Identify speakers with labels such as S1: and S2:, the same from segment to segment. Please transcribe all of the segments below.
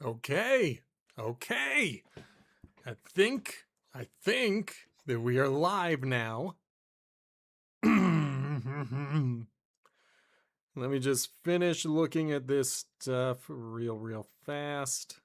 S1: Okay. Okay. I think that we are live now. Let me just finish looking at this stuff real fast.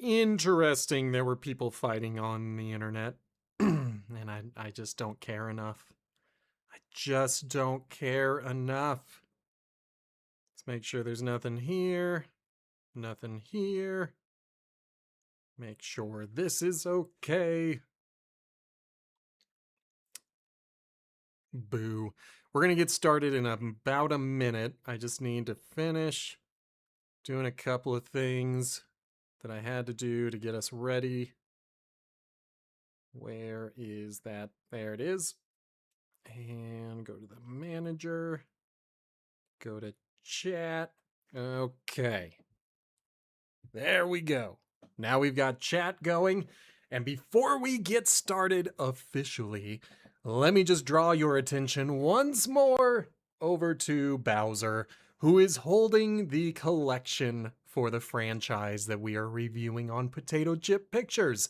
S1: Interesting, there were people fighting on the internet. And I just don't care enough. I just don't care enough. Let's make sure there's nothing here. Nothing here. Make sure this is okay. Boo. We're going to get started in about a minute. I just need to finish doing a couple of things that I had to do to get us ready. Where is that? There it is. And go to the manager. Go to chat. Okay. There we go. Now we've got chat going. And before we get started officially, let me just draw your attention once more over to Bowser, who is holding the collection for the franchise that we are reviewing on Potato Chip Pictures.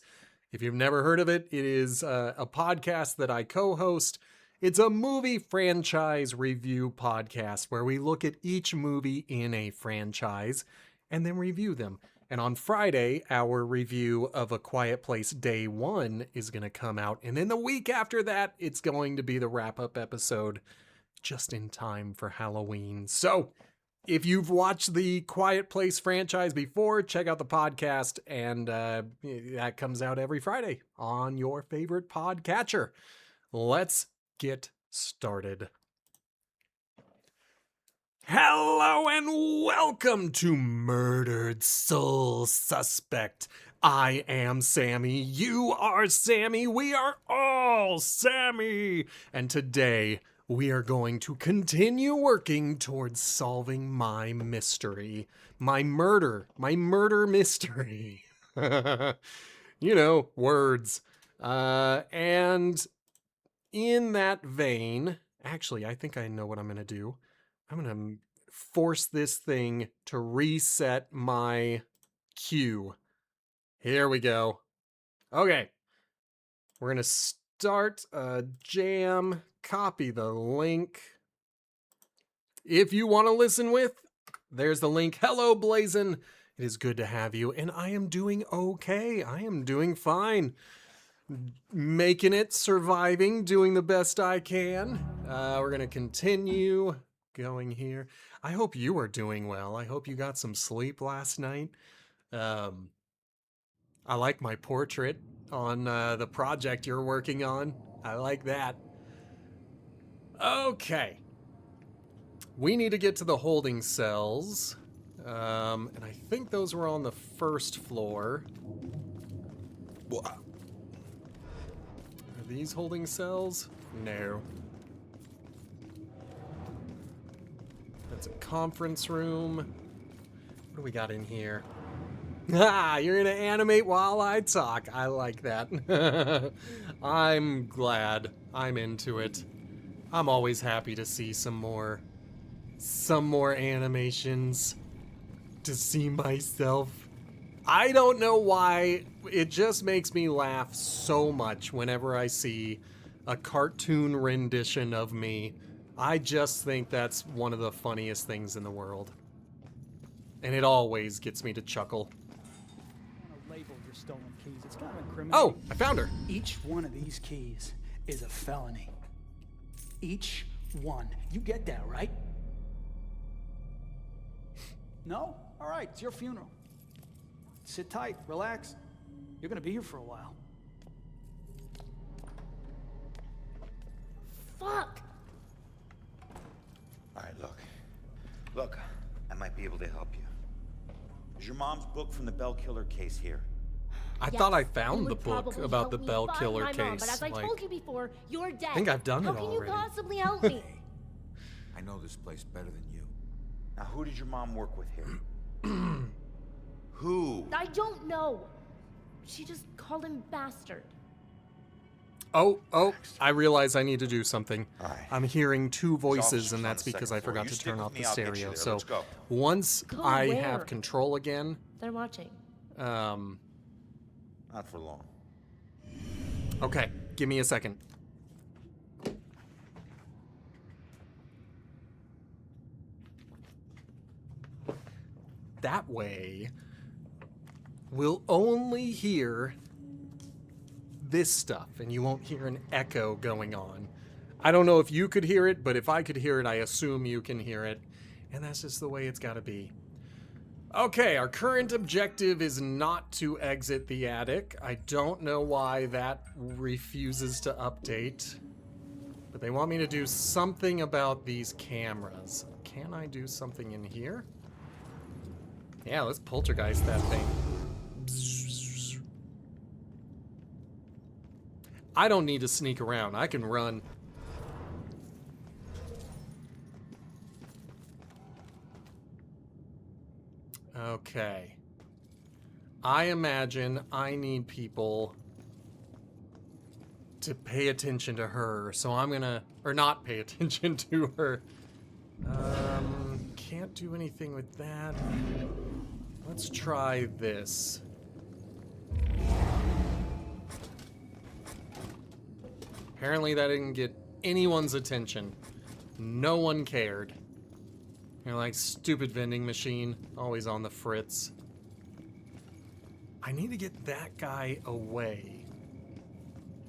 S1: If you've never heard of it, it is a podcast that I co-host. It's a movie franchise review podcast where we look at each movie in a franchise and then review them. And on Friday, our review of A Quiet Place Day 1 is going to come out. And then the week after that, it's going to be the wrap-up episode just in time for Halloween. So if you've watched the Quiet Place franchise before, check out the podcast. And that comes out every Friday on your favorite podcatcher. Let's get started. Hello and welcome to Murdered Soul Suspect. I am Sammy, you are Sammy, we are all Sammy. And today we are going to continue working towards solving my mystery. My murder mystery. You know, words. And in that vein, actually, I think I know what I'm going to do. I'm going to force this thing to reset my queue. Here we go. Okay. We're going to start a jam, copy the link. If you want to listen with, there's the link. Hello, Blazin. It is good to have you, and I am doing okay. I am doing fine. Making it, surviving, doing the best I can. We're going to continue going here. I hope you are doing well. I hope you got some sleep last night. I like my portrait on the project you're working on. I like that. Okay. We need to get to the holding cells. And I think those were on the first floor. Are these holding cells? No. That's a conference room. What do we got in here? Ah, you're gonna animate while I talk. I like that. I'm glad. I'm into it. I'm always happy to see some more animations. To see myself. I don't know why. It just makes me laugh so much whenever I see a cartoon rendition of me. I just think that's one of the funniest things in the world. And it always gets me to chuckle.
S2: Label your stolen keys. It's kind of incriminating.
S1: Oh, I found her.
S2: Each one of these keys is a felony. Each one. You get that, right? No? All right, it's your funeral. Sit tight, relax. You're gonna be here for a while.
S3: Fuck!
S4: All right, look, I might be able to help you. Is your mom's book from the Bell Killer case here?
S1: I thought I found the book about the Bell Killer case.
S3: Mom, but as I told you before, you're dead.
S1: I think I've done it already.
S3: How can you possibly help me?
S5: I know this place better than you.
S4: Now, who did your mom work with here? Who?
S3: I don't know. She just called him bastard.
S1: Oh, I realize I need to do something.
S4: Alright.
S1: I'm hearing two voices,
S4: officers
S1: and
S4: on
S1: that's
S4: the
S1: because
S4: second
S1: I forgot
S4: floor. You
S1: to
S4: stick
S1: turn
S4: with
S1: off
S4: me,
S1: the
S4: I'll get you
S1: stereo.
S4: there.
S1: So
S4: Let's go.
S1: once
S3: Go
S1: I
S3: where?
S1: have control again,
S3: They're watching.
S4: Not for long.
S1: okay, give me a second. That way, we'll only hear this stuff, and you won't hear an echo going on. I don't know if you could hear it, but if I could hear it, I assume you can hear it. And that's just the way it's gotta be. Okay, our current objective is not to exit the attic. I don't know why that refuses to update. But they want me to do something about these cameras. Can I do something in here? Yeah, let's poltergeist that thing. I don't need to sneak around. I can run. Okay. I imagine I need people to pay attention to her, so I'm gonna, or not pay attention to her. Can't do anything with that. Let's try this. Apparently that didn't get anyone's attention. No one cared. You're like, stupid vending machine, always on the fritz. I need to get that guy away.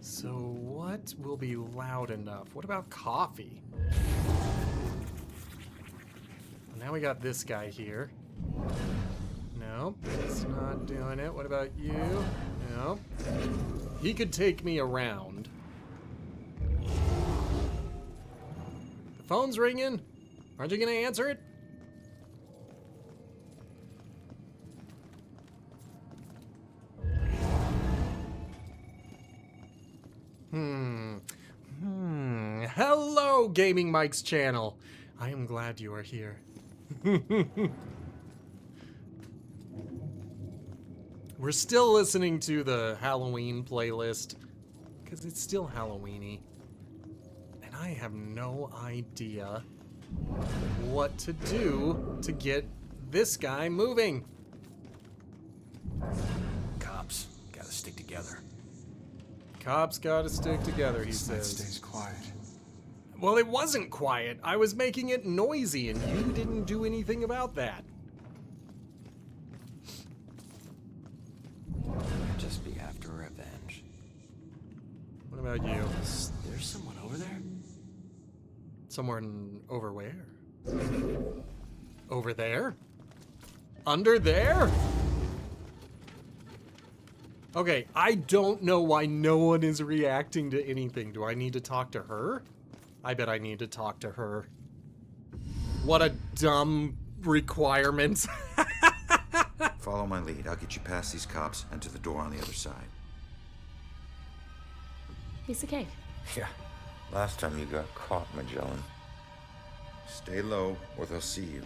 S1: So what will be loud enough? What about coffee? Now we got this guy here. Nope, it's not doing it. What about you? Nope. He could take me around. The phone's ringing. Aren't you gonna answer it? Hello, Gaming Mike's channel. I am glad you are here. We're still listening to the Halloween playlist because it's still Halloween-y. And I have no idea what to do to get this guy moving.
S5: Cops gotta stick together.
S1: Cops gotta stick together, he
S5: This night
S1: says.
S5: stays quiet.
S1: Well, it wasn't quiet. I was making it noisy, and you didn't do anything about that.
S6: I'd just be after revenge.
S1: What about you?
S6: There's someone over there?
S1: Somewhere over where? Over there? Under there? Okay, I don't know why no one is reacting to anything. Do I need to talk to her? I bet I need to talk to her. What a dumb requirement.
S5: Follow my lead. I'll get you past these cops and to the door on the other side.
S3: Piece of cake.
S4: Yeah. Last time you got caught, Magellan.
S5: Stay low, or they'll see you.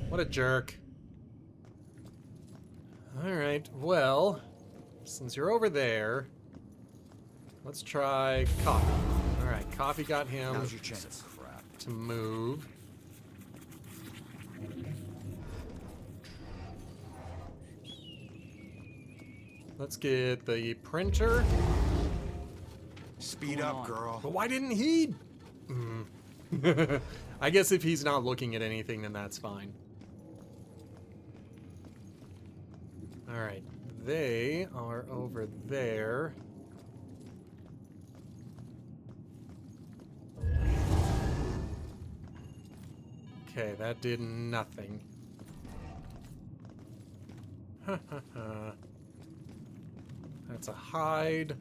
S1: What a jerk. Alright, well, since you're over there, let's try coffee. Alright, coffee got him
S5: Now's your chance.
S1: to move. Let's get the printer.
S5: Speed
S2: going
S5: up,
S2: on?
S5: girl.
S1: But why didn't he? I guess if he's not looking at anything, then that's fine. Alright, they are over there. Okay, that did nothing. That's a hide.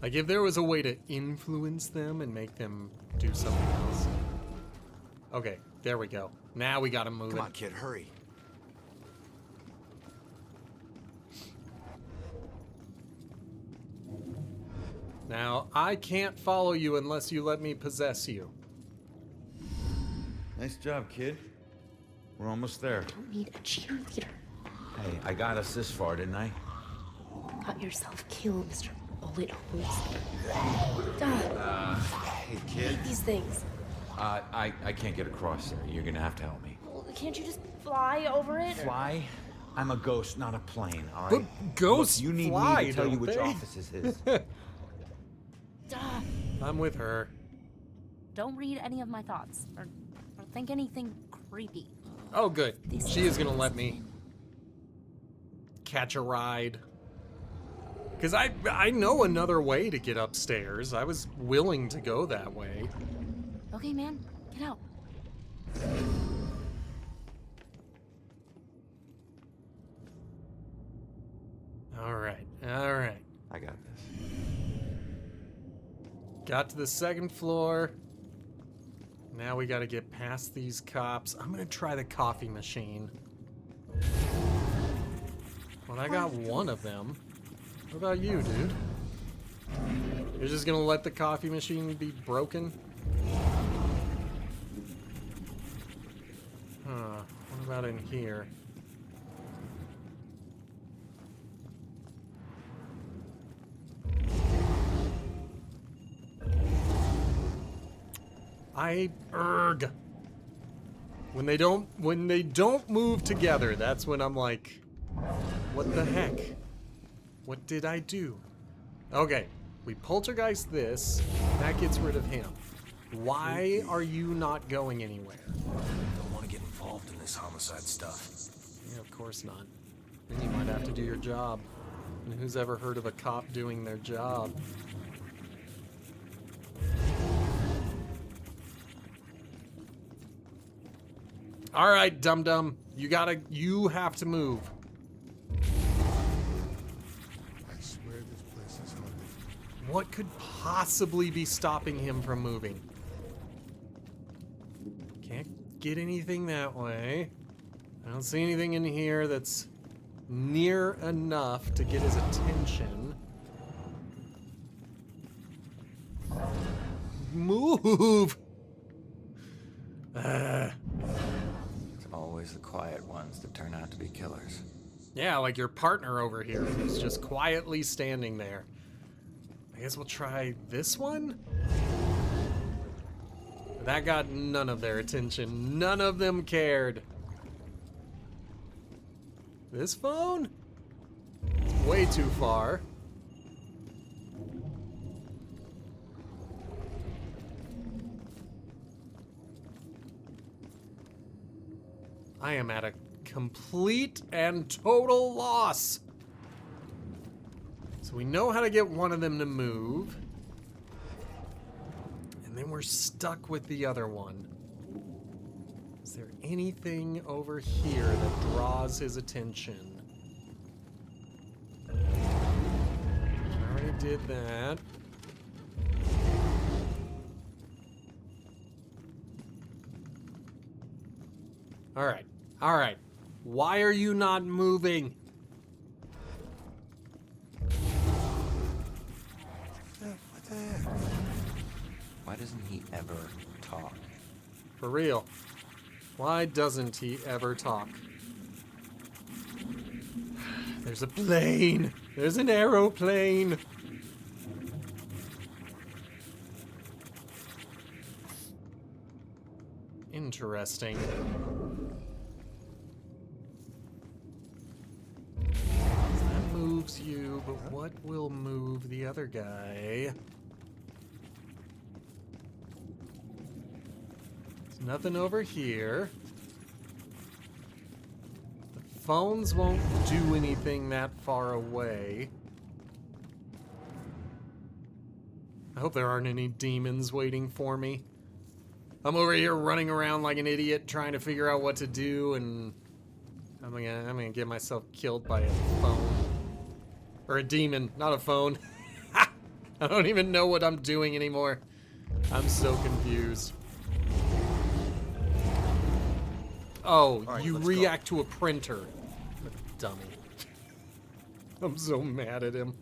S1: Like, if there was a way to influence them and make them do something else. Okay, there we go. Now we gotta move
S5: Come
S1: it.
S5: on, kid, hurry.
S1: Now, I can't follow you unless you let me possess you.
S5: Nice job, kid. We're almost there.
S3: Don't need a cheerleader.
S5: Hey, I got us this far, didn't I?
S3: Got yourself killed, Mr. Bullet Holes.
S5: Hey, kid.
S3: These things.
S5: I can't get across there. You're gonna have to help me.
S3: Well, can't you just fly over it? or-
S5: Fly? I'm a ghost, not a plane, all
S1: But
S5: right?
S1: ghosts
S5: Look, you need
S1: fly,
S5: me to tell you
S1: don't
S5: which
S1: they?
S5: office is his.
S3: Duh.
S1: I'm with her.
S7: Don't read any of my thoughts or think anything creepy.
S1: Oh, good.
S3: These
S1: She is gonna let me catch a ride. Because I know another way to get upstairs. I was willing to go that way.
S7: Okay, man, get out.
S1: All right, all right.
S5: I got this.
S1: Got to the second floor. Now we gotta get past these cops. I'm gonna try the coffee machine. Well, I got one of them. What about you, dude? You're just gonna let the coffee machine be broken? Huh. What about in here? When they don't move together, that's when I'm like, what the heck? What did I do? Okay, we poltergeist this. That gets rid of him. Why are you not going anywhere?
S6: Don't want to get involved in this homicide stuff.
S1: Yeah, of course not. Then you might have to do your job. And who's ever heard of a cop doing their job? All right, dum-dum. You have to move.
S8: I swear this place is haunted.
S1: What could possibly be stopping him from moving? Can't get anything that way. I don't see anything in here that's near enough to get his attention. Move!
S6: It's always the quiet ones that turn out to be killers.
S1: Yeah, like your partner over here who's just quietly standing there. I guess we'll try this one? That got none of their attention. None of them cared. This phone? It's way too far. I am at a complete and total loss. So we know how to get one of them to move. And then we're stuck with the other one. Is there anything over here that draws his attention? I already did that. All right. All right. Why are you not moving?
S8: What the heck?
S6: Why doesn't he ever talk?
S1: For real. Why doesn't he ever talk? There's a plane. There's an aeroplane. Interesting. That moves you, but what will move the other guy? There's nothing over here. The phones won't do anything that far away. I hope there aren't any demons waiting for me. I'm over here running around like an idiot trying to figure out what to do, and I'm gonna get myself killed by a phone. Or a demon, not a phone. I don't even know what I'm doing anymore. I'm so confused. Oh,
S5: right,
S1: you
S5: let's
S1: react to a printer. What a dummy. I'm so mad at him.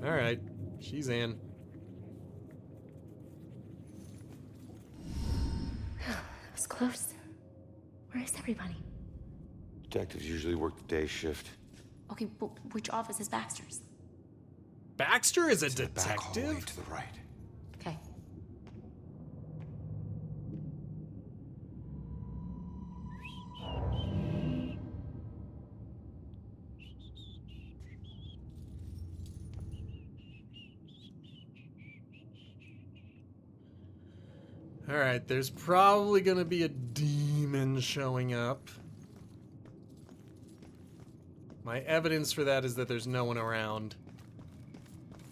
S1: Alright, she's in.
S3: That was close. Where is everybody?
S4: Detectives usually work the day shift.
S3: Okay, but which office is Baxter's?
S1: Baxter is a
S5: To the back hallway
S1: detective?
S5: to the right.
S3: Okay.
S1: Alright, there's probably gonna be a demon showing up. My evidence for that is that there's no one around.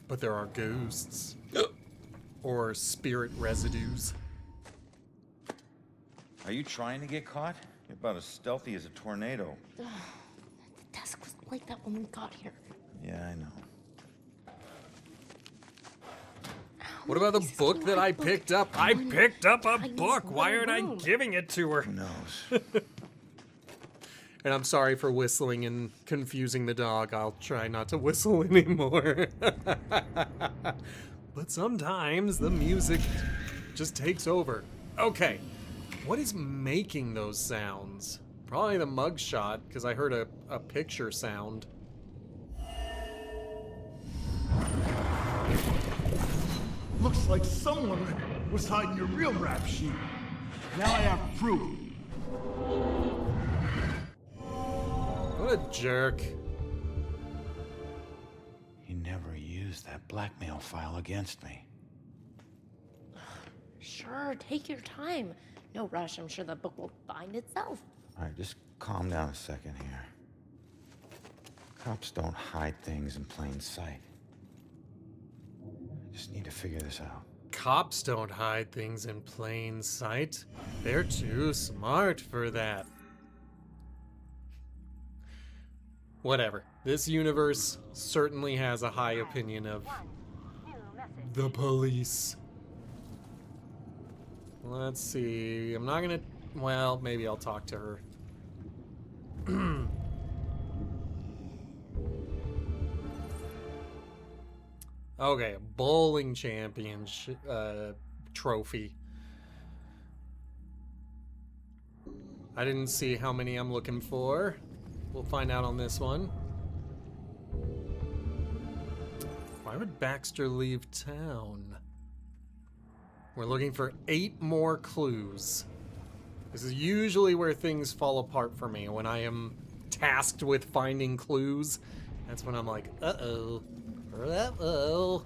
S1: But there are ghosts. Or spirit residues.
S4: Are you trying to get caught? You're about as stealthy as a tornado.
S3: The desk was like that when we got here.
S4: Yeah, I know.
S1: What about the book that I picked up? I picked up a
S3: Tiny
S1: book! Why aren't I
S3: room.
S1: giving it to her?
S4: Who knows?
S1: And I'm sorry for whistling and confusing the dog. I'll try not to whistle anymore. But sometimes the music just takes over. Okay, what is making those sounds? Probably the mugshot, because I heard a picture sound.
S8: Looks like someone was hiding your real rap sheet. Now I have proof.
S1: What a jerk.
S4: He never used that blackmail file against me.
S3: Sure, take your time. No rush, I'm sure the book will find itself.
S4: All right, just calm down a second here. Cops don't hide things in plain sight. I just need to figure this out.
S1: Cops don't hide things in plain sight. They're too smart for that. Whatever. This universe certainly has a high opinion of the police. Let's see. I'm not gonna... Well, maybe I'll talk to her. Okay, a bowling championship trophy. I didn't see how many I'm looking for. We'll find out on this one. Why would Baxter leave town? We're looking for 8 more clues. This is usually where things fall apart for me. When I am tasked with finding clues, that's when I'm like, uh-oh. Uh-oh.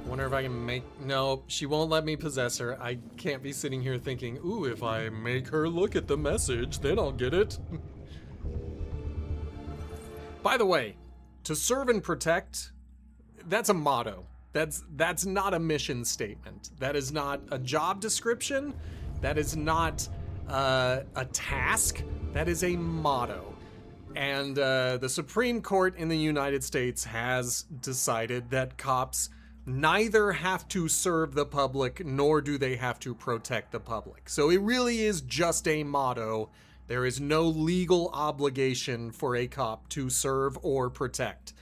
S1: Wonder if I can make... No, she won't let me possess her. I can't be sitting here thinking, ooh, if I make her look at the message, then I'll get it. By the way, to serve and protect, that's a motto. That's not a mission statement. That is not a job description. That is not a task. That is a motto. And the Supreme Court in the United States has decided that cops neither have to serve the public nor do they have to protect the public. So it really is just a motto. There is no legal obligation for a cop to serve or protect.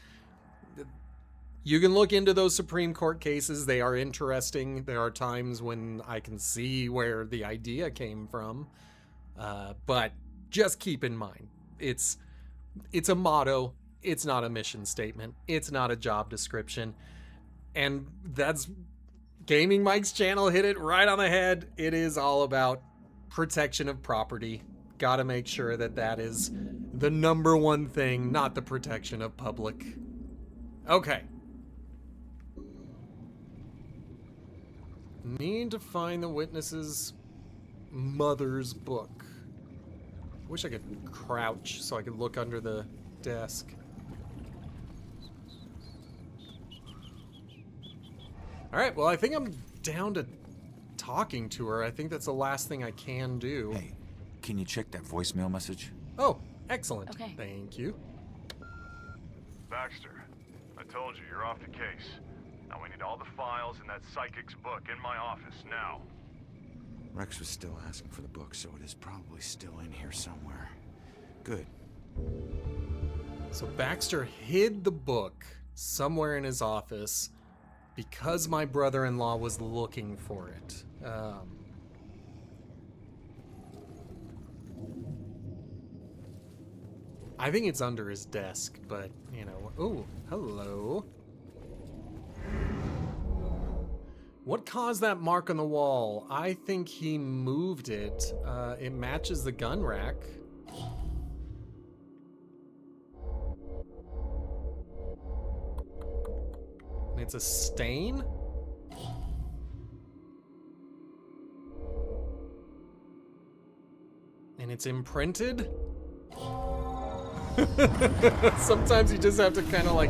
S1: You can look into those Supreme Court cases. They are interesting. There are times when I can see where the idea came from. But just keep in mind, it's a motto. It's not a mission statement. It's not a job description. And that's Gaming Mike's channel hit it right on the head. It is all about protection of property. Gotta make sure that that is the number one thing, not the protection of public. Okay. Need to find the witness's mother's book. Wish I could crouch so I could look under the desk. Alright, well, I think I'm down to talking to her. I think that's the last thing I can do.
S5: Hey, can you check that voicemail message?
S1: Oh, excellent.
S3: Okay.
S1: Thank you.
S9: Baxter. I told you, you're off the case. Now we need all the files in that psychic's book in my office, now.
S5: Rex was still asking for the book, so it is probably still in here somewhere. Good.
S1: So Baxter hid the book somewhere in his office because my brother-in-law was looking for it. I think it's under his desk, but, you know... Oh, hello. What caused that mark on the wall? I think he moved it. It matches the gun rack. And it's a stain? And it's imprinted? Sometimes you just have to kind of like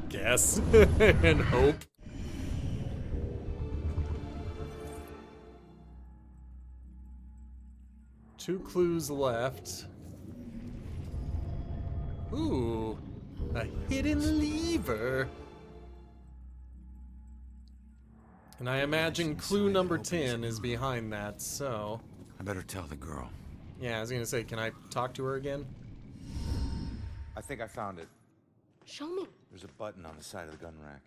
S1: guess and hope. Two clues left. Ooh, a hidden lever. And I imagine clue number 10 is behind that, so...
S5: I better tell the girl.
S1: Yeah, I was gonna say, can I talk to her again?
S4: I think I found it.
S3: Show me.
S4: There's a button on the side of the gun rack.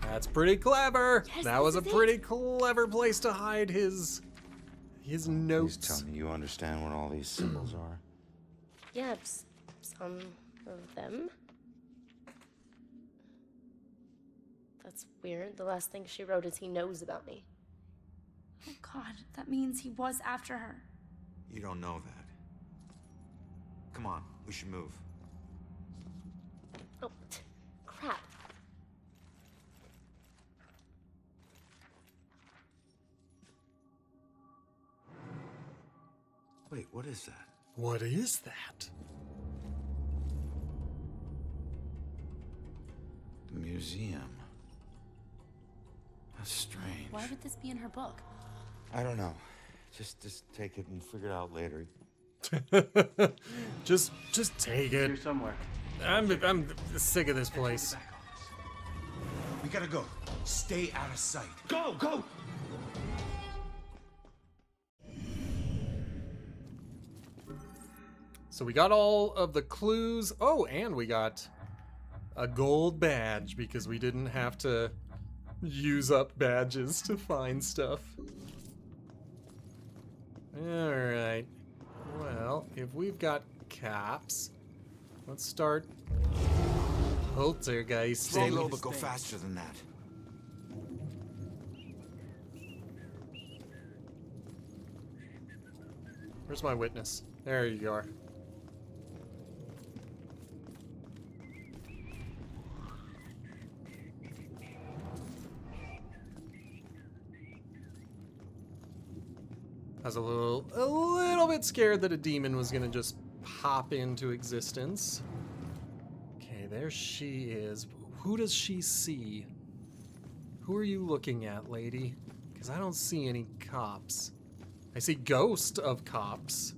S1: That's pretty clever.
S3: Yes,
S1: that was a
S3: this is
S1: pretty clever place to hide his notes.
S4: Please tell me you understand what all these symbols are.
S3: Yeah, some of them. That's weird. The last thing she wrote is he knows about me.
S7: Oh God, that means he was after her.
S5: You don't know that. Come on, we should move.
S3: Oh, crap.
S5: Wait, what is that?
S1: What is that?
S5: The museum. That's strange.
S7: Why would this be in her book?
S4: I don't know. Just take it and figure it out later.
S1: just take it.
S2: Here somewhere.
S1: I'm sick of this place.
S5: We gotta go. Stay out of sight.
S8: Go, go!
S1: So we got all of the clues. Oh, and we got a gold badge because we didn't have to use up badges to find stuff. Alright. Well, if we've got cops, let's start poltergeisting.
S5: Stay low, but go faster than that.
S1: Where's my witness? There you are. I was a little bit scared that a demon was gonna just pop into existence. Okay, there she is. Who does she see? Who are you looking at, lady? Because I don't see any cops. I see ghost of cops.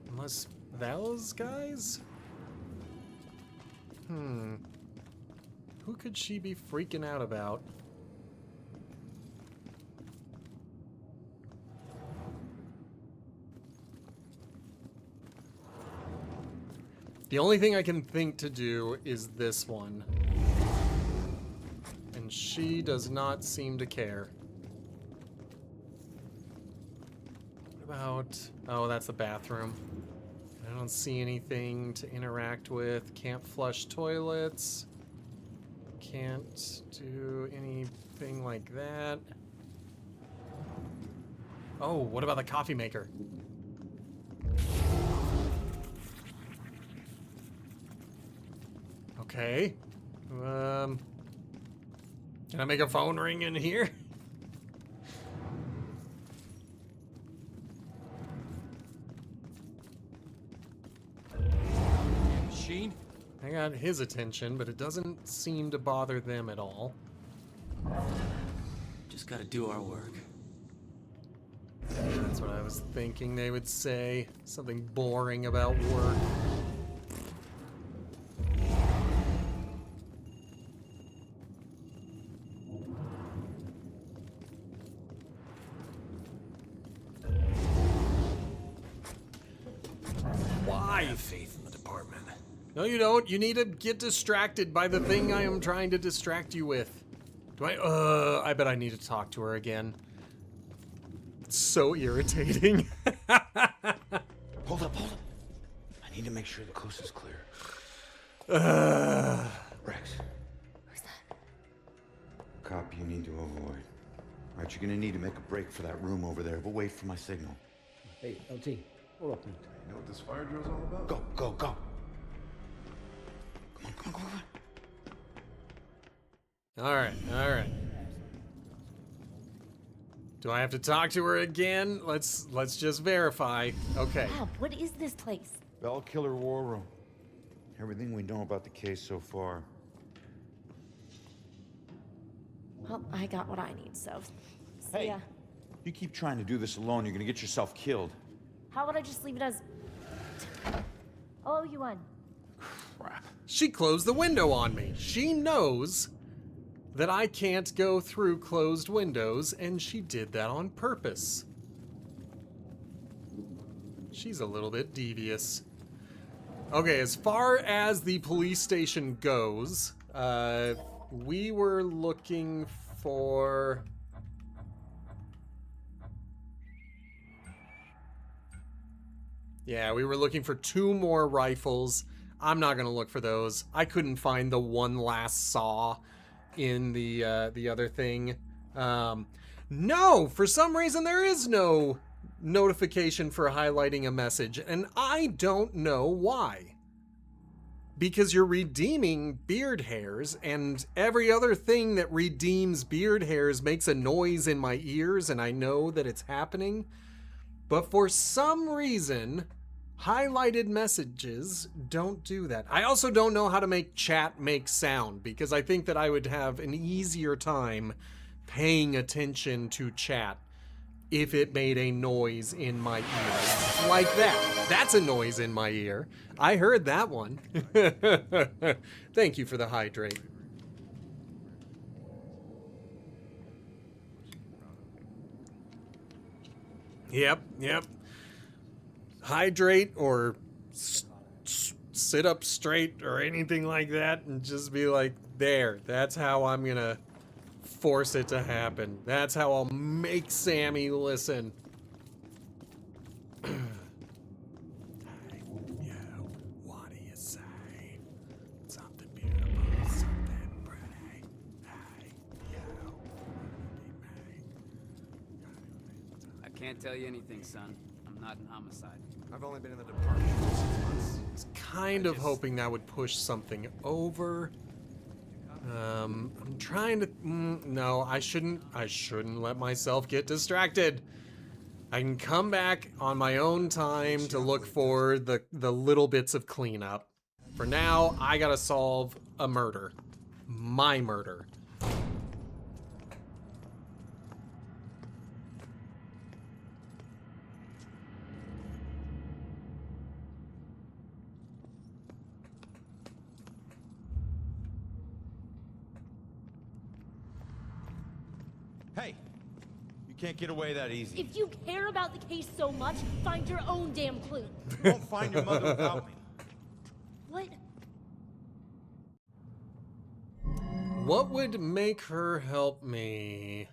S1: Unless those guys? Who could she be freaking out about? The only thing I can think to do is this one. And she does not seem to care. What about... Oh, that's the bathroom. I don't see anything to interact with. Can't flush toilets. Can't do anything like that. Oh, what about the coffee maker? Okay. Can I make a phone ring in here?
S6: Machine?
S1: I got his attention, but it doesn't seem to bother them at all.
S6: Just gotta do our work.
S1: That's what I was thinking they would say. Something boring about work. Why?
S5: I have faith in the department.
S1: No, you don't. You need to get distracted by the thing I am trying to distract you with. Do I bet I need to talk to her again. It's so irritating.
S5: Hold up. I need to make sure the coast is clear. Rex.
S3: Who's that?
S5: Cop you need to avoid. Alright, you're gonna need to make a break for that room over there, but wait for my signal.
S2: Hey, LT, hold up, man.
S9: You know what this fire drill's all about?
S5: Go. Come on.
S1: All right. Do I have to talk to her again? Let's just verify. Okay.
S7: Wow, what is this place?
S5: Bell Killer War Room. Everything we know about the case so far.
S7: Well, I got what I need, so. See
S5: Hey.
S7: ya.
S5: You keep trying to do this alone, you're gonna get yourself killed.
S7: How would I just leave it as. I'll owe you one.
S5: Crap.
S1: She closed the window on me. She knows that I can't go through closed windows, and she did that on purpose. She's a little bit devious. Okay, as far as the police station goes, we were looking for... Yeah, we were looking for 2 more rifles. I'm not gonna look for those. I couldn't find the one last saw in the other thing. No, for some reason there is no notification for highlighting a message, and I don't know why. Because you're redeeming beard hairs, and every other thing that redeems beard hairs makes a noise in my ears, and I know that it's happening. But for some reason, highlighted messages don't do that. I also don't know how to make chat make sound, because I think that I would have an easier time paying attention to chat if it made a noise in my ear. Like that. That's a noise in my ear. I heard that one. Thank you for the hydrate. Yep. Hydrate or sit up straight or anything like that and just be like, there. That's how I'm gonna force it to happen. That's how I'll make Sammy listen. Yo, what do you say? Something beautiful, something pretty. Hey, yo,
S10: I can't tell you anything, son. I'm not in homicide.
S6: I've only been in the department for 6 months.
S1: I was kind of hoping that would push something over. I'm trying to... no, I shouldn't let myself get distracted. I can come back on my own time to look for the little bits of cleanup. For now, I gotta solve a murder. My murder.
S4: Hey, you can't get away that easy.
S3: If you care about the case so much, find your own damn clue.
S4: You won't find your mother without me.
S3: What?
S1: What would make her help me?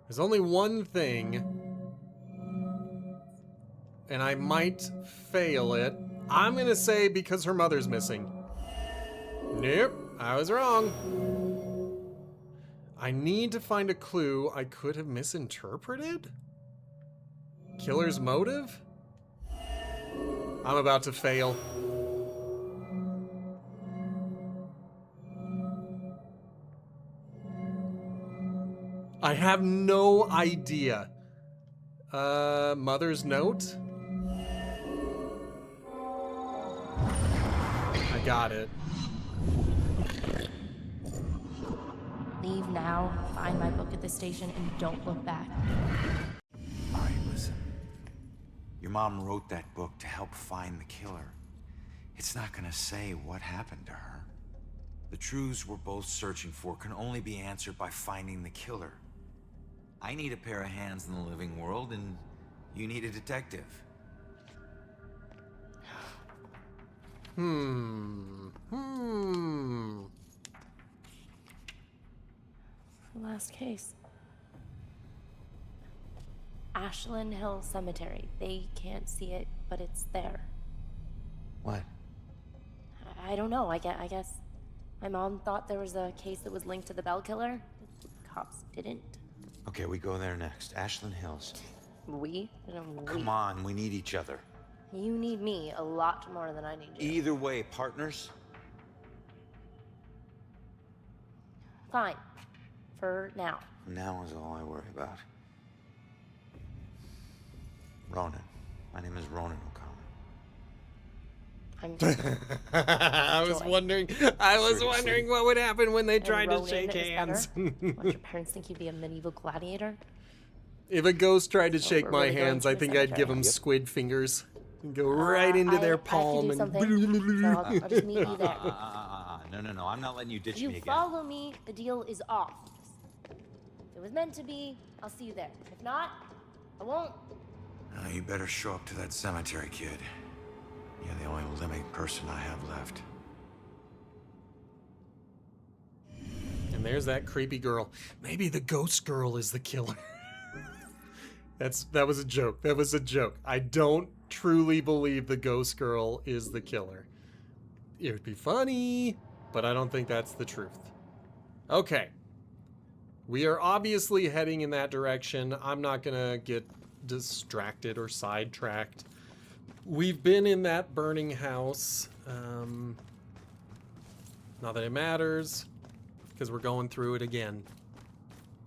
S1: There's only one thing, and I might fail it. I'm gonna say because her mother's missing. Nope, I was wrong. I need to find a clue I could have misinterpreted? Killer's motive? I'm about to fail. I have no idea. Mother's note? I got it.
S7: Leave now, find my book at the station, and don't look back.
S4: All right, listen. Your mom wrote that book to help find the killer. It's not gonna say what happened to her. The truths we're both searching for can only be answered by finding the killer. I need a pair of hands in the living world, and you need a detective.
S3: The last case. Ashland Hill Cemetery. They can't see it, but it's there.
S4: What?
S3: I don't know. I guess my mom thought there was a case that was linked to the Bell Killer. The cops didn't.
S4: Okay, we go there next. Ashland Hills.
S3: We?
S4: Come on, we need each other.
S3: You need me a lot more than I need you.
S4: Either way, partners.
S3: Fine. For now.
S4: Now is all I worry about. Ronan. My name is Ronan O'Connor.
S3: I'm
S1: I was wondering what would happen when they tried to
S3: Ronan
S1: shake
S3: is
S1: hands.
S3: What, your parents think you'd be a medieval gladiator?
S1: If a ghost tried to
S3: So
S1: shake
S3: we're
S1: my
S3: really going
S1: hands,
S3: to
S1: I
S3: the
S1: think I'd give
S3: cemetery.
S1: them squid fingers and go right into their palm
S3: I have to
S1: and.
S3: do something, so I'll just meet you there.
S4: No, I'm not letting you ditch
S3: You
S4: me again.
S3: follow me, the deal is off. If it was meant to be, I'll see you there. If not, I won't.
S4: You better show up to that cemetery, kid. You're the only living person I have left.
S1: And there's that creepy girl. Maybe the ghost girl is the killer. That was a joke. That was a joke. I don't truly believe the ghost girl is the killer. It would be funny, but I don't think that's the truth. Okay. We are obviously heading in that direction. I'm not gonna get distracted or sidetracked. We've been in that burning house. Not that it matters, because we're going through it again.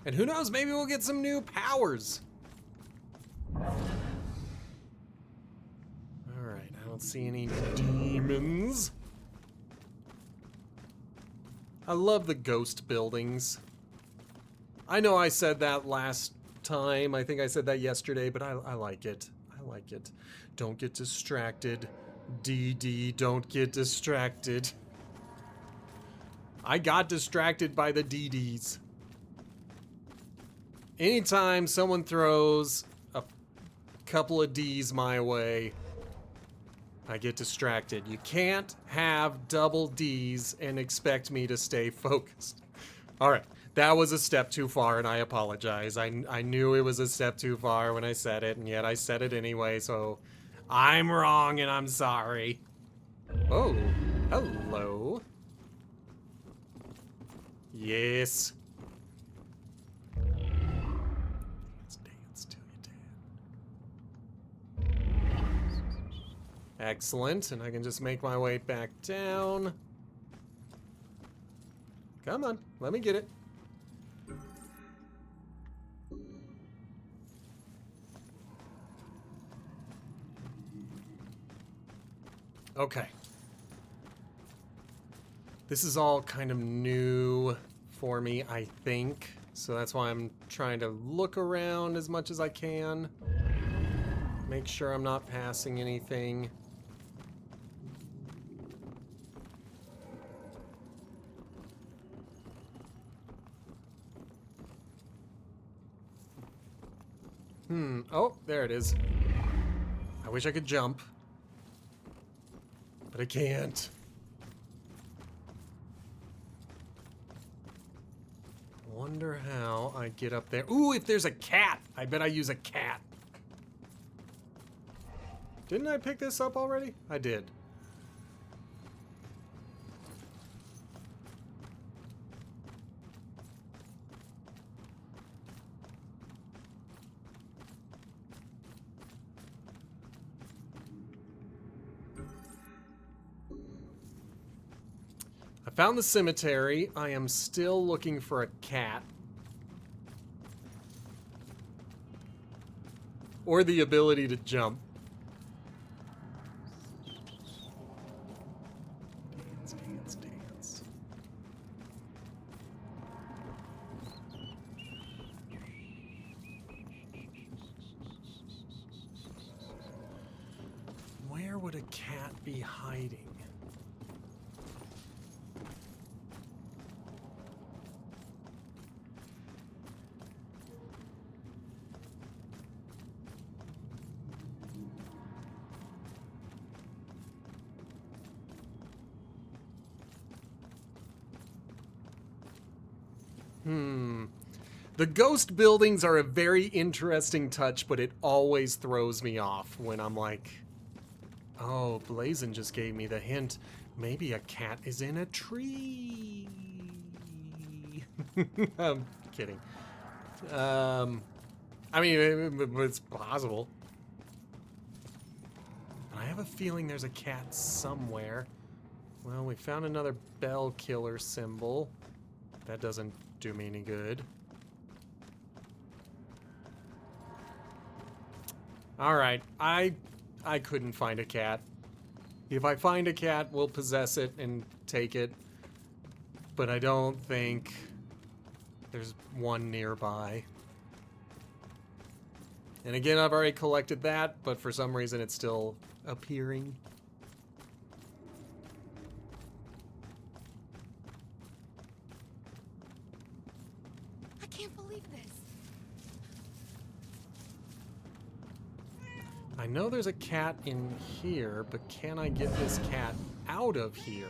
S1: And who knows, maybe we'll get some new powers. Alright, I don't see any demons. I love the ghost buildings. I know I said that last time. I think I said that yesterday, but I like it. I like it. Don't get distracted. DD, don't get distracted. I got distracted by the DDs. Anytime someone throws a couple of Ds my way, I get distracted. You can't have double Ds and expect me to stay focused. All right, that was a step too far, and I apologize. I knew it was a step too far when I said it, and yet I said it anyway, so I'm wrong and I'm sorry. Oh, hello. Yes. Let's dance to you, Dad. Excellent, and I can just make my way back down. Come on, let me get it. Okay. This is all kind of new for me, I think. So that's why I'm trying to look around as much as I can. Make sure I'm not passing anything. Oh, there it is. I wish I could jump. But I can't. Wonder how I get up there. Ooh, if there's a cat. I bet I use a cat. Didn't I pick this up already? I did. I found the cemetery. I am still looking for a cat. Or the ability to jump. Dance, dance, dance. would a cat be hiding? The ghost buildings are a very interesting touch, but it always throws me off when I'm like, oh, Blazin just gave me the hint. Maybe a cat is in a tree. I'm kidding. I mean, it's possible. I have a feeling there's a cat somewhere. Well, we found another bell killer symbol. That doesn't do me any good. Alright, I couldn't find a cat. If I find a cat, we'll possess it and take it. But I don't think there's one nearby. And again, I've already collected that, but for some reason it's still appearing.
S7: I can't believe this.
S1: I know there's a cat in here, but can I get this cat out of here?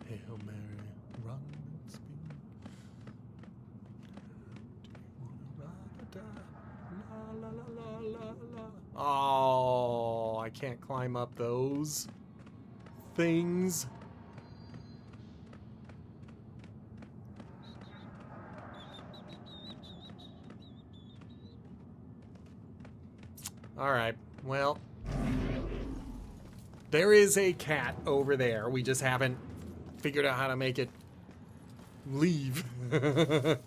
S1: Hail Mary, run and speed. Do you wanna ride or die? La la la la la la. Oh, I can't climb up those things. Alright, well, there is a cat over there. We just haven't figured out how to make it leave. But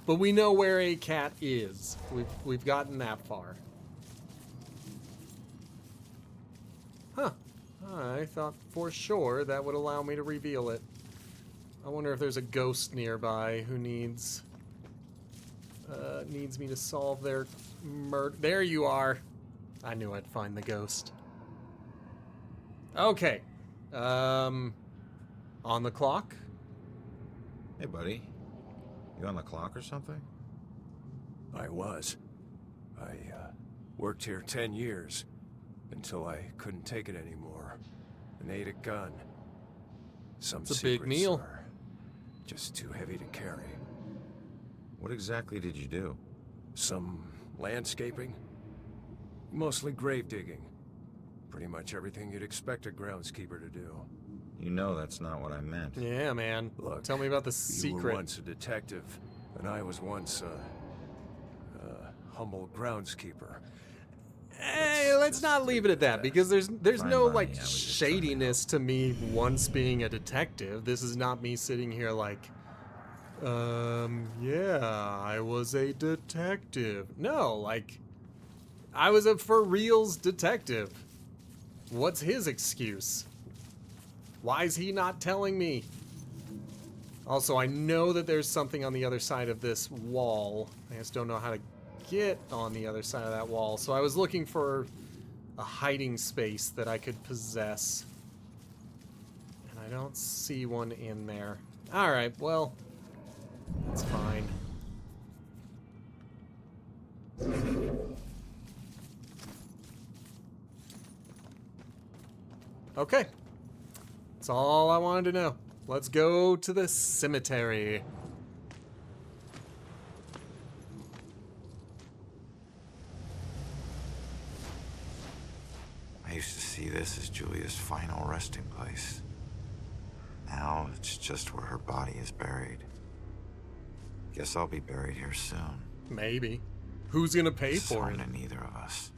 S1: we know where a cat is. We've gotten that far. Huh. I thought for sure that would allow me to reveal it. I wonder if there's a ghost nearby who needs me to solve their murder. There you are. I knew I'd find the ghost. Okay. On the clock?
S11: Hey, buddy. You on the clock or something?
S12: I was. I worked here 10 years until I couldn't take it anymore and ate a gun. Some
S1: It's a big
S12: secrets
S1: meal.
S12: are just too heavy to carry.
S11: What exactly did you do?
S12: Some landscaping, mostly grave digging. Pretty much everything you'd expect a groundskeeper to do.
S11: You know that's not what I meant.
S1: Yeah, man.
S12: Look,
S1: tell me about the
S12: You were
S1: secret.
S12: once a detective, and I was once a humble groundskeeper.
S1: Hey, let's not leave it at that, because there's
S11: Fine
S1: no
S11: money,
S1: like
S11: I was just trying to
S1: shadiness to me once being a detective. This is not me sitting here like, yeah, I was a detective. No, like, I was a for reals detective. What's his excuse? Why is he not telling me? Also, I know that there's something on the other side of this wall. I just don't know how to get on the other side of that wall. So I was looking for a hiding space that I could possess. And I don't see one in there. Alright, well, that's fine. Okay. That's all I wanted to know. Let's go to the cemetery.
S4: I used to see this as Julia's final resting place. Now it's just where her body is buried. Guess I'll be buried here soon.
S1: Maybe. Who's gonna pay
S4: This is
S1: for
S4: home
S1: it?
S4: to neither of us.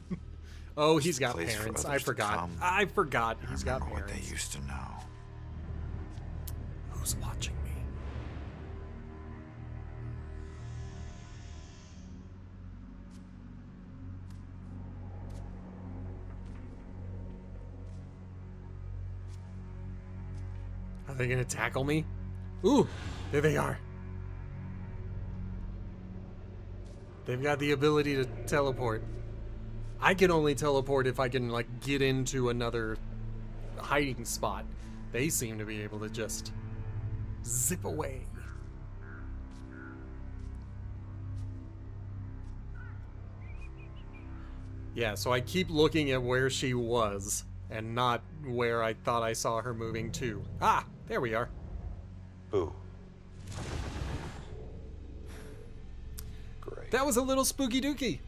S1: Oh, he's
S4: Just a
S1: got
S4: place for
S1: parents. I
S4: others to
S1: forgot.
S4: come
S1: I forgot.
S4: and
S1: He's got
S4: remember what they
S1: parents.
S4: used to know.
S1: Who's watching me? Are they gonna tackle me? Ooh, there they are. They've got the ability to teleport. I can only teleport if I can, like, get into another hiding spot. They seem to be able to just zip away. Yeah, so I keep looking at where she was and not where I thought I saw her moving to. Ah, there we are.
S5: Boo.
S11: Great.
S1: That was a little spooky dooky.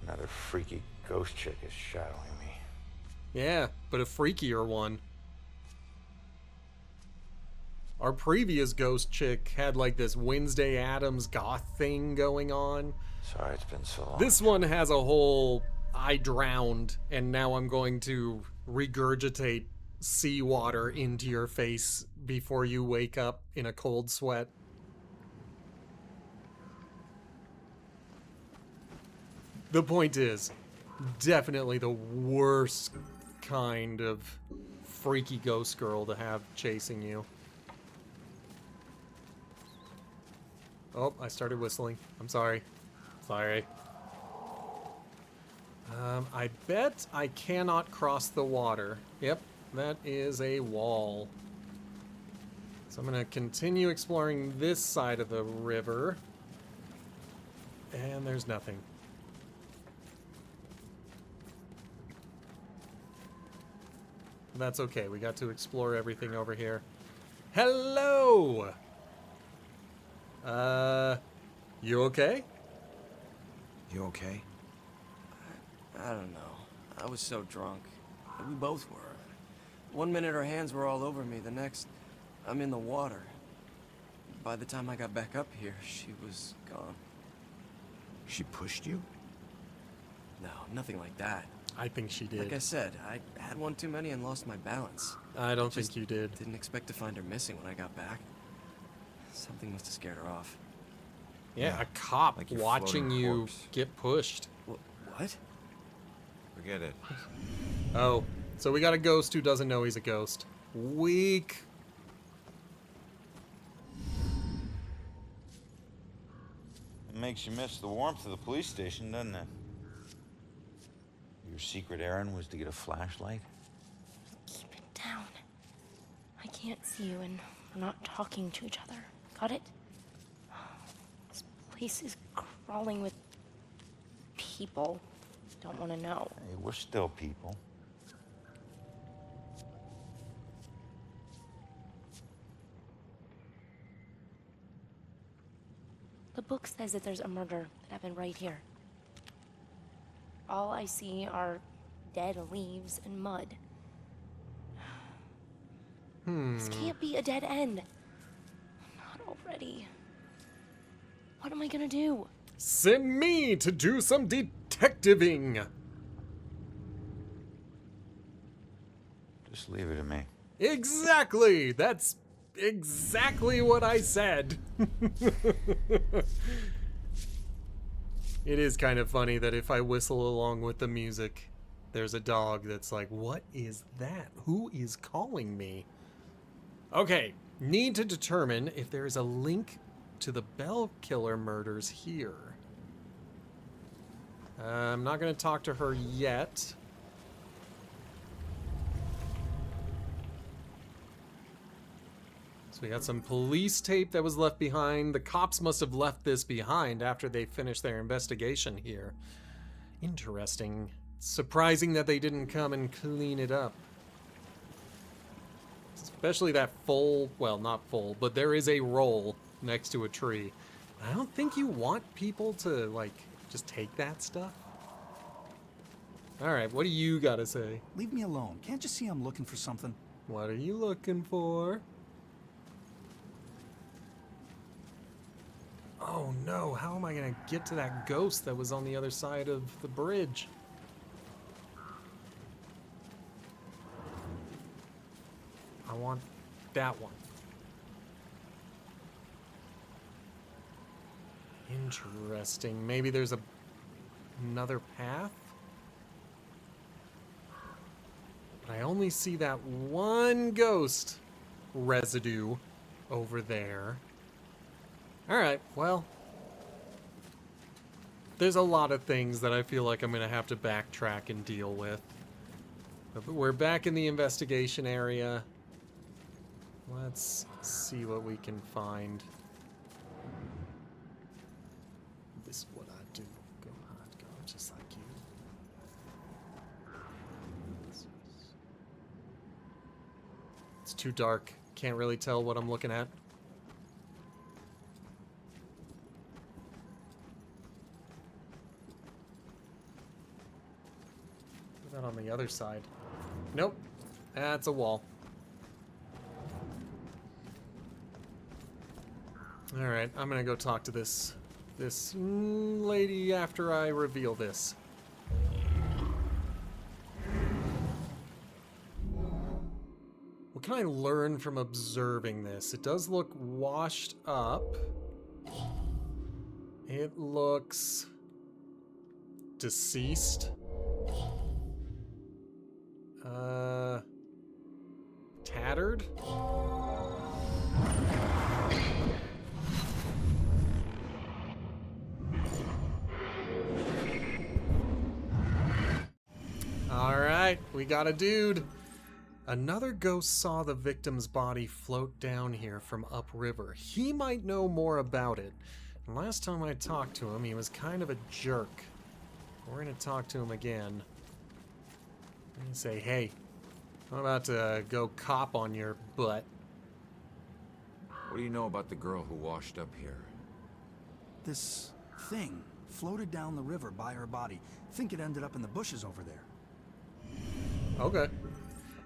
S5: Another freaky ghost chick is shadowing me.
S1: Yeah, but a freakier one. Our previous ghost chick had like this Wednesday Addams goth thing going on.
S5: Sorry it's been so long.
S1: This one has a whole I drowned and now I'm going to regurgitate seawater into your face before you wake up in a cold sweat. The point is, definitely the worst kind of freaky ghost girl to have chasing you. Oh, I started whistling. I'm sorry. Sorry. I bet I cannot cross the water. Yep, that is a wall. So I'm going to continue exploring this side of the river. And there's nothing. That's okay. We got to explore everything over here. Hello! You okay?
S12: You okay?
S13: I don't know. I was so drunk. We both were. One minute her hands were all over me, the next, I'm in the water. By the time I got back up here, she was gone.
S12: She pushed you?
S13: No, nothing like that.
S1: I think she did.
S13: Like I said, I had one too many and lost my balance.
S1: I don't think you did.
S13: Didn't expect to find her missing when I got back. Something must have scared her off.
S1: Yeah, a cop
S11: like your
S1: watching
S11: floating
S1: you
S11: corpse.
S1: get pushed.
S13: What?
S11: Forget it.
S1: Oh, so we got a ghost who doesn't know he's a ghost. Weak.
S5: It makes you miss the warmth of the police station, doesn't it? Your secret errand was to get a flashlight?
S3: Keep it down. I can't see you and we're not talking to each other. Got it? This place is crawling with people. Don't want to know.
S5: Hey, we're still people.
S3: The book says that there's a murder that happened right here. All I see are dead leaves and mud. This can't be a dead end. Not already. What am I gonna do?
S1: Send me to do some detectiving.
S5: Just leave it to me.
S1: Exactly. That's exactly what I said. It is kind of funny that if I whistle along with the music, there's a dog that's like, what is that? Who is calling me? Okay, need to determine if there is a link to the Bell Killer murders here. I'm not going to talk to her yet. So we got some police tape that was left behind. The cops must have left this behind after they finished their investigation here. Interesting. Surprising that they didn't come and clean it up. Especially that full, well, not full, but there is a roll next to a tree. I don't think you want people to, like, just take that stuff. All right, what do you got to say?
S2: Leave me alone. Can't you see I'm looking for something?
S1: What are you looking for? Oh no, how am I gonna get to that ghost that was on the other side of the bridge? I want that one. Interesting. Maybe there's another path? But I only see that one ghost residue over there. Alright, well. There's a lot of things that I feel like I'm going to have to backtrack and deal with. But we're back in the investigation area. Let's see what we can find. This is what I do. Go hard, go just like you. It's too dark. Can't really tell what I'm looking at. What about on the other side? Nope. That's a wall. Alright, I'm gonna go talk to this lady after I reveal this. What can I learn from observing this? It does look washed up. It looks deceased. Tattered? Alright, we got a dude. Another ghost saw the victim's body float down here from upriver. He might know more about it. And last time I talked to him, he was kind of a jerk. We're gonna talk to him again. And say, hey, I'm about to go cop on your butt.
S11: What do you know about the girl who washed up here?
S2: This thing floated down the river by her body. Think it ended up in the bushes over there.
S1: Okay.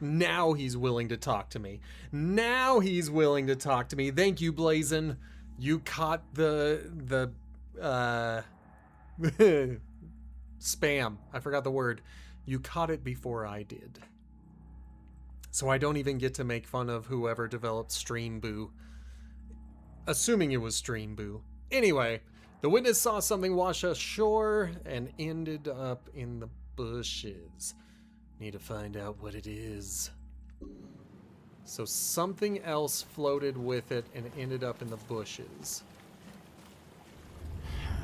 S1: Now he's willing to talk to me. Now he's willing to talk to me. Thank you, Blazin. You caught the spam. I forgot the word. You caught it before I did. So I don't even get to make fun of whoever developed Stream Boo. Assuming it was Stream Boo. Anyway, the witness saw something wash ashore and ended up in the bushes. Need to find out what it is. So something else floated with it and ended up in the bushes.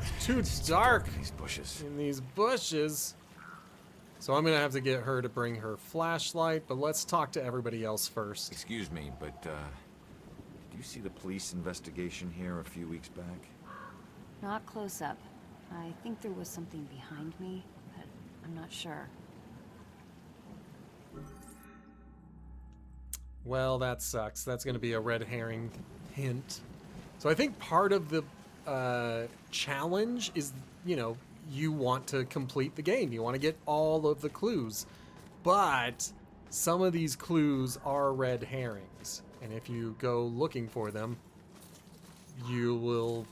S1: It's too dark
S11: in these bushes.
S1: In these bushes. So I'm gonna have to get her to bring her flashlight, but let's talk to everybody else first.
S11: Excuse me, but do you see the police investigation here a few weeks back?
S14: Not close up. I think there was something behind me, but I'm not sure.
S1: Well, that sucks. That's going to be a red herring hint. So I think part of the challenge is, you know, you want to complete the game. You want to get all of the clues. But some of these clues are red herrings. And if you go looking for them, you will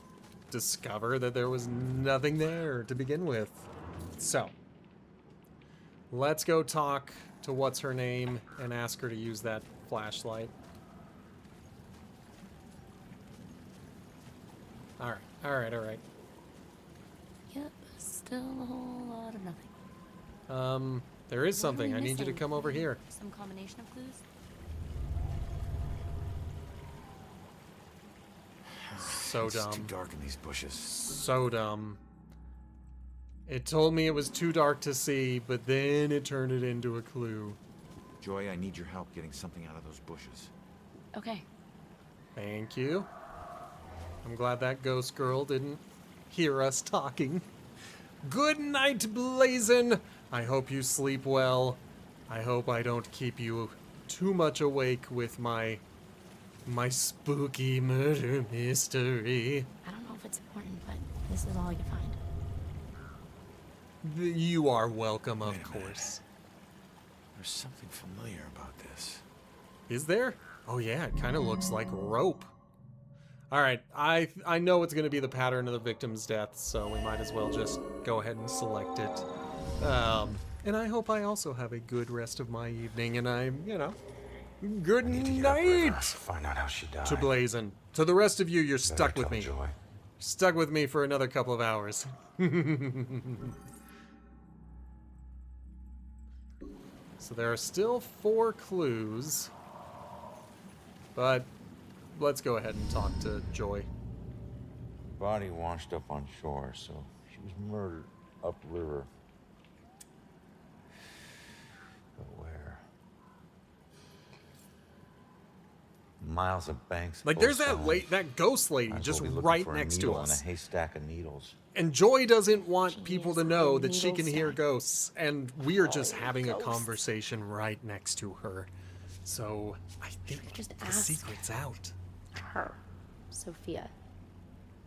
S1: discover that there was nothing there to begin with. So, let's go talk to what's her name and ask her to use that flashlight. Alright.
S3: Yep, still a whole lot of nothing.
S1: There is something. I need you to come over here.
S7: Some combination of clues?
S1: So dumb.
S11: It's too dark in these bushes.
S1: So dumb. It told me it was too dark to see, but then it turned it into a clue.
S11: Joy, I need your help getting something out of those bushes.
S7: Okay.
S1: Thank you. I'm glad that ghost girl didn't hear us talking. Good night, Blazin. I hope you sleep well. I hope I don't keep you too much awake with my spooky murder mystery.
S3: I don't know if it's important, but this is all you find.
S1: You are welcome, of course.
S11: There's something familiar about this.
S1: Is there? Oh yeah, it kind of looks like rope. Alright, I know it's going to be the pattern of the victim's death, so we might as well just go ahead and select it. And I hope I also have a good rest of my evening, and I'm, you know, good night
S4: Find out how she died.
S1: to Blazin. To the rest of you, you're stuck with
S4: tell
S1: me.
S4: Joy.
S1: Stuck with me for another couple of hours. So there are still 4 clues, but let's go ahead and talk to Joy.
S5: Body washed up on shore, so she She was murdered upriver. But where? Miles of banks.
S1: Like, there's that ghost lady just right next to
S5: In
S1: us.
S5: a haystack of needles.
S1: And Joy doesn't want people to know that she can hear ghosts, and we are just having a conversation right next to her. So I think the secret's out.
S3: Her, Sophia.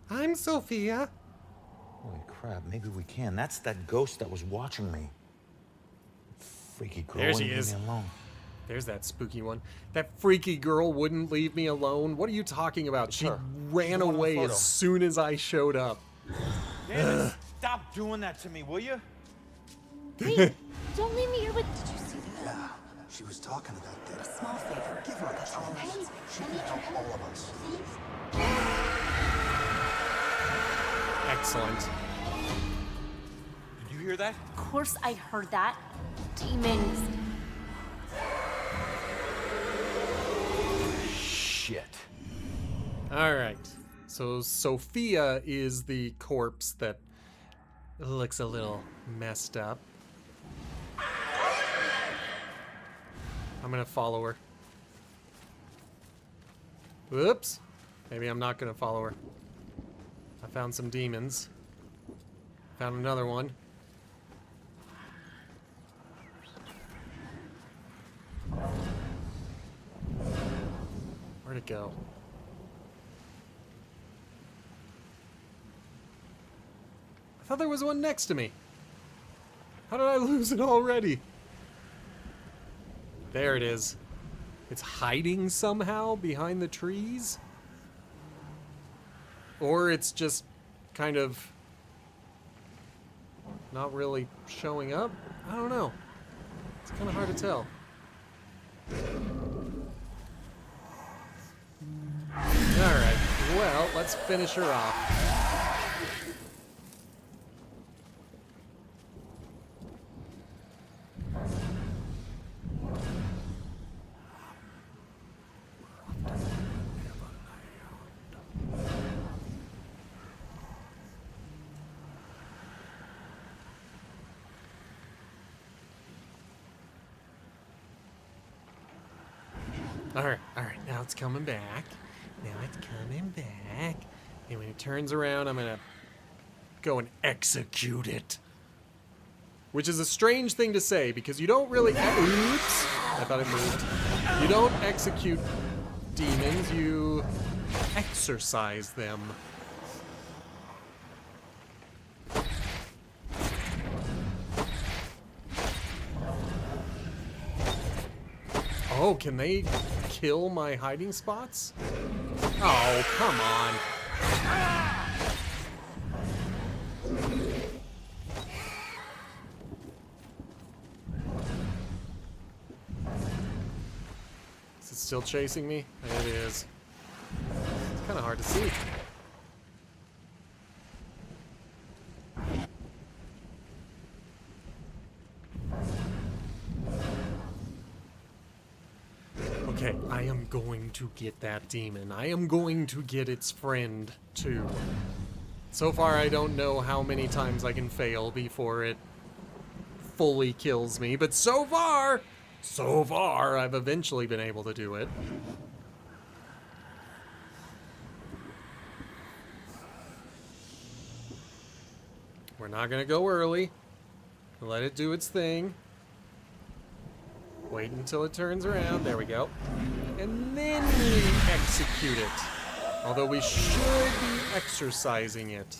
S1: I'm Sophia.
S5: Holy crap, maybe we can. That's that ghost that was watching me. Freaky girl.
S1: There she
S5: wouldn't leave
S1: is.
S5: me alone.
S1: There's that spooky one. That freaky girl wouldn't leave me alone. What are you talking about? She ran away as soon as I showed up.
S5: Damn it, stop doing that to me, will you?
S3: Wait, don't leave me here with...
S15: Did you see that? Yeah, she was talking about that. A small favor. Give her a chance. She can help all of us.
S1: Excellent.
S5: Did you hear that?
S7: Of course I heard that. Demons.
S5: Shit.
S1: All right. So Sophia is the corpse that looks a little messed up. I'm gonna follow her. Whoops. Maybe I'm not gonna follow her. I found some demons. Found another one. Where'd it go? I thought there was one next to me. How did I lose it already? There it is. It's hiding somehow behind the trees? Or it's just kind of not really showing up? I don't know. It's kind of hard to tell. Alright, well, let's finish her off. Alright, now it's coming back. Now it's coming back. And when it turns around, I'm gonna go and execute it. Which is a strange thing to say, because you don't really... Oops! I thought it moved. You don't execute demons, you exorcise them. Oh, can they kill my hiding spots? Oh, come on. Is it still chasing me? It is. It's kind of hard to see. Okay, I am going to get that demon. I am going to get its friend, too. So far, I don't know how many times I can fail before it fully kills me, but so far, I've eventually been able to do it. We're not gonna go early. Let it do its thing. Wait until it turns around. There we go. And then we execute it. Although we should be exercising it.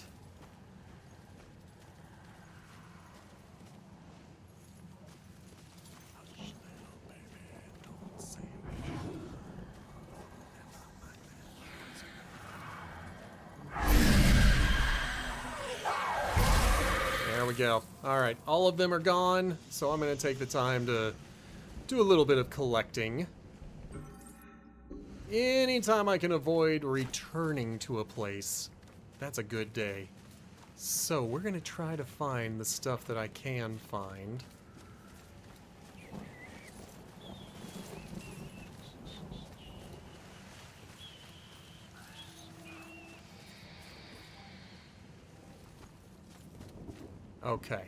S1: There we go. Alright, all of them are gone, so I'm going to take the time to do a little bit of collecting. Anytime I can avoid returning to a place, that's a good day. So we're going to try to find the stuff that I can find. Okay.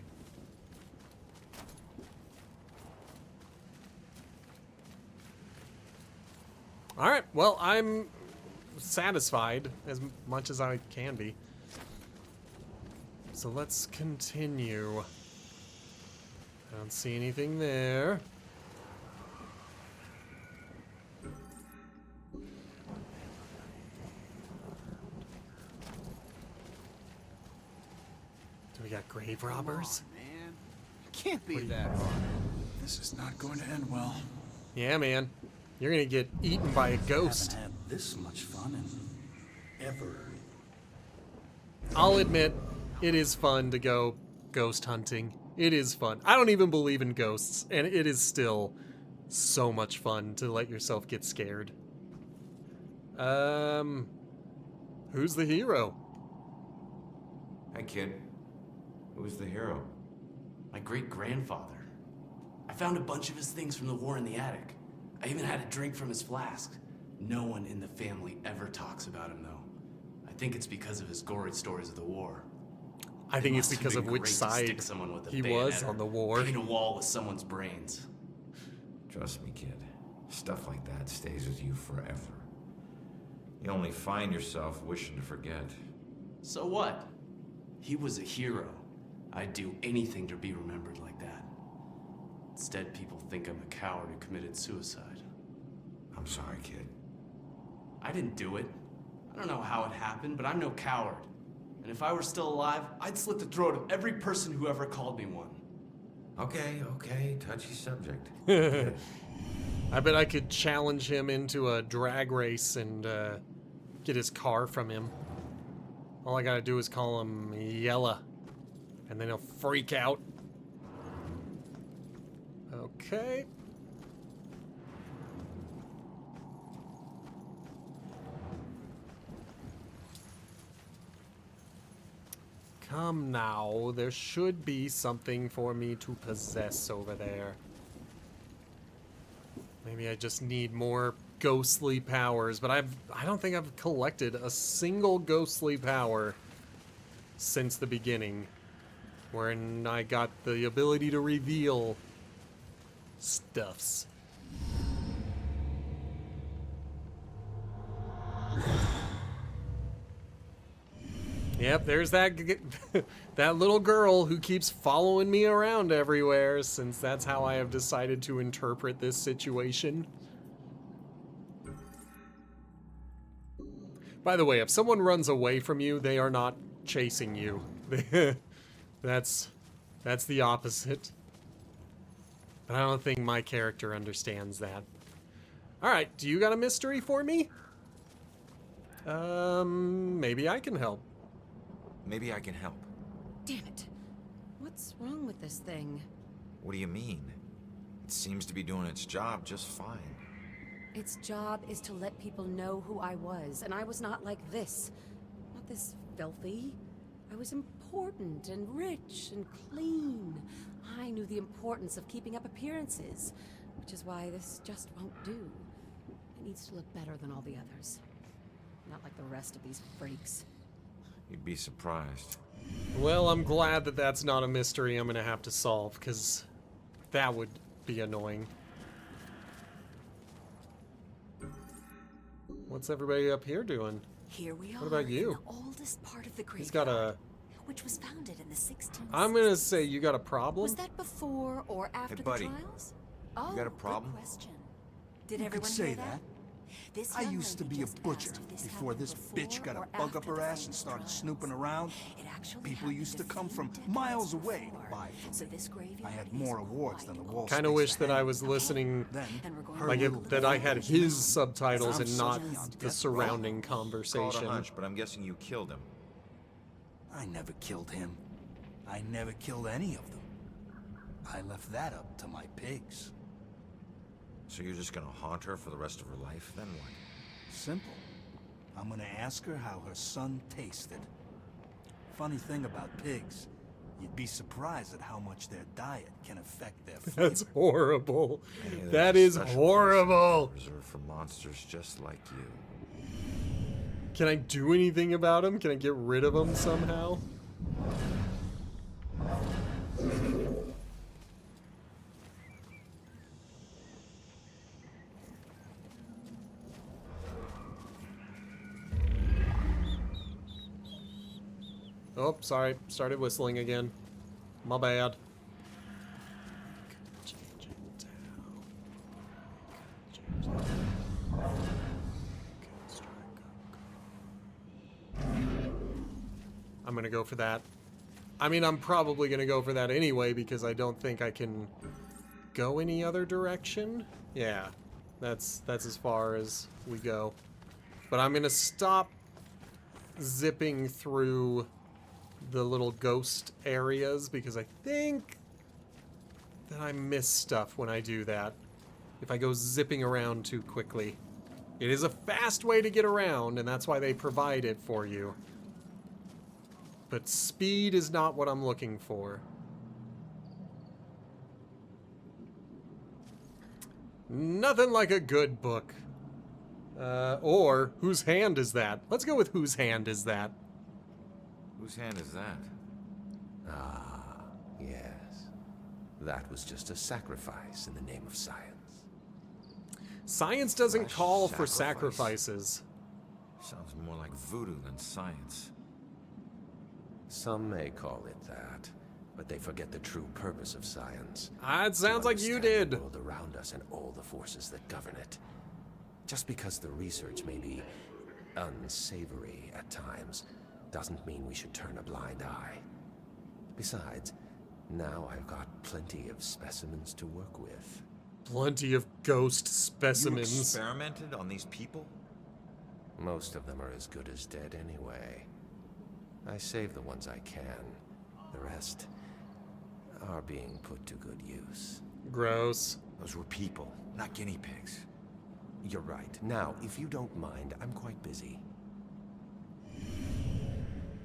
S1: Alright, well, I'm satisfied as much as I can be. So let's continue. I don't see anything there. Do we got grave robbers?
S2: Come on, man. Can't be that hard. This is not going to end well.
S1: Yeah, man. You're gonna get eaten by a ghost.
S15: Haven't had this much fun in ever.
S1: I'll admit, it is fun to go ghost hunting. It is fun. I don't even believe in ghosts, and it is still so much fun to let yourself get scared. Who's the hero?
S6: Hey, kid. Who's the hero?
S16: My great-grandfather. I found a bunch of his things from the war in the attic. I even had a drink from his flask. No one in the family ever talks about him, though. I think it's because of his gory stories of the war.
S1: I think
S16: It
S1: it's
S16: must have
S1: because
S16: been
S1: of which
S16: great to
S1: side
S16: stick someone with a
S1: he was
S16: bayonet
S1: on the
S16: or
S1: war.
S16: paint a wall with someone's brains.
S6: Trust me, kid. Stuff like that stays with you forever. You only find yourself wishing to forget.
S16: So what? He was a hero. I'd do anything to be remembered like that. Instead, people think I'm a coward who committed suicide.
S6: I'm sorry, kid.
S16: I didn't do it. I don't know how it happened, but I'm no coward. And if I were still alive, I'd slit the throat of every person who ever called me one.
S6: Okay, touchy subject.
S1: I bet I could challenge him into a drag race and get his car from him. All I gotta do is call him Yella, and then he'll freak out. Okay. Come now, there should be something for me to possess over there. Maybe I just need more ghostly powers, but I don't think I've collected a single ghostly power since the beginning, wherein I got the ability to reveal stuffs. Yep, there's that that little girl who keeps following me around everywhere, since that's how I have decided to interpret this situation. By the way, if someone runs away from you, they are not chasing you. That's the opposite. But I don't think my character understands that. Alright, do you got a mystery for me? Maybe I can help.
S6: Maybe I can help.
S17: Damn it. What's wrong with this thing?
S6: What do you mean? It seems to be doing its job just fine.
S17: Its job is to let people know who I was, and I was not like this. Not this filthy. I was important and rich and clean. I knew the importance of keeping up appearances, which is why this just won't do. It needs to look better than all the others. Not like the rest of these freaks.
S6: You'd be surprised.
S1: Well, I'm glad that that's not a mystery I'm gonna have to solve, because that would be annoying. What's everybody up here doing?
S18: Here we are.
S1: What about you?
S18: In the oldest part of the graveyard,
S1: He's got a...
S18: which was founded in the 16th.
S1: I'm gonna say you got a problem?
S18: Was that before or after
S6: Hey, buddy.
S18: the trials?
S6: You got a problem?
S18: Good question. Did
S15: You
S18: everyone
S15: could say
S18: hear
S15: that.
S18: This
S15: I
S18: young
S15: used to
S18: lady
S15: be a
S18: just
S15: butcher
S18: asked if this
S15: before
S18: happened
S15: this bitch got
S18: before
S15: a bug
S18: or
S15: up her
S18: after the
S15: ass and
S18: famous
S15: started
S18: trials.
S15: snooping around.
S18: It actually
S15: People
S18: happened
S15: used to
S18: a
S15: come
S18: few
S15: from
S18: decades
S15: miles away to
S18: before.
S15: buy from
S18: So
S15: me.
S18: this graveyard
S15: I had
S18: is
S15: more awards than the Wall
S1: Kind of
S15: Street
S1: wish that I
S15: Band.
S1: was listening,
S18: And we're going
S1: like
S18: to look a
S1: that I
S18: little
S1: had
S18: bit
S1: his
S18: now.
S1: subtitles
S15: I'm
S1: and not
S15: certainly on
S1: the
S15: death
S1: surrounding
S6: Call it
S1: conversation.
S6: a hunch, but I'm guessing you killed him.
S15: I never killed him. I never killed any of them. I left that up to my pigs.
S6: So you're just gonna haunt her for the rest of her life, then what?
S15: Simple. I'm gonna ask her how her son tasted. Funny thing about pigs, you'd be surprised at how much their diet can affect their flavor.
S1: That's horrible.
S6: Hey, there's
S1: That
S6: a
S1: is
S6: special
S1: horrible.
S6: place reserved for monsters just like you.
S1: Can I do anything about him? Can I get rid of him somehow? Oh, sorry. Started whistling again. My bad. I'm gonna go for that. I mean, I'm probably gonna go for that anyway because I don't think I can go any other direction. Yeah, that's as far as we go. But I'm gonna stop zipping through the little ghost areas because I think that I miss stuff when I do that. If I go zipping around too quickly. It is a fast way to get around, and that's why they provide it for you. But speed is not what I'm looking for. Nothing like a good book. Or, whose hand is that? Let's go with whose hand is that.
S6: Whose hand is that?
S19: Ah, yes. That was just a sacrifice in the name of science.
S1: Science doesn't
S6: Fresh
S1: call for
S6: sacrifice.
S1: sacrifices.
S6: Sounds more like voodoo than science.
S19: Some may call it that, but they forget the true purpose of science.
S1: It sounds like you
S19: understand
S1: did.
S19: The world around us and all the forces that govern it. Just because the research may be unsavory at times, doesn't mean we should turn a blind eye. Besides, now I've got plenty of specimens to work with.
S1: Plenty of ghost
S6: You
S1: specimens.
S6: experimented on these people?
S19: Most of them are as good as dead anyway. I save the ones I can. The rest are being put to good use.
S1: Gross.
S6: Those were people, not guinea pigs.
S19: You're right. Now, if you don't mind, I'm quite busy.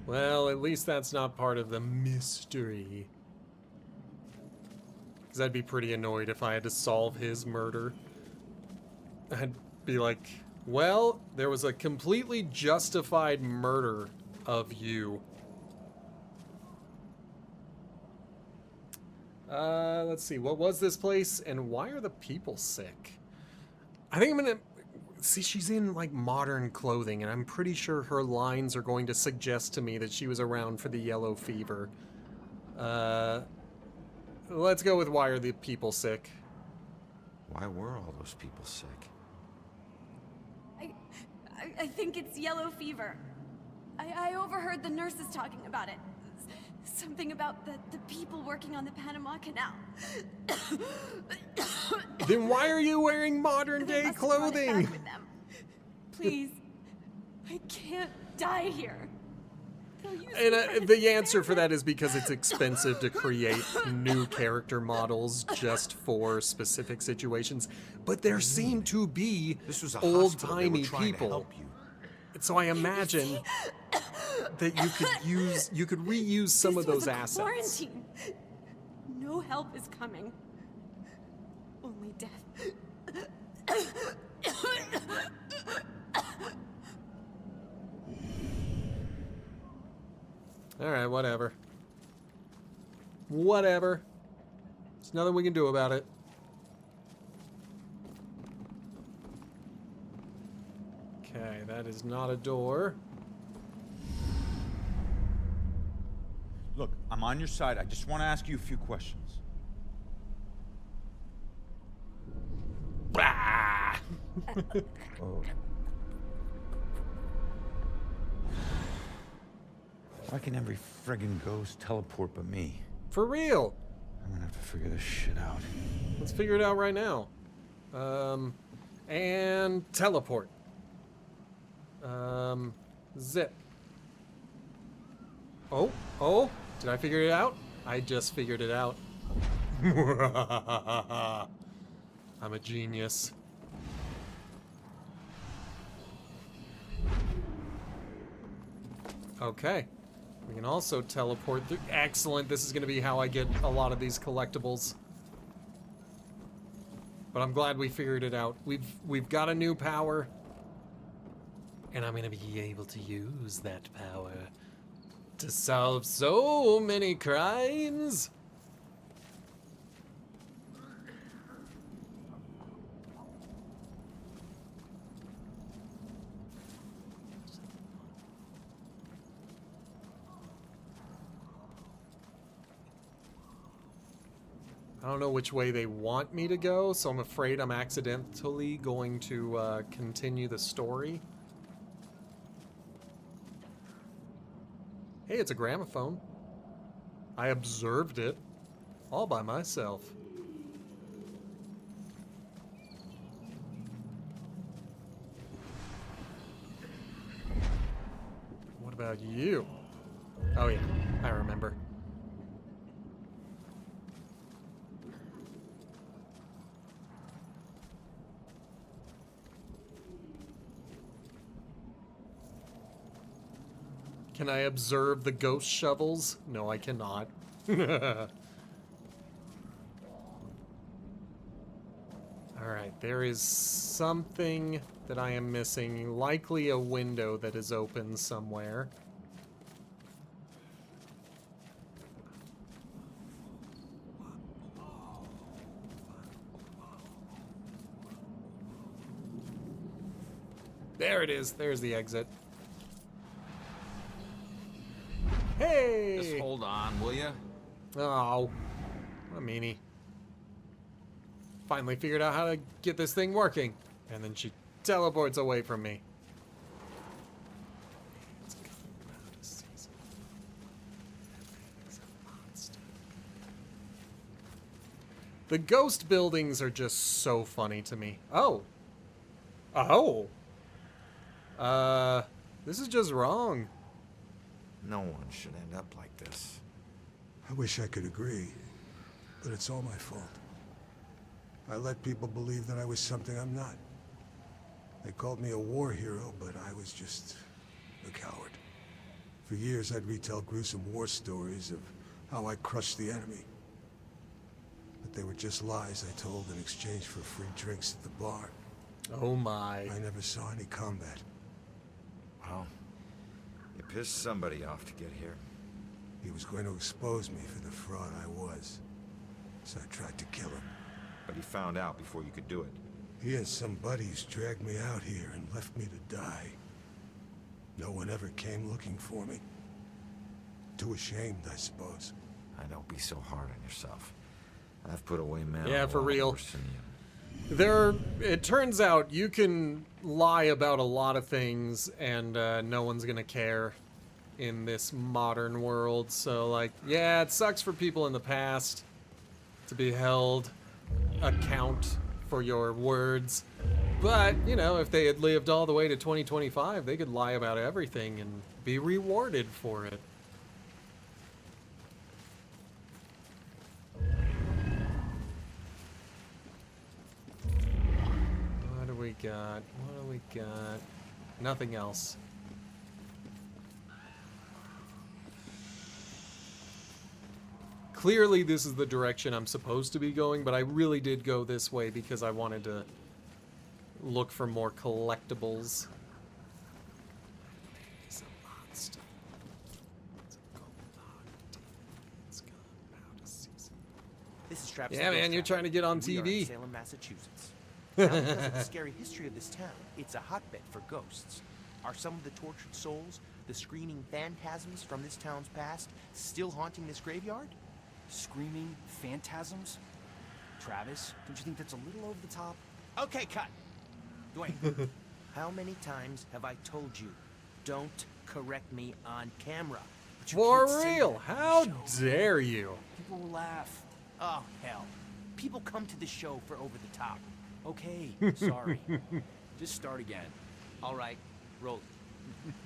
S1: Well, at least that's not part of the mystery. Because I'd be pretty annoyed if I had to solve his murder. I'd be like, well, there was a completely justified murder of you. Let's see, what was this place and why are the people sick? I think I'm gonna see, she's in like modern clothing and I'm pretty sure her lines are going to suggest to me that she was around for the yellow fever. Let's go with why are the people sick?
S6: Why were all those people sick?
S18: I think it's yellow fever. I overheard the nurses talking about it. Something about the people working on the Panama Canal.
S1: Then why are you wearing modern day clothing?
S18: With them. Please, I can't die here.
S1: And the answer for that is because it's expensive to create new character models just for specific situations. But there seem to be old-timey people. So I imagine that you could reuse some of those assets.
S18: Quarantine. No help is coming. Only death.
S1: Alright, whatever. Whatever. There's nothing we can do about it. Okay, that is not a door.
S5: Look, I'm on your side. I just want to ask you a few questions. Why can every friggin' ghost teleport but me?
S1: For real.
S5: I'm gonna have to figure this shit out.
S1: Let's figure it out right now. And teleport. Zip. Oh, did I figure it out? I just figured it out. I'm a genius. Okay. We can also teleport through. Excellent. This is going to be how I get a lot of these collectibles. But I'm glad we figured it out. We've got a new power. And I'm going to be able to use that power to solve so many crimes. I don't know which way they want me to go, so I'm afraid I'm accidentally going to continue the story. Hey, it's a gramophone. I observed it all by myself. What about you? Oh yeah, I remember. Can I observe the ghost shovels? No, I cannot. Alright, there is something that I am missing. Likely a window that is open somewhere. There it is. There's the exit. Hey!
S6: Just hold on, will ya?
S1: Oh, what a meanie. Finally figured out how to get this thing working. And then she teleports away from me. The ghost buildings are just so funny to me. Oh. Oh. This is just wrong.
S11: No one should end up like this.
S8: I wish I could agree, but it's all my fault. I let people believe that I was something I'm not. They called me a war hero, but I was just a coward. For years, I'd retell gruesome war stories of how I crushed the enemy. But they were just lies I told in exchange for free drinks at the bar.
S1: Oh my.
S8: I never saw any combat.
S11: Well, you pissed somebody off to get here.
S8: He was going to expose me for the fraud I was. So I tried to kill him.
S11: But he found out before you could do it.
S8: He and some buddies dragged me out here and left me to die. No one ever came looking for me. Too ashamed, I suppose.
S11: Don't be so hard on yourself. I've put away men.
S1: Yeah, for real.
S11: Than you.
S1: It turns out you can lie about a lot of things and no one's gonna care in this modern world. So, like, yeah, it sucks for people in the past to be held account for your words. But, you know, if they had lived all the way to 2025, they could lie about everything and be rewarded for it. What do we got? What do we got? Nothing else. Clearly this is the direction I'm supposed to be going, but I really did go this way because I wanted to look for more collectibles.
S20: This is Travis.
S1: Yeah, man, you're trying to get on
S20: We are in
S1: TV.
S20: Salem, Massachusetts. Now, because of the scary history of this town, it's a hotbed for ghosts. Are some of the tortured souls, the screaming phantasms from this town's past, still haunting this graveyard?
S21: Screaming phantasms? Travis, don't you think that's a little over the top?
S20: Okay, cut. Dwayne, how many times have I told you, don't correct me on camera?
S21: But you
S1: For
S21: can't say
S1: real,
S21: that on the
S1: how
S21: show.
S1: dare you?
S21: People will laugh.
S20: Oh, hell. People come to the show for over the top. Okay, sorry.
S21: Just start again.
S20: All right, roll.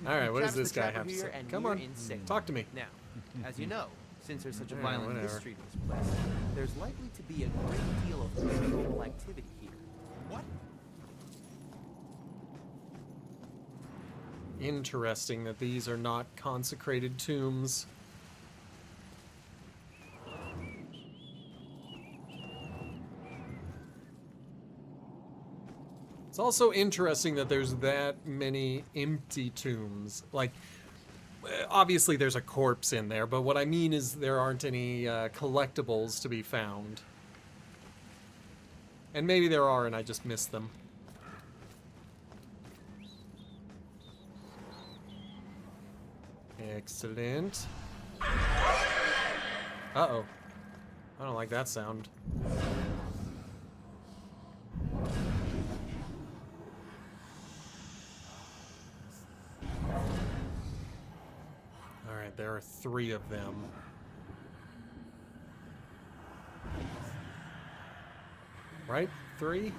S1: All right, what does
S20: Travis
S1: this
S20: the
S1: guy
S20: Trapper
S1: have to
S20: here,
S1: say?
S20: and
S1: Come
S20: we're
S1: on,
S20: in Salem.
S1: talk to me.
S20: Now, as you know, since there's such a
S1: Yeah,
S20: violent
S1: whatever.
S20: history to this place, there's likely to be a great deal of paranormal activity here. What?
S1: Interesting that these are not consecrated tombs. It's also interesting that there's that many empty tombs. Like, obviously there's a corpse in there, but what I mean is there aren't any collectibles to be found. And maybe there are and I just missed them. Excellent. Uh-oh. I don't like that sound. Alright, there are 3 of them. Right? 3?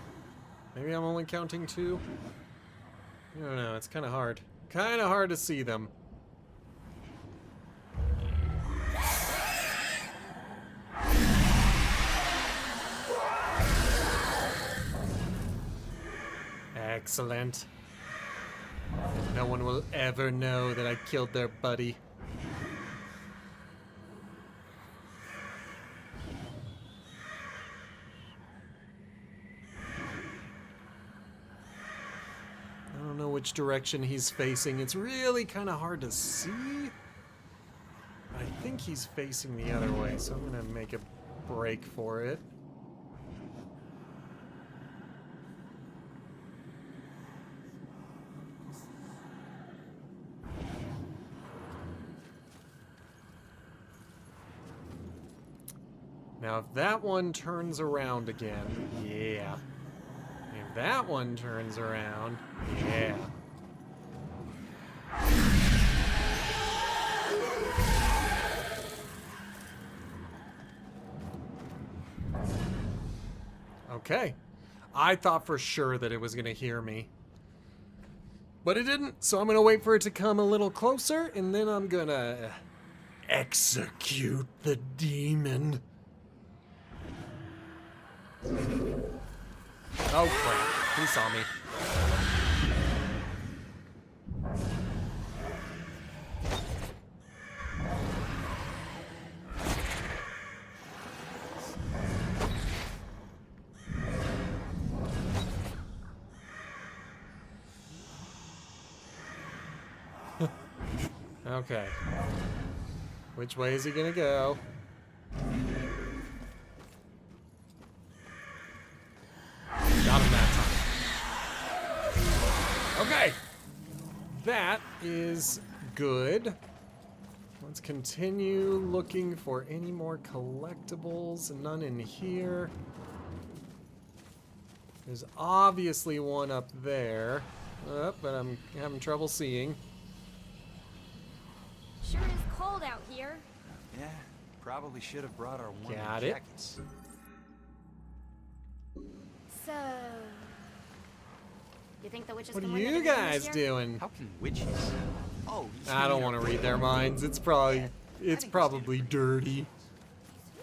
S1: Maybe I'm only counting 2? I don't know, it's kind of hard. Kind of hard to see them. Excellent. No one will ever know that I killed their buddy. I don't know which direction he's facing. It's really kind of hard to see. I think he's facing the other way, so I'm gonna make a break for it. Now, if that one turns around again, yeah. If that one turns around, yeah. Okay. I thought for sure that it was going to hear me. But it didn't, so I'm going to wait for it to come a little closer, and then I'm going to execute the demon. Oh crap, he saw me. Okay. Which way is he gonna go? Got him that time. Okay. That is good. Let's continue looking for any more collectibles. None in here. There's obviously one up there. But I'm having trouble seeing.
S3: Sure is cold out here.
S21: Yeah, probably should have brought our warm
S1: Got it.
S21: jackets.
S3: So, you think the witches
S1: What
S3: can
S1: are
S3: win the
S1: you
S3: division
S1: guys
S3: this year?
S1: doing?
S21: How can witches? Oh,
S1: I don't want to read their minds. It's probably dirty.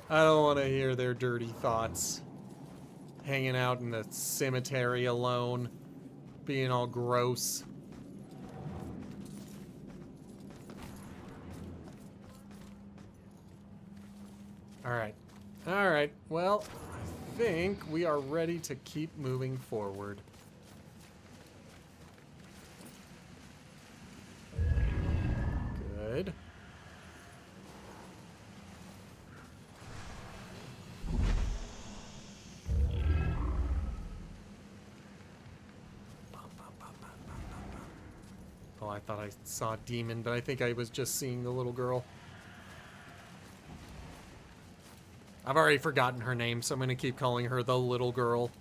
S1: I don't want to hear their dirty thoughts. Hanging out in the cemetery alone, being all gross. All right. All right. Well, I think we are ready to keep moving forward. Good. Oh, I thought I saw a demon, but I think I was just seeing the little girl. I've already forgotten her name, so I'm going to keep calling her the little girl.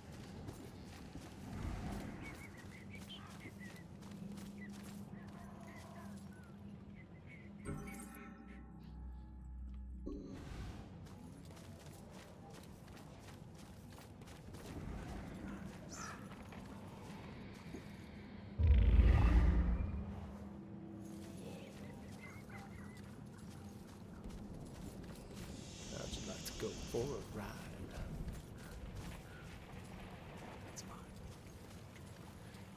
S1: Let's go for a ride. That's fine.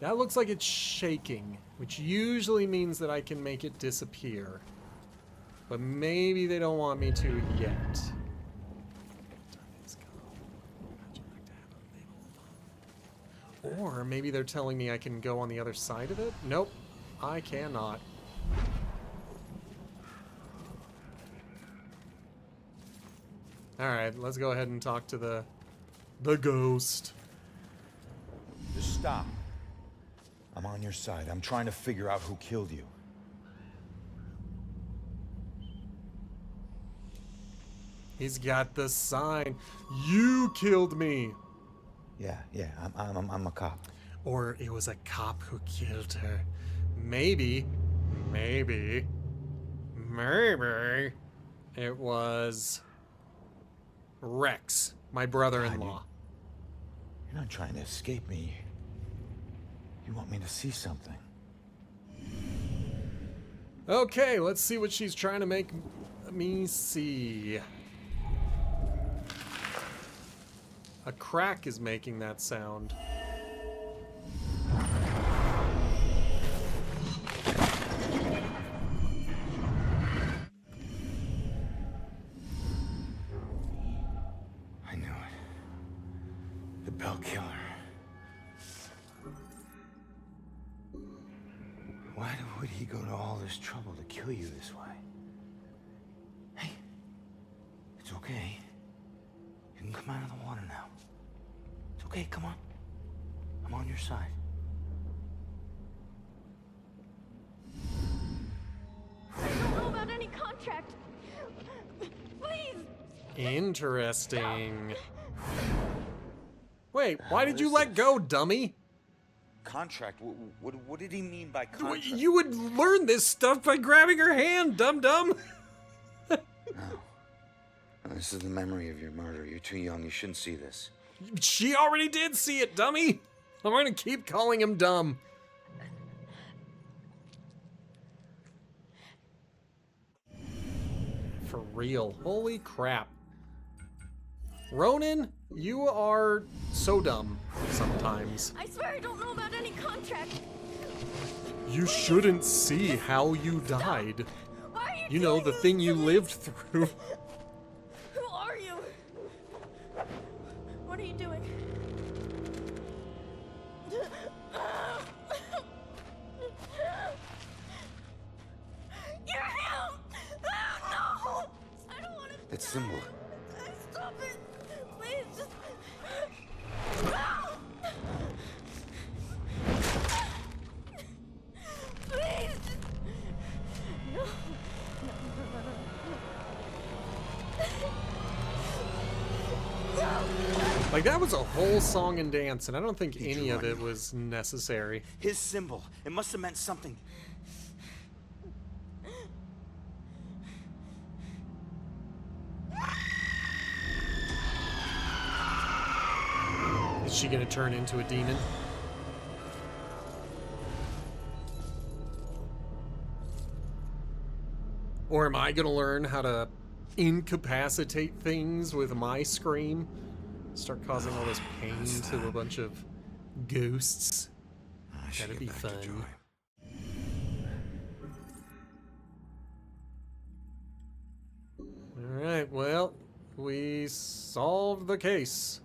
S1: That looks like it's shaking, which usually means that I can make it disappear. But maybe they don't want me to yet. Or maybe they're telling me I can go on the other side of it? Nope, I cannot. Alright, let's go ahead and talk to the ghost.
S5: Just stop. I'm on your side. I'm trying to figure out who killed you.
S1: He's got the sign. You killed me.
S4: Yeah, I'm a cop.
S1: Or it was a cop who killed her. Maybe it was Rex, my brother-in-law.
S4: You're not trying to escape me. You want me to see something.
S1: Okay, let's see what she's trying to make me see. A crack is making that sound.
S4: I knew it. The Bell Killer. Why would he go to all this trouble to kill you this way? Hey, it's okay. You can come out of the water now. It's okay, come on. I'm on your side.
S18: I don't know about any contract. Please.
S1: Interesting. Wait, why did you let go, dummy?
S5: Contract? What did he mean by contract?
S1: You would learn this stuff by grabbing her hand, dum-dum.
S4: No. This is the memory of your murder. You're too young. You shouldn't see this.
S1: She already did see it, dummy. I'm gonna keep calling him dumb. For real. Holy crap. Ronan, you are so dumb sometimes.
S18: I swear I don't know about any contract.
S1: You shouldn't see how you died.
S18: Why are
S1: You know, the thing you lived through.
S18: Who are you? What are you doing? You're him! Oh, no! I don't want to.
S4: That symbol.
S18: Stop it! Please, just. Please! No.
S1: Like, that was a whole song and dance, and I don't think any of it was necessary.
S4: His symbol. It must have meant something.
S1: Is she gonna turn into a demon? Or am I gonna learn how to incapacitate things with my scream? Start causing all this pain to a bunch of ghosts. That'd be fun. Alright, well, we solved the case.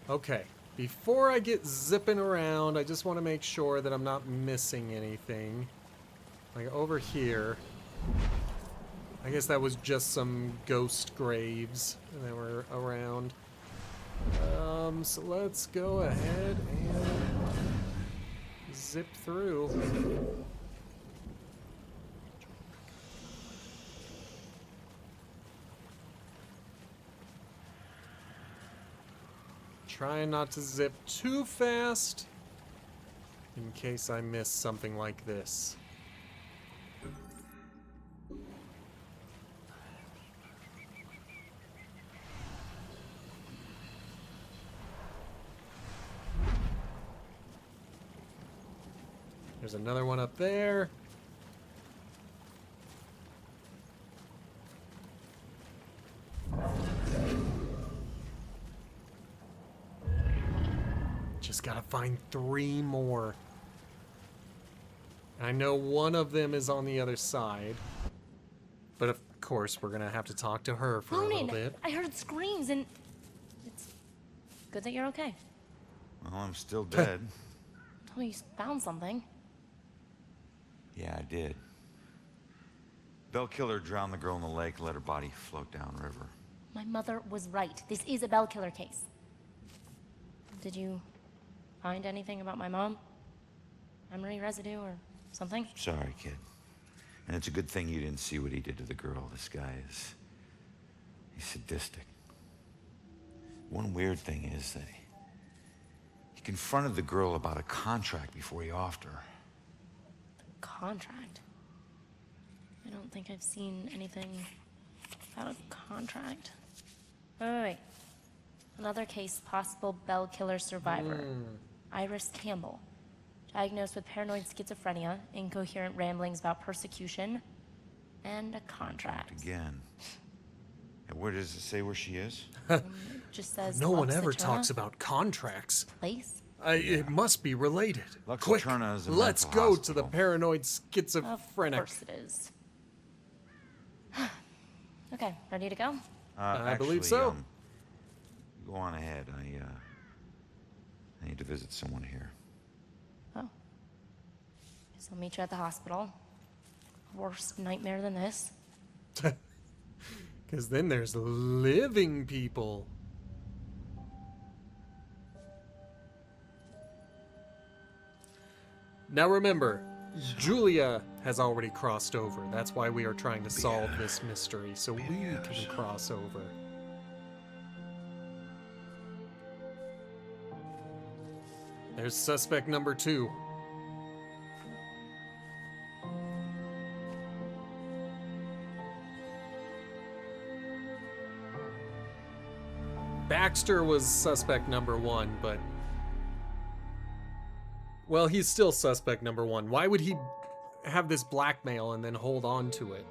S1: Okay, before I get zipping around, I just want to make sure that I'm not missing anything. Like over here, I guess that was just some ghost graves that were around. So let's go ahead and zip through. Trying not to zip too fast in case I miss something like this. There's another one up there. Just gotta find 3 more. I know one of them is on the other side. But of course, we're gonna have to talk to her for a little bit.
S3: I heard screams and it's good that you're okay.
S5: Well, I'm still dead.
S3: Tell me you found something.
S5: Yeah, I did. Bell killer drowned the girl in the lake and let her body float downriver.
S3: My mother was right. This is a Bell killer case. Did you find anything about my mom? Memory residue or something?
S5: Sorry, kid. And it's a good thing you didn't see what he did to the girl. This guy is... he's sadistic. One weird thing is that he confronted the girl about a contract before he offed her.
S3: Contract? I don't think I've seen anything about a contract. Wait. Another case, possible Bell killer survivor. Iris Campbell. Diagnosed with paranoid schizophrenia, incoherent ramblings about persecution, and a contract.
S5: Again. And where does it say where she is?
S3: Just says
S1: No one ever
S3: Luxaturna
S1: talks about contracts.
S3: Place?
S1: It must be related. Quick,
S5: Luxaturna is a
S1: let's
S5: mental
S1: go to the paranoid schizophrenic.
S3: Of course it is. Okay, ready to go?
S1: I believe so.
S5: Go on ahead. I need to visit someone here.
S3: Oh. Guess I'll meet you at the hospital. Worse nightmare than this.
S1: Because then there's living people. Now remember, Julia has already crossed over. That's why we are trying to solve this mystery, so we can cross over. There's suspect number 2. Baxter was suspect number 1, but... well, he's still suspect number 1. Why would he have this blackmail and then hold on to it?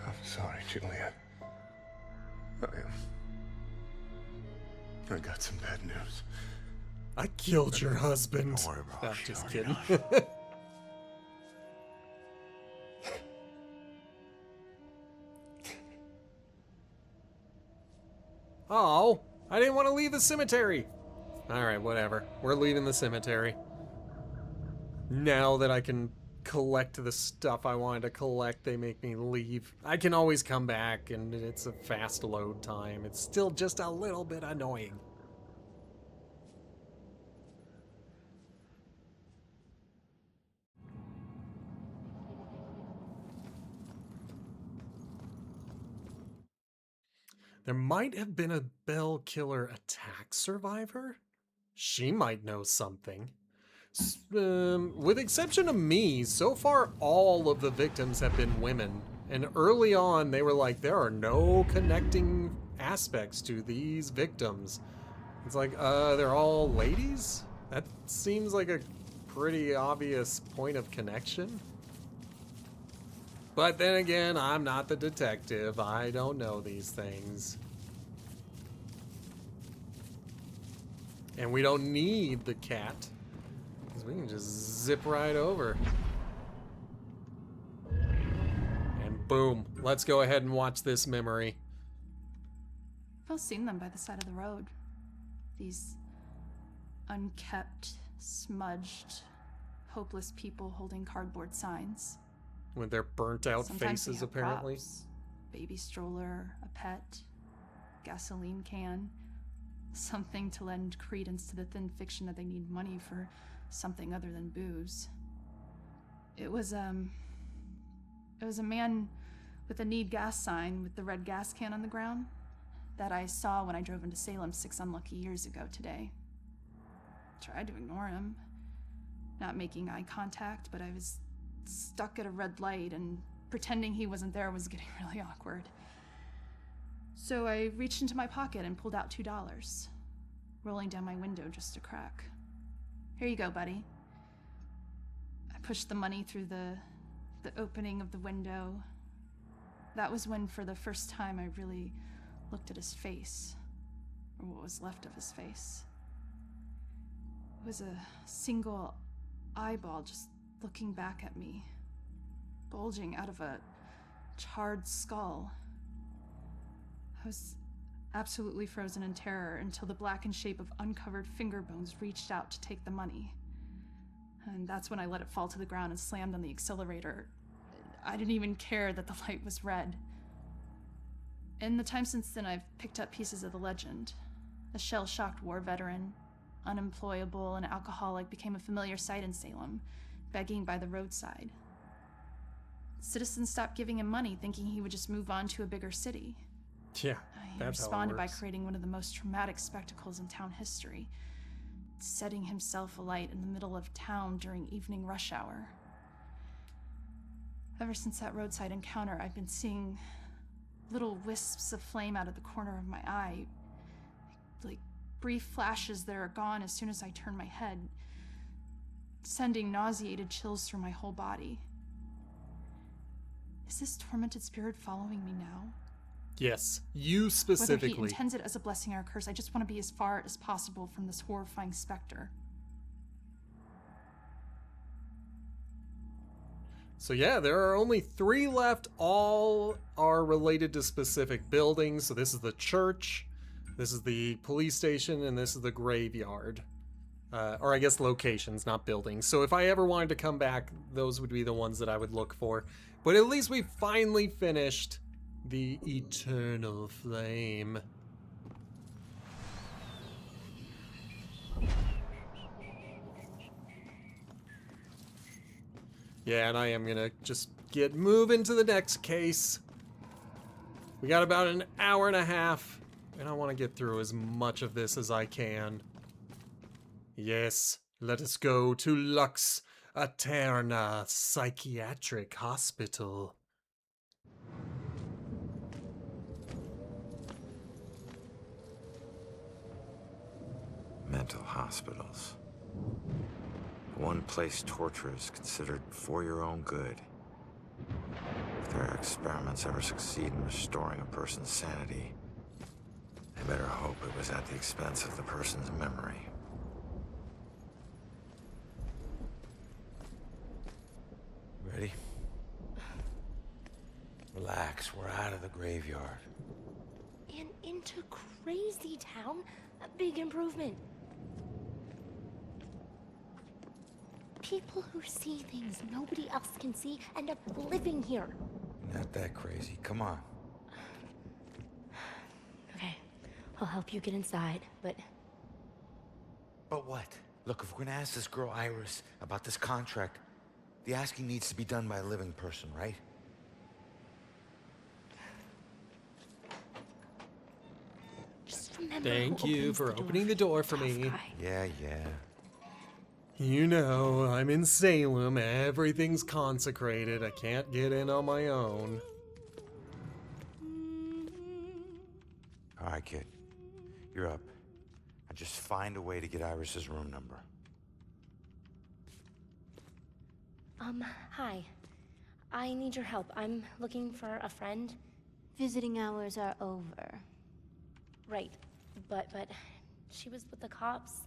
S8: I'm sorry, Julia. I got some bad news.
S1: I killed your husband.
S8: Don't worry, bro.
S1: I'm just kidding. Oh, I didn't want to leave the cemetery. All right, whatever. We're leaving the cemetery. Now that I can collect the stuff I wanted to collect, they make me leave. I can always come back, and it's a fast load time. It's still just a little bit annoying. There might have been a Bell killer attack survivor? She might know something. With exception of me, so far all of the victims have been women. And early on, they were like, there are no connecting aspects to these victims. It's like, they're all ladies? That seems like a pretty obvious point of connection. But then again, I'm not the detective. I don't know these things. And we don't need the cat, because we can just zip right over. And boom, let's go ahead and watch this memory.
S9: I've all seen them by the side of the road. These unkept, smudged, hopeless people holding cardboard signs.
S1: With their burnt out
S9: Sometimes they
S1: faces,
S9: have
S1: apparently.
S9: props. Baby stroller, a pet, gasoline can. Something to lend credence to the thin fiction that they need money for something other than booze. It was a man with a need gas sign with the red gas can on the ground that I saw when I drove into Salem 6 unlucky years ago today. Tried to ignore him, not making eye contact, but I was stuck at a red light, and pretending he wasn't there was getting really awkward. So I reached into my pocket and pulled out $2, rolling down my window just a crack. Here you go, buddy. I pushed the money through the opening of the window. That was when, for the first time, I really looked at his face, or what was left of his face. It was a single eyeball just looking back at me, bulging out of a charred skull. I was absolutely frozen in terror until the blackened shape of uncovered finger bones reached out to take the money. And that's when I let it fall to the ground and slammed on the accelerator. I didn't even care that the light was red. In the time since then, I've picked up pieces of the legend. A shell-shocked war veteran, unemployable and alcoholic, became a familiar sight in Salem, begging by the roadside. Citizens stopped giving him money, thinking he would just move on to a bigger city.
S1: Yeah,
S9: He
S1: that's how it
S9: responded by
S1: works.
S9: creating one of the most traumatic spectacles in town history, setting himself alight in the middle of town during evening rush hour. Ever since that roadside encounter, I've been seeing little wisps of flame out of the corner of my eye, like brief flashes that are gone as soon as I turn my head, sending nauseated chills through my whole body. Is this tormented spirit following me now?
S1: Yes, you
S9: Whether
S1: specifically.
S9: he intends it as a blessing or a curse, I just want to be as far as possible from this horrifying specter.
S1: So yeah, there are only 3 left. All are related to specific buildings. So this is the church, this is the police station, and this is the graveyard. Or I guess locations, not buildings. So if I ever wanted to come back, those would be the ones that I would look for. But at least we finally finished the Eternal Flame. Yeah, and I am gonna just get moving to the next case. We got about an hour and a half, and I want to get through as much of this as I can. Yes, let us go to Lux Aeterna Psychiatric Hospital.
S6: Mental hospitals. One place torture is considered for your own good. If their experiments ever succeed in restoring a person's sanity, they better hope it was at the expense of the person's memory.
S5: Ready? Relax, we're out of the graveyard.
S3: And into Crazy Town, a big improvement. People who see things nobody else can see end up living here.
S5: Not that crazy, come on.
S3: Okay, I'll help you get inside, but...
S5: But what? Look, if we're gonna ask this girl Iris about this contract, the asking needs to be done by a living person, right?
S3: Just remember
S1: Thank
S3: who
S1: you
S3: opens
S1: for
S3: the door
S1: opening the door for
S3: tough
S1: me.
S3: guy.
S5: Yeah.
S1: You know, I'm in Salem. Everything's consecrated. I can't get in on my own.
S5: All right, kid. You're up. Now just find a way to get Iris's room number.
S3: Hi. I need your help. I'm looking for a friend.
S14: Visiting hours are over.
S3: Right, but she was with the cops.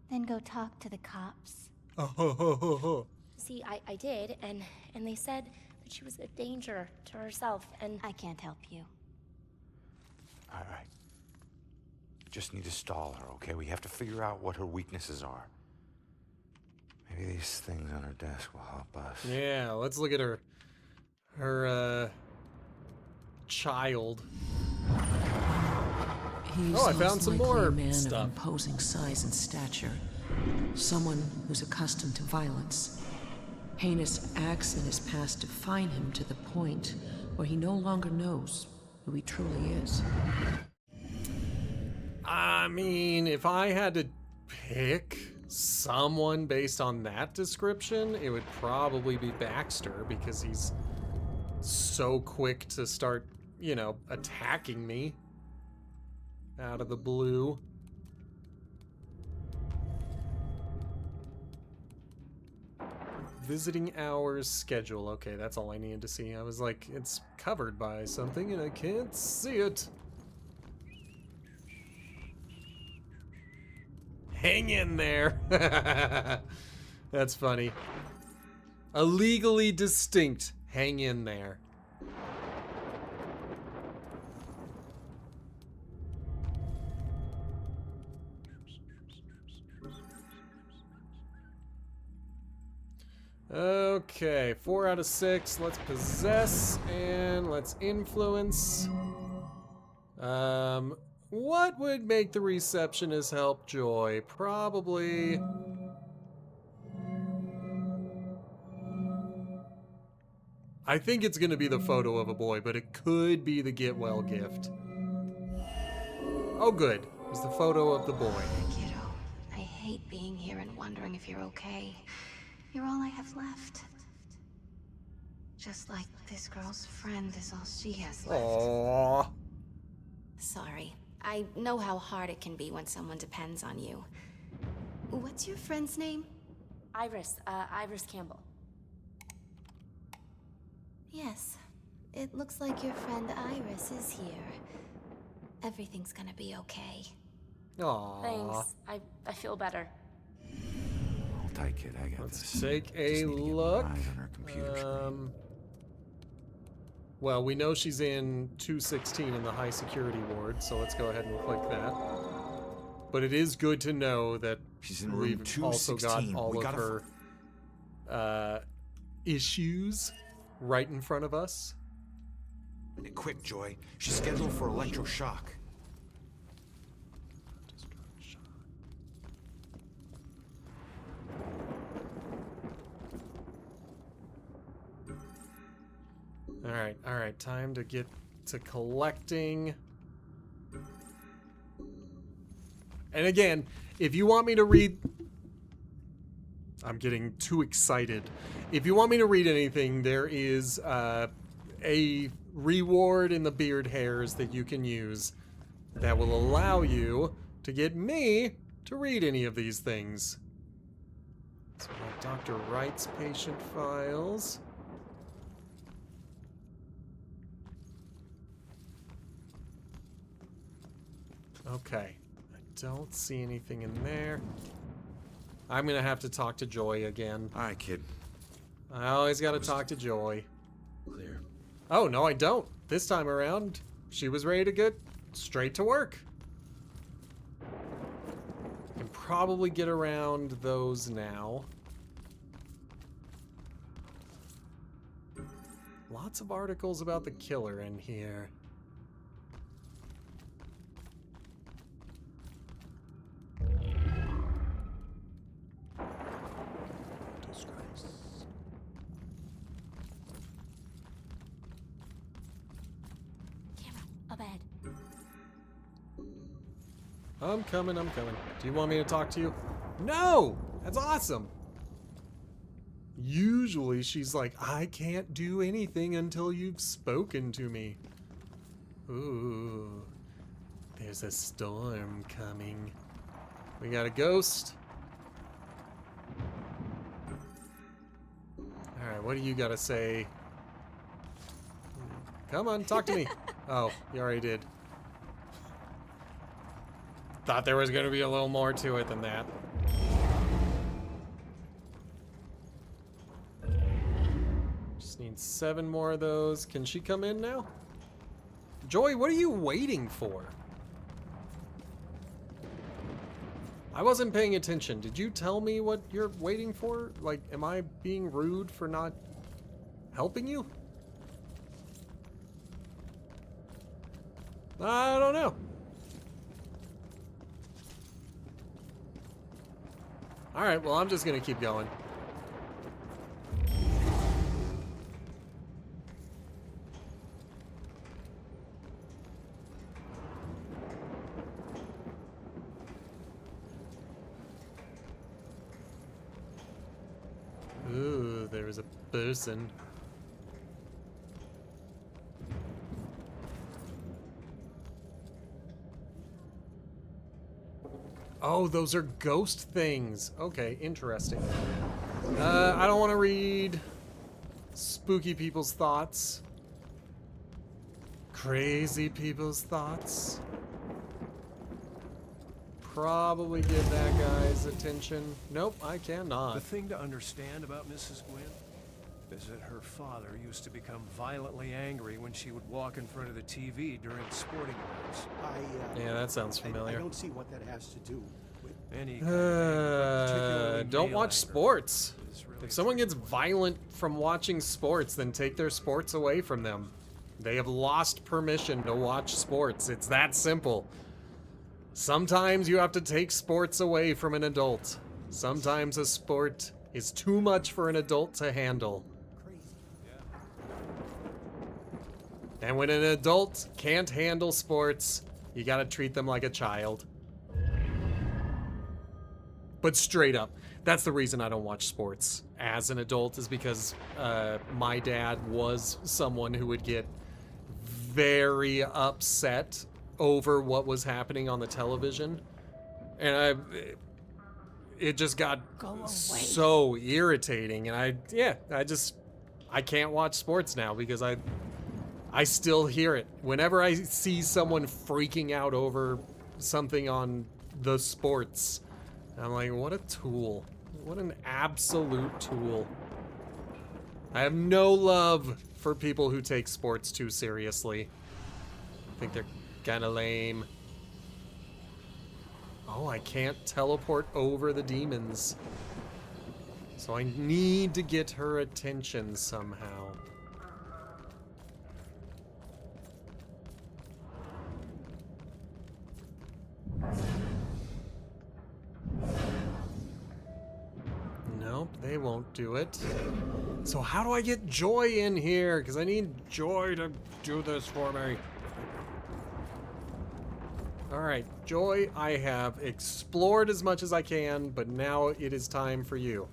S14: Then go talk to the cops.
S1: Oh,
S3: See, I did, and they said that she was a danger to herself, and...
S14: I can't help you.
S5: All right. Just need to stall her, okay? We have to figure out what her weaknesses are. Maybe these things on her desk will help us.
S1: Yeah, let's look at her child.
S10: He's
S1: Oh, I found
S10: most
S1: some
S10: likely
S1: more
S10: a man
S1: stuff.
S10: of imposing size and stature. Someone who's accustomed to violence. Heinous acts in his past define him to the point where he no longer knows who he truly is.
S1: I mean, if I had to pick someone based on that description, it would probably be Baxter, because he's so quick to start, you know, attacking me out of the blue. Visiting hours schedule. Okay, that's all I needed to see. I was like, it's covered by something and I can't see it. Hang in there. That's funny. A legally distinct hang in there. Okay, 4 out of 6. Let's possess and let's influence. What would make the receptionist help Joy? Probably... I think it's going to be the photo of a boy, but it could be the get well gift. Oh, good. It's the photo of the boy.
S12: Kiddo, I hate being here and wondering if you're okay. You're all I have left. Just like this girl's friend is all she has left.
S1: Aww.
S12: Sorry. I know how hard it can be when someone depends on you. What's your friend's name?
S7: Iris, Iris Campbell.
S12: Yes. It looks like your friend Iris is here. Everything's gonna be okay.
S1: Aww.
S7: Thanks. I feel better.
S6: Hold tight, kid. I got
S1: Let's
S6: this.
S1: take a look.
S6: Eyes on her computer screen.
S1: Well, we know she's in 216 in the high security ward, so let's go ahead and click that. But it is good to know that
S6: She's in room
S1: we've also got
S6: 216.
S1: all
S6: We
S1: of her issues right in front of us.
S4: Quick, Joy. She's scheduled for electroshock.
S1: All right, time to get to collecting. And again, if you want me to read... I'm getting too excited. If you want me to read anything, there is a reward in the beard hairs that you can use that will allow you to get me to read any of these things. So we have Dr. Wright's patient files. Okay, I don't see anything in there. I'm gonna have to talk to Joy again.
S6: All right, kid.
S1: I always gotta talk to Joy.
S6: Clear.
S1: Oh, no, I don't. This time around, she was ready to get straight to work. Can probably get around those now. Lots of articles about the killer in here.
S7: Abed.
S1: I'm coming, I'm coming. Do you want me to talk to you? No! That's awesome! Usually she's like, I can't do anything until you've spoken to me. Ooh. There's a storm coming. We got a ghost. Alright, what do you gotta say? Come on, talk to me. Oh, you already did. Thought there was gonna be a little more to it than that. Just need 7 more of those. Can she come in now? Joy, what are you waiting for? I wasn't paying attention. Did you tell me what you're waiting for? Like, am I being rude for not helping you? I don't know. Alright, well, I'm just gonna keep going. Ooh, there is a person. Oh, those are ghost things. Okay, interesting. I don't want to read spooky people's thoughts. Crazy people's thoughts. Probably get that guy's attention. Nope, I cannot.
S22: The thing to understand about Mrs. Gwynn is that her father used to become violently angry when she would walk in front of the TV during sporting events.
S1: Yeah, that sounds familiar.
S23: I don't see what that has to do with...
S22: Any kind of anger, but particularly
S1: Don't
S22: male
S1: watch
S22: anger
S1: sports.
S22: is really
S1: If someone gets violent from watching sports, then take their sports away from them. They have lost permission to watch sports. It's that simple. Sometimes you have to take sports away from an adult. Sometimes a sport is too much for an adult to handle. And when an adult can't handle sports, you gotta treat them like a child. But straight up, that's the reason I don't watch sports as an adult, is because my dad was someone who would get very upset over what was happening on the television. And it just got so irritating. And I can't watch sports now because I still hear it. Whenever I see someone freaking out over something on the sports, I'm like, what a tool. What an absolute tool. I have no love for people who take sports too seriously. I think they're kind of lame. Oh, I can't teleport over the demons. So I need to get her attention somehow. Nope, they won't do it. So how do I get Joy in here? Because I need Joy to do this for me. Alright, Joy, I have explored as much as I can, but now it is time for you.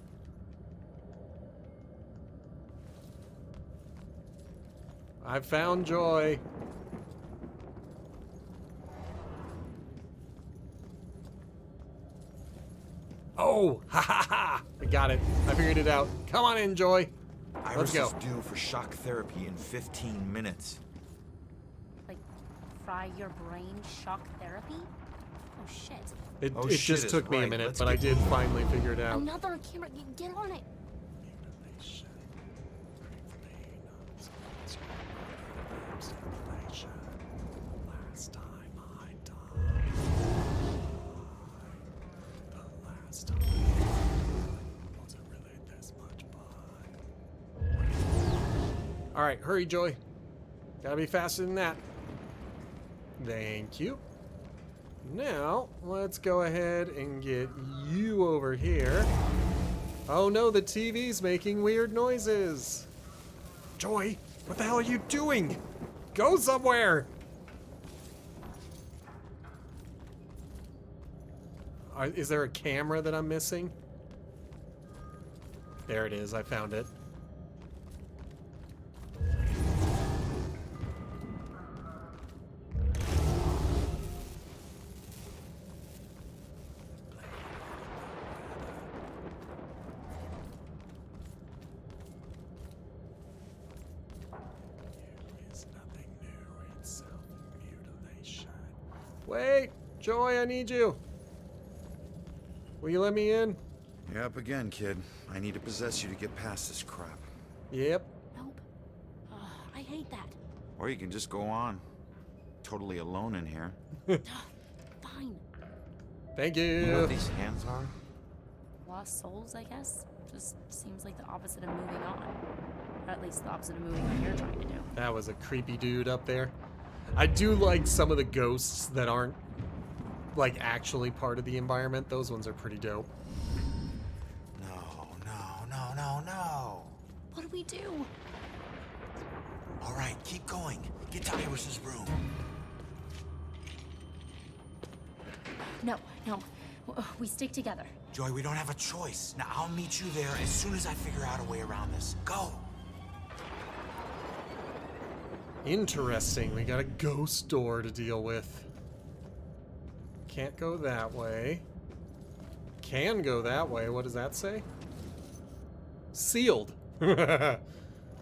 S1: I've found Joy. Oh, ha ha ha! I got it. I figured it out. Come on in, Joy. Let's
S6: Iris
S1: go.
S6: is due for shock therapy in 15 minutes.
S7: Like, fry your brain shock therapy? Oh shit.
S1: It
S6: shit
S1: just
S6: is
S1: took me a
S6: right.
S1: minute,
S6: Let's
S1: but I
S6: get-
S1: did finally figure it out.
S7: Another camera. Get on it.
S1: Last time I died. The last time wasn't really this much fun. Alright, hurry, Joy. Gotta be faster than that. Thank you. Now, let's go ahead and get you over here. Oh no, the TV's making weird noises. Joy, what the hell are you doing? Go somewhere! Is there a camera that I'm missing? There it is, I found it. Wait, Joy, I need you. Will you let me in?
S4: You're up again, kid. I need to possess you to get past this crap.
S1: Yep.
S7: Nope. I hate that.
S4: Or you can just go on. Totally alone in here.
S7: Fine.
S1: Thank you.
S4: You know what these hands are?
S7: Lost souls, I guess? Just seems like the opposite of moving on. Or at least the opposite of moving on you're trying to do.
S1: That was a creepy dude up there. I do like some of the ghosts that aren't, like, actually part of the environment. Those ones are pretty dope.
S4: No.
S7: What do we do?
S4: All right, keep going. Get to Iris's room.
S7: No. We stick together.
S4: Joy, we don't have a choice. Now, I'll meet you there as soon as I figure out a way around this. Go!
S1: Interesting. We got a ghost door to deal with. Can't go that way. Can go that way. What does that say? Sealed.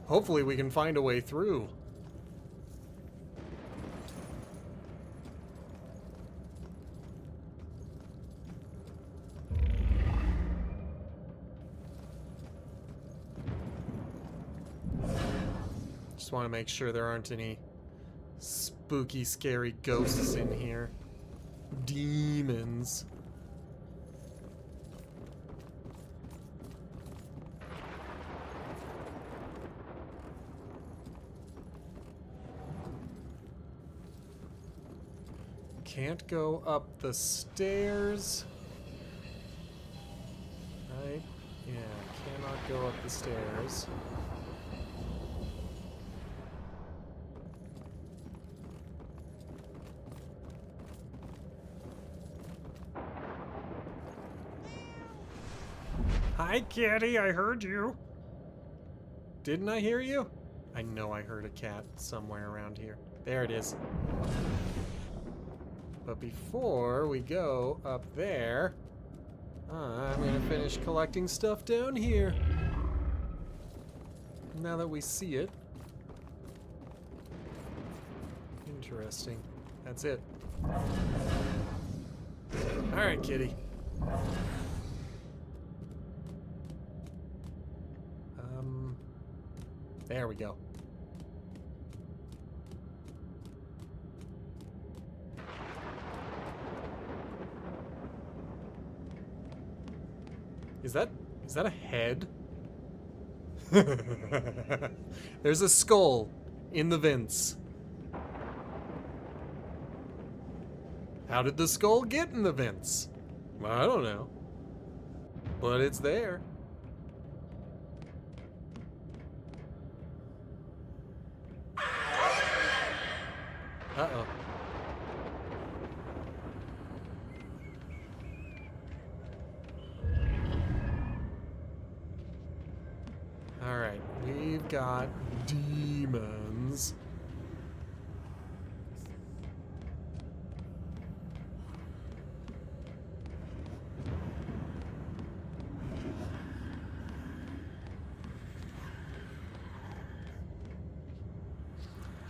S1: Hopefully we can find a way through. Just want to make sure there aren't any spooky, scary ghosts in here. Demons. can't go up the stairs. Right? Yeah, cannot go up the stairs. Hi, kitty, I heard you. Didn't I hear you? I know I heard a cat somewhere around here. There it is. But before we go up there, I'm gonna finish collecting stuff down here. Now that we see it. Interesting. That's it. Alright, kitty. There we go. Is that a head? There's a skull in the vents. How did the skull get in the vents? Well, I don't know. But it's there. Uh-oh. Alright, we've got demons.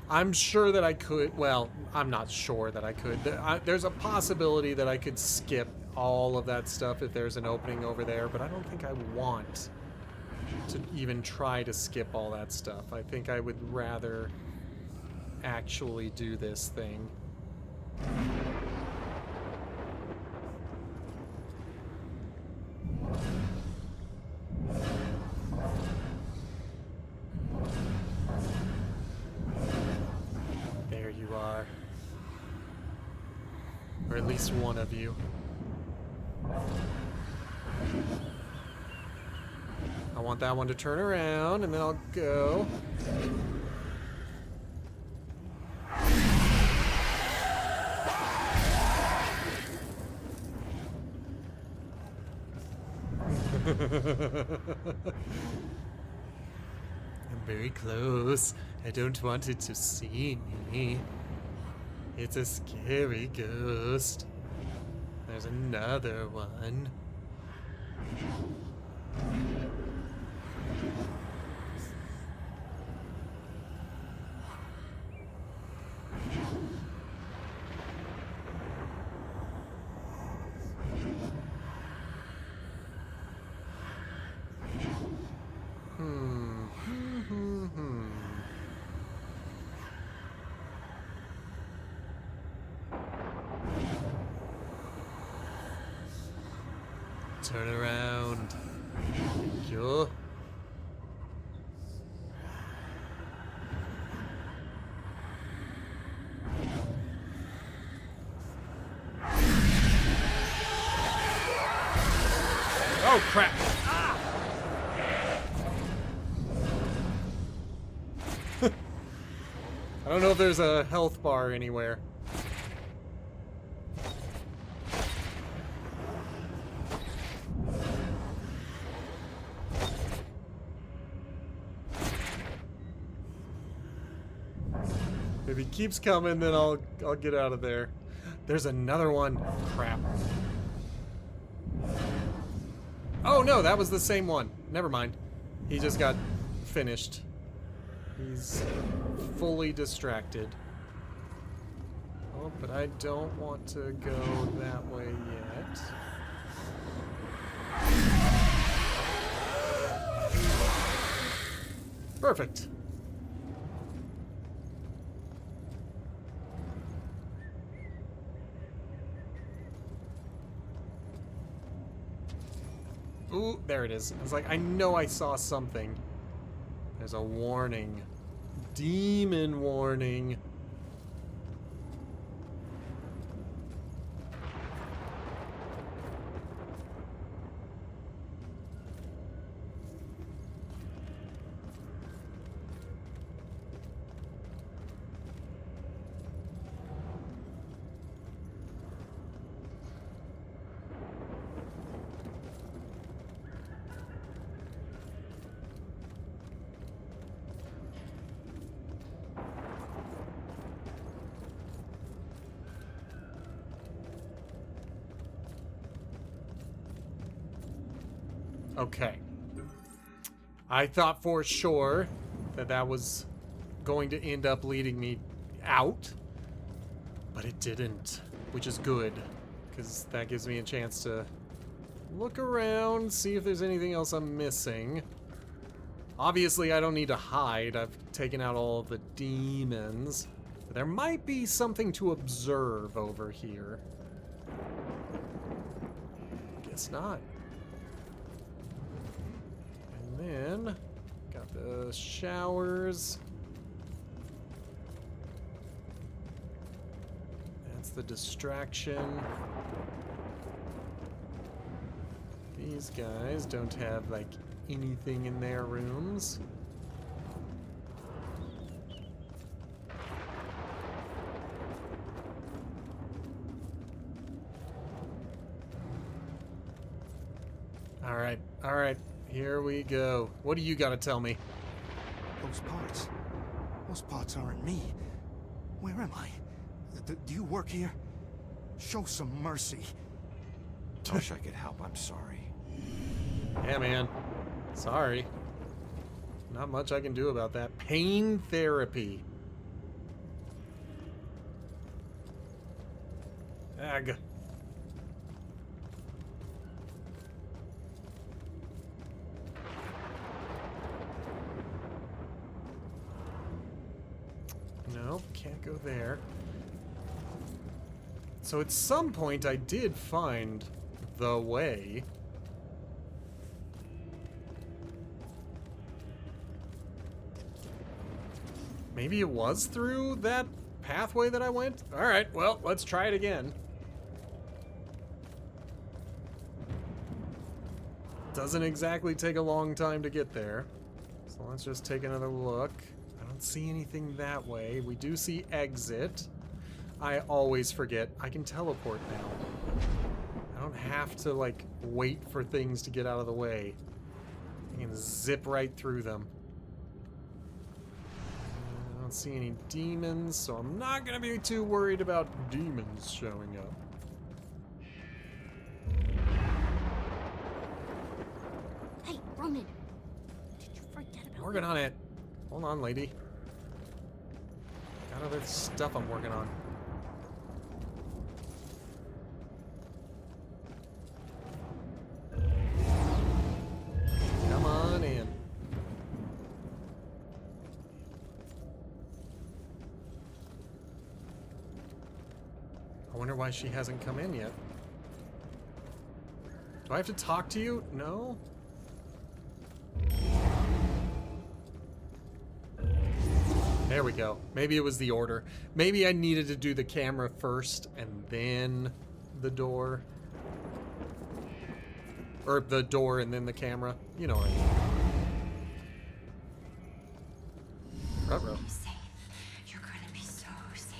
S1: I'm sure that I could, well, I'm not sure that I could. There's a possibility that I could skip all of that stuff if there's an opening over there, but I don't think I want to even try to skip all that stuff. I think I would rather actually do this thing. Or at least one of you. I want that one to turn around, and then I'll go. I'm very close. I don't want it to see me. It's a scary ghost. There's another one. Turn around. Yo. Oh crap. Ah. I don't know if there's a health bar anywhere. If he keeps coming, then I'll get out of there. There's another one. Crap. Oh no, that was the same one. Never mind. He just got finished. He's fully distracted. Oh, but I don't want to go that way yet. Perfect. Ooh, there it is. I was like, I know I saw something. There's a warning. Demon warning. Okay. I thought for sure that that was going to end up leading me out, but it didn't, which is good, because that gives me a chance to look around, see if there's anything else I'm missing. Obviously, I don't need to hide. I've taken out all of the demons. But there might be something to observe over here. Guess not. And then, got the showers. That's the distraction. These guys don't have, like, anything in their rooms. All right, here we go. What do you got to tell me?
S15: Those parts aren't me. Where am I? Do you work here? Show some mercy.
S4: I wish I could help. I'm sorry.
S1: Yeah, man. Sorry. Not much I can do about that. Pain therapy. Ag. Nope, can't go there. So at some point I did find the way. Maybe it was through that pathway that I went? Alright, well, let's try it again. Doesn't exactly take a long time to get there. So let's just take another look. I don't see anything that way. We do see exit. I always forget. I can teleport now. I don't have to, like, wait for things to get out of the way. I can zip right through them. I don't see any demons, so I'm not gonna be too worried about demons showing up.
S3: Hey, Roman. Did you forget about
S1: Working on it. Hold on, lady. Got other stuff I'm working on. Come on in. I wonder why she hasn't come in yet. Do I have to talk to you? No? There we go. Maybe it was the order. Maybe I needed to do the camera first and then the door. Or the door and then the camera. You know what I mean. Ruh-roh.
S12: You're gonna be so safe.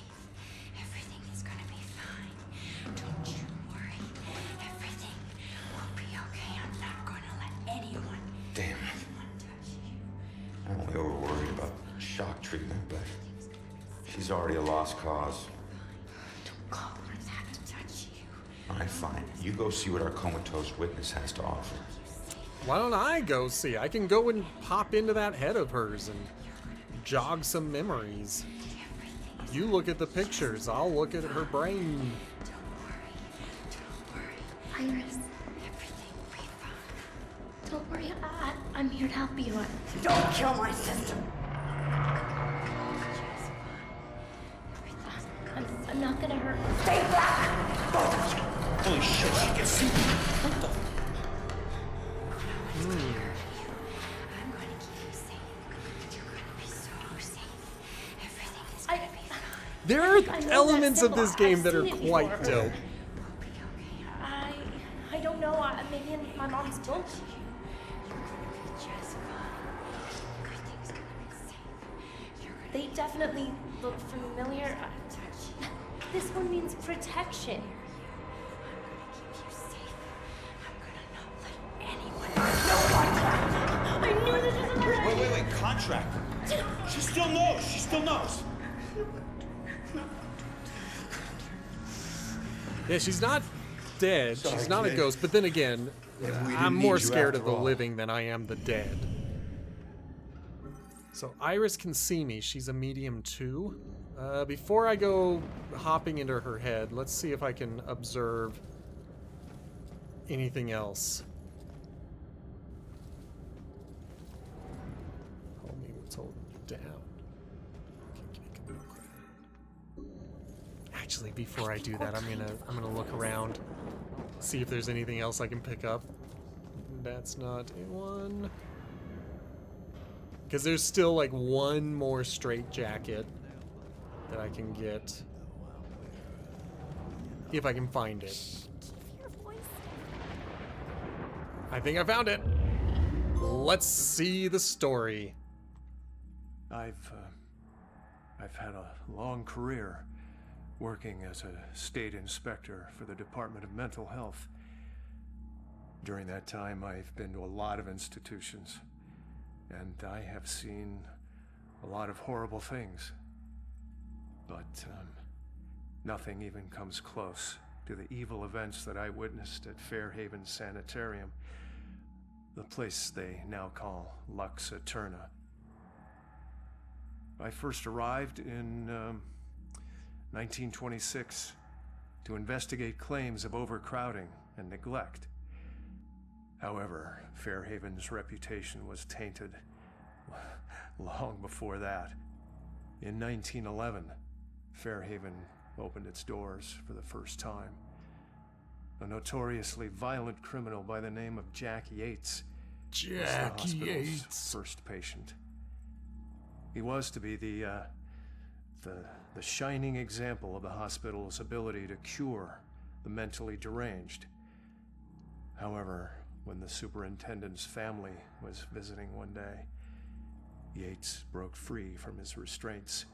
S12: Everything is gonna be fine. Don't you worry. Everything will be okay. I'm not gonna let anyone.
S5: Damn. I'm only over worried about shock treatment, but she's already a lost cause.
S12: Don't call her that to touch you.
S5: All right, fine. You go see what our comatose witness has to offer.
S1: Why don't I go see? I can go and pop into that head of hers and jog some memories. You look at the pictures. I'll look at her brain.
S3: Iris, everything will be fine. Don't worry, I'm here to help you.
S12: Don't kill my sister.
S3: I'm not gonna hurt.
S12: Stay back!
S5: Holy shit, she can see me. What the?
S12: I'm going to keep you safe. You're going to be so safe. Everything is going to be fine.
S1: There are elements of this game that are quite dope.
S3: I don't know. Maybe in my mom's book. They definitely look familiar. This one means protection. I knew this was a
S5: Wait, contract. She still knows.
S1: Yeah, she's not dead.
S5: Sorry,
S1: she's not a
S5: kid.
S1: ghost. But then again, I'm more scared of the living than I am the dead. So Iris can see me. She's a medium 2. Before I go hopping into her head, let's see if I can observe anything else. Hold me what's holding you down. Actually, before I do that, I'm gonna look around, see if there's anything else I can pick up. That's not a one. Because there's still like one more straitjacket that I can get. If I can find it. I think I found it. Let's see the story.
S22: I've had a long career working as a state inspector for the Department of Mental Health. During that time, I've been to a lot of institutions, and I have seen a lot of horrible things. But nothing even comes close to the evil events that I witnessed at Fairhaven Sanitarium, the place they now call Lux Eterna. I first arrived in 1926 to investigate claims of overcrowding and neglect. However, Fairhaven's reputation was tainted long before that. In 1911, Fairhaven opened its doors for the first time. A notoriously violent criminal by the name of Jack Yates was the hospital's first patient. He was to be the shining example of the hospital's ability to cure the mentally deranged. However, when the superintendent's family was visiting one day, Yates broke free from his restraints,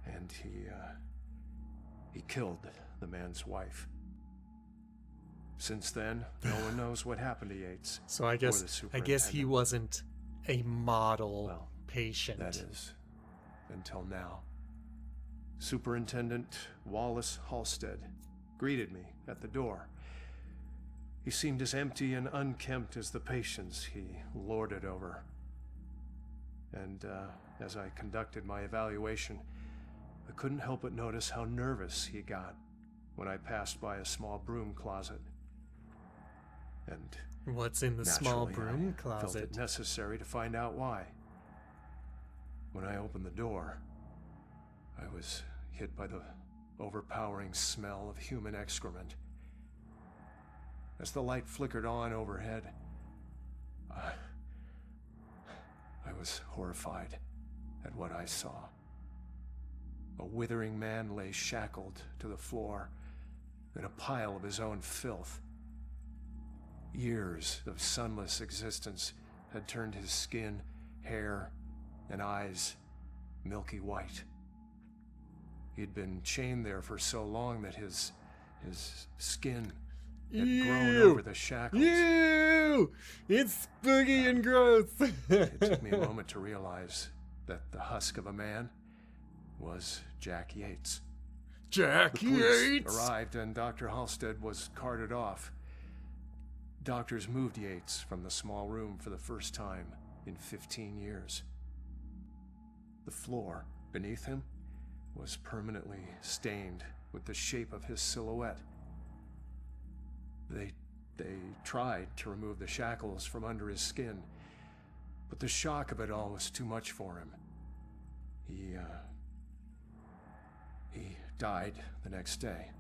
S22: and he killed the man's wife. Since then, no one knows what happened to Yates.
S1: So I guess he wasn't a model patient.
S22: That is, until now. Superintendent Wallace Halstead greeted me at the door. He seemed as empty and unkempt as the patients he lorded over. And as I conducted my evaluation, I couldn't help but notice how nervous he got when I passed by a small broom closet. And
S1: what's in the small broom
S22: I
S1: closet?
S22: Felt it necessary to find out why. When I opened the door, I was hit by the overpowering smell of human excrement. As the light flickered on overhead, I was horrified at what I saw. A withering man lay shackled to the floor in a pile of his own filth. Years of sunless existence had turned his skin, hair, and eyes milky white. He'd been chained there for so long that his skin had grown over the shackles.
S1: Ew! It's spooky and gross.
S22: It took me a moment to realize that the husk of a man was Jack Yates.
S1: Jack
S22: The police
S1: Yates!
S22: arrived and Dr. Halstead was carted off. Doctors moved Yates from the small room for the first time in 15 years. The floor beneath him was permanently stained with the shape of his silhouette. They tried to remove the shackles from under his skin, but the shock of it all was too much for him. He died the next day.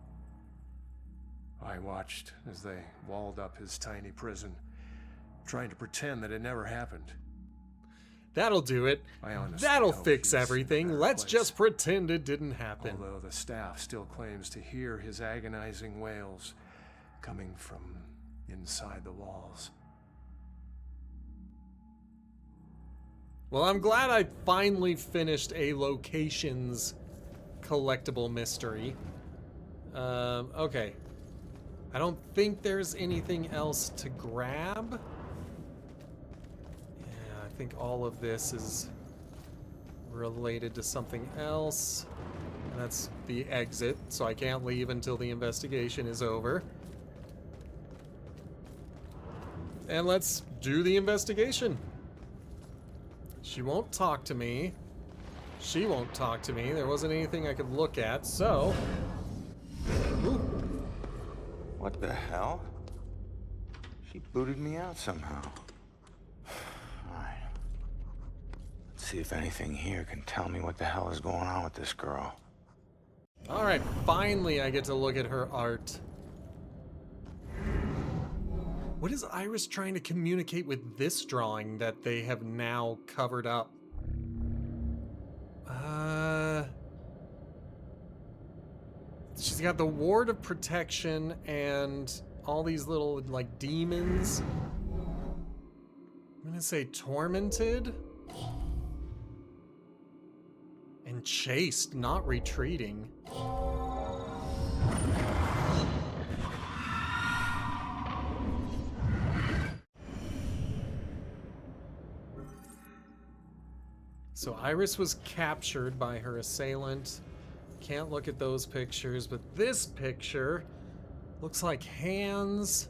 S22: I watched as they walled up his tiny prison, trying to pretend that it never happened.
S1: That'll do it. That'll fix everything. Let's just pretend it didn't happen.
S22: Although the staff still claims to hear his agonizing wails coming from inside the walls.
S1: Well, I'm glad I finally finished a locations collectible mystery. Okay. I don't think there's anything else to grab. Yeah, I think all of this is related to something else. And that's the exit, so I can't leave until the investigation is over. and let's do the investigation. She won't talk to me. She won't talk to me. There wasn't anything I could look at, so... Ooh.
S4: What the hell? She booted me out somehow. Alright. Let's see if anything here can tell me what the hell is going on with this girl.
S1: Alright, finally I get to look at her art. What is Iris trying to communicate with this drawing that they have now covered up? She's got the ward of protection and all these little, like, demons. I'm gonna say tormented. And chased, not retreating. So Iris was captured by her assailant. Can't look at those pictures, but this picture looks like hands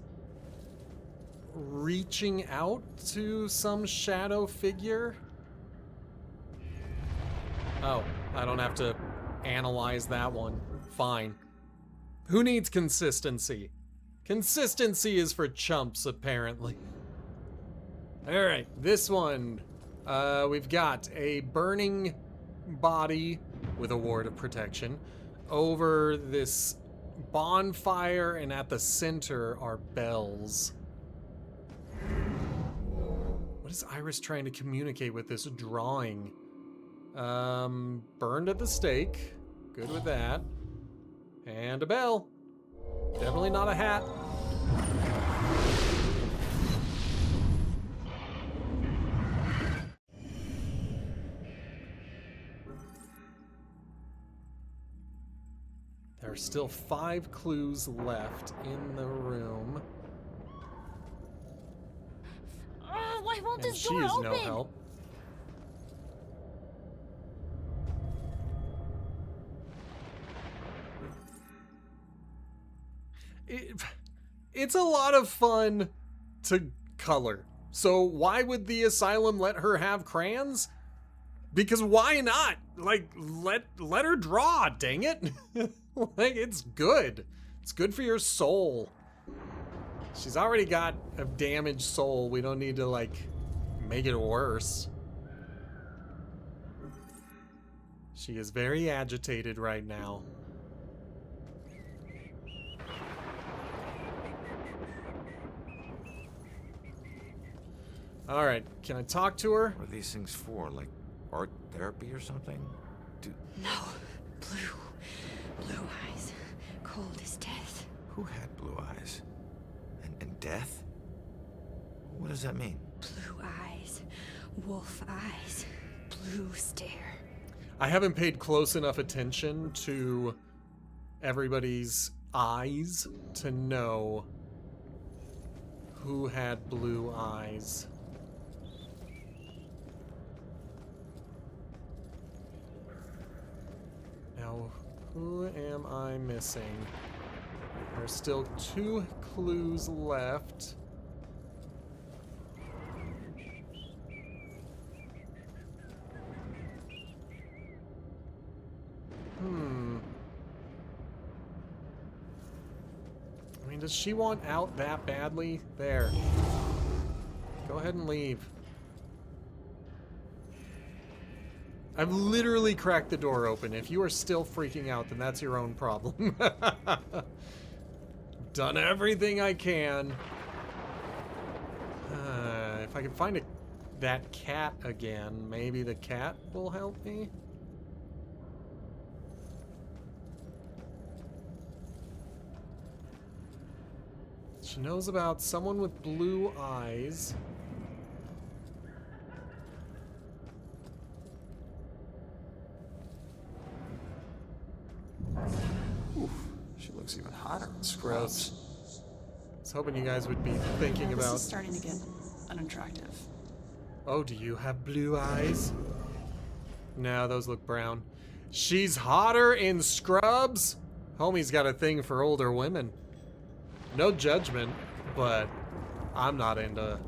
S1: reaching out to some shadow figure. Oh, I don't have to analyze that one. Fine. Who needs consistency? Consistency is for chumps, apparently. Alright, this one. We've got a burning body with a ward of protection over this bonfire, and at the center are bells. What is Iris trying to communicate with this drawing? Burned at the stake. Good with that. And a bell. Definitely not a hat. There are still 5 clues left in the room.
S3: Why won't
S1: And
S3: this
S1: she
S3: door
S1: is
S3: open?
S1: no help. It's a lot of fun to color. So why would the asylum let her have crayons? Because why not? Like, let her draw, dang it. Like, it's good. It's good for your soul. She's already got a damaged soul. We don't need to, like, make it worse. She is very agitated right now. Alright, can I talk to her?
S6: What are these things for? Like art therapy or something?
S12: No. Blue eyes. Cold as death.
S6: Who had blue eyes? And death? What does that mean?
S12: Blue eyes. Wolf eyes. Blue stare.
S1: I haven't paid close enough attention to everybody's eyes to know who had blue eyes. Now, who am I missing? There's still 2 clues left. I mean, does she want out that badly? There. Go ahead and leave. I've literally cracked the door open. If you are still freaking out, then that's your own problem. Done everything I can. If I can find that cat again, maybe the cat will help me. She knows about someone with blue eyes.
S4: Oof, she looks even hotter in
S1: Gross. I was hoping you guys would be thinking
S9: This
S1: about...
S9: is starting to get unattractive.
S1: Oh, do you have blue eyes? No, those look brown. She's hotter in Scrubs? Homie's got a thing for older women. No judgment, but I'm not into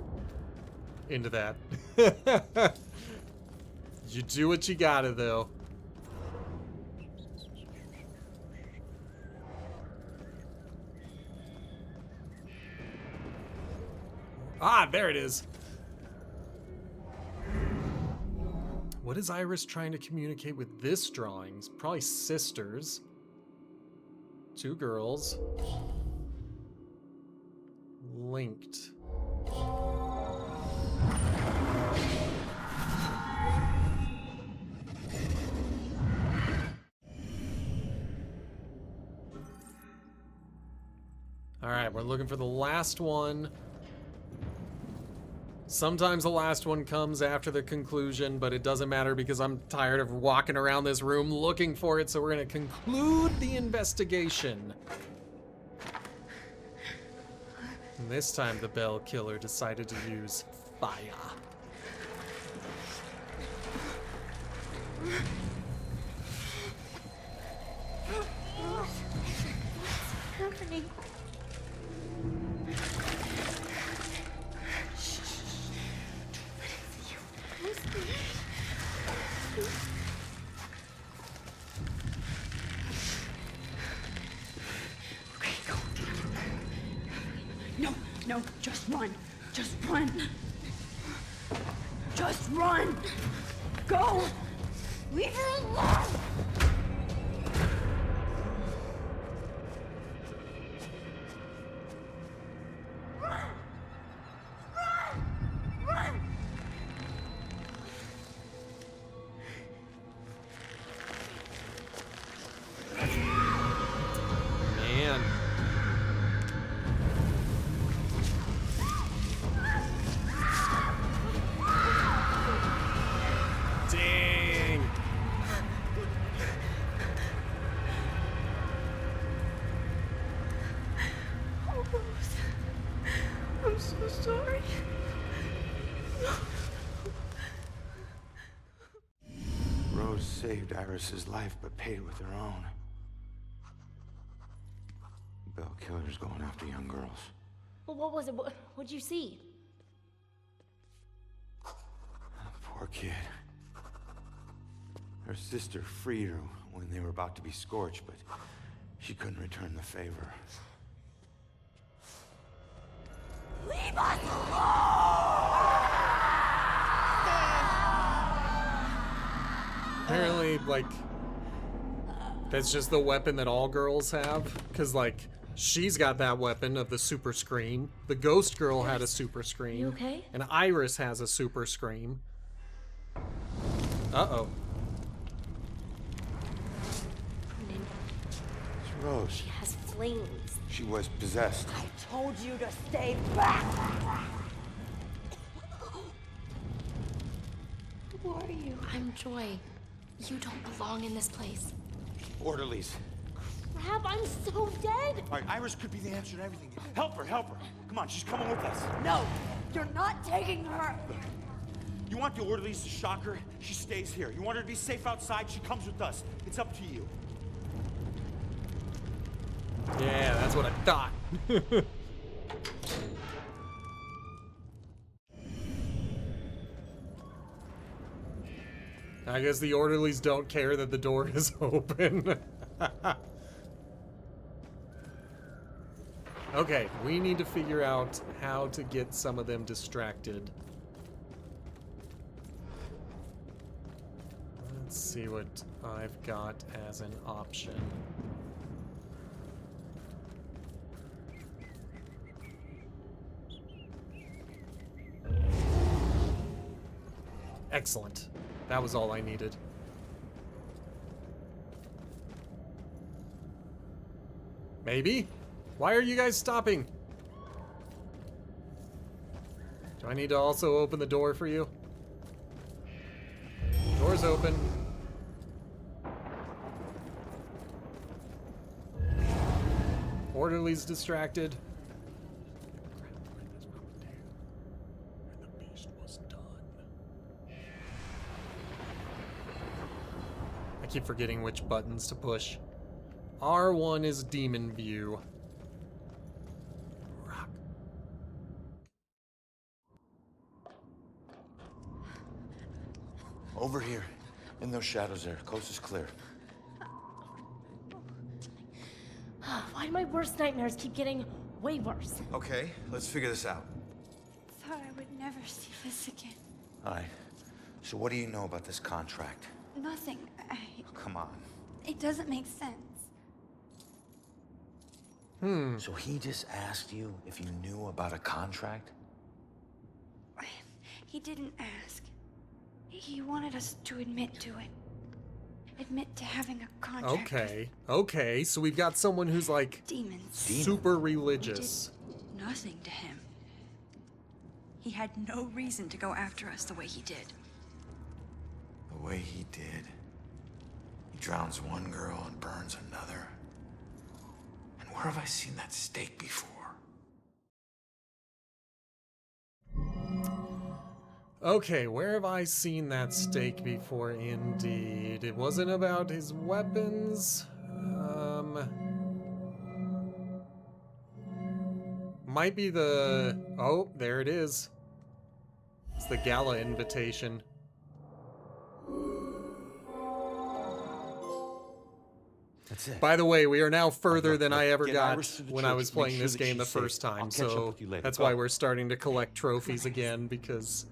S1: that. You do what you gotta, though. Ah, there it is. What is Iris trying to communicate with this drawing? Probably sisters. Two girls. Linked. Alright, we're looking for the last one. Sometimes the last one comes after the conclusion, but it doesn't matter because I'm tired of walking around this room looking for it, so we're gonna conclude the investigation. And this time the Bell Killer decided to use fire.
S3: What's happening?
S18: No, just run. Just run. Just run. Go. Leave her alone.
S1: Man. Dang.
S18: I'm so sorry.
S5: Rose saved Iris's life, but paid it with her own. Bell Killer's going after young girls.
S3: Well, what was it? What'd you see?
S5: Poor kid. Her sister freed her when they were about to be scorched, but she couldn't return the favor.
S18: Leave us alone!
S1: Apparently, like, that's just the weapon that all girls have. Because, like, she's got that weapon of the super scream. The ghost girl had a super scream.
S3: You okay?
S1: And Iris has a super scream. Uh-oh.
S5: It's Rose.
S3: She has flames.
S5: She was possessed.
S18: I told you to stay back!
S3: Who are you? I'm Joy. You don't belong in this place.
S5: Orderlies.
S3: Crap, I'm so dead!
S5: All right, Iris could be the answer to everything. Help her, help her. Come on, she's coming with us.
S18: No! You're not taking her!
S5: You want the orderlies to shock her? She stays here. You want her to be safe outside? She comes with us. It's up to you.
S1: Yeah, that's what I thought. I guess the orderlies don't care that the door is open. Okay, we need to figure out how to get some of them distracted. Let's see what I've got as an option. Excellent. That was all I needed. Maybe? Why are you guys stopping? Do I need to also open the door for you? Door's open. Orderly's distracted. I keep forgetting which buttons to push. R1 is demon view.
S5: Over here. In those shadows there. Coast is clear.
S3: Why do my worst nightmares keep getting way worse?
S5: Okay, let's figure this out.
S12: Thought I would never see this again.
S5: Alright. So what do you know about this contract?
S12: Nothing.
S5: Oh, come on.
S12: It doesn't make sense.
S5: So he just asked you if you knew about a contract?
S12: He didn't ask. He wanted us to admit to it. Admit to having a contract.
S1: Okay, so we've got someone who's like
S12: Demons.
S1: super religious.
S12: We did nothing to him. He had no reason to go after us the way he did.
S4: The way he did. He drowns one girl and burns another. And where have I seen that stake before?
S1: Okay, where have I seen that stake before? Indeed. It wasn't about his weapons. Might be the... Oh, there it is. It's the gala invitation.
S5: That's it.
S1: By the way, we are now further than I ever
S5: Get
S1: got
S5: Iris to the
S1: when I
S5: church,
S1: was
S5: make
S1: playing
S5: sure
S1: this
S5: that
S1: game the
S5: she's safe.
S1: first
S5: I'll
S1: time,
S5: catch up
S1: so
S5: with you later.
S1: that's
S5: Go.
S1: why we're starting to collect trophies again, because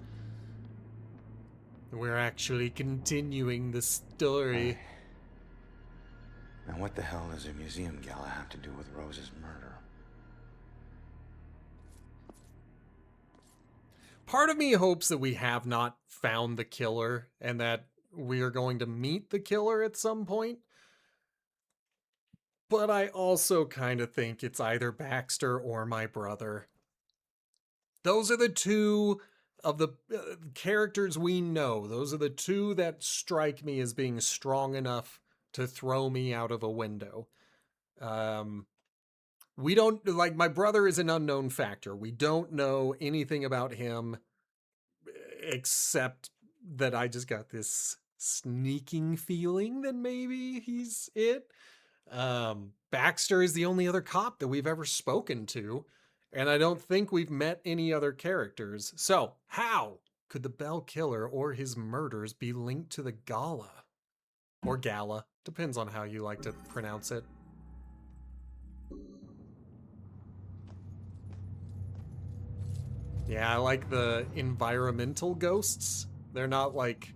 S1: we're actually continuing the story.
S4: Now what the hell does a museum gala have to do with Rose's murder?
S1: Part of me hopes that we have not found the killer and that we are going to meet the killer at some point. But I also kind of think it's either Baxter or my brother. Those are the two of the characters we know. Those are the two that strike me as being strong enough to throw me out of a window. We don't, like, my brother is an unknown factor. We don't know anything about him except that I just got this sneaking feeling that maybe he's it. Baxter is the only other cop that we've ever spoken to, and I don't think we've met any other characters. So, how could the Bell Killer or his murders be linked to the gala? Or gala, depends on how you like to pronounce it. Yeah, I like the environmental ghosts. They're not like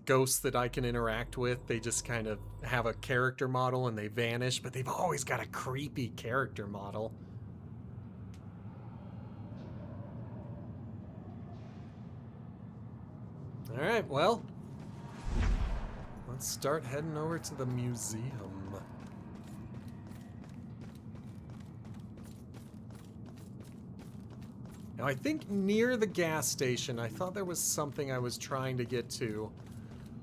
S1: ghosts that I can interact with. They just kind of have a character model and they vanish, but they've always got a creepy character model. All right, well, let's start heading over to the museum. Now, I think near the gas station, I thought there was something I was trying to get to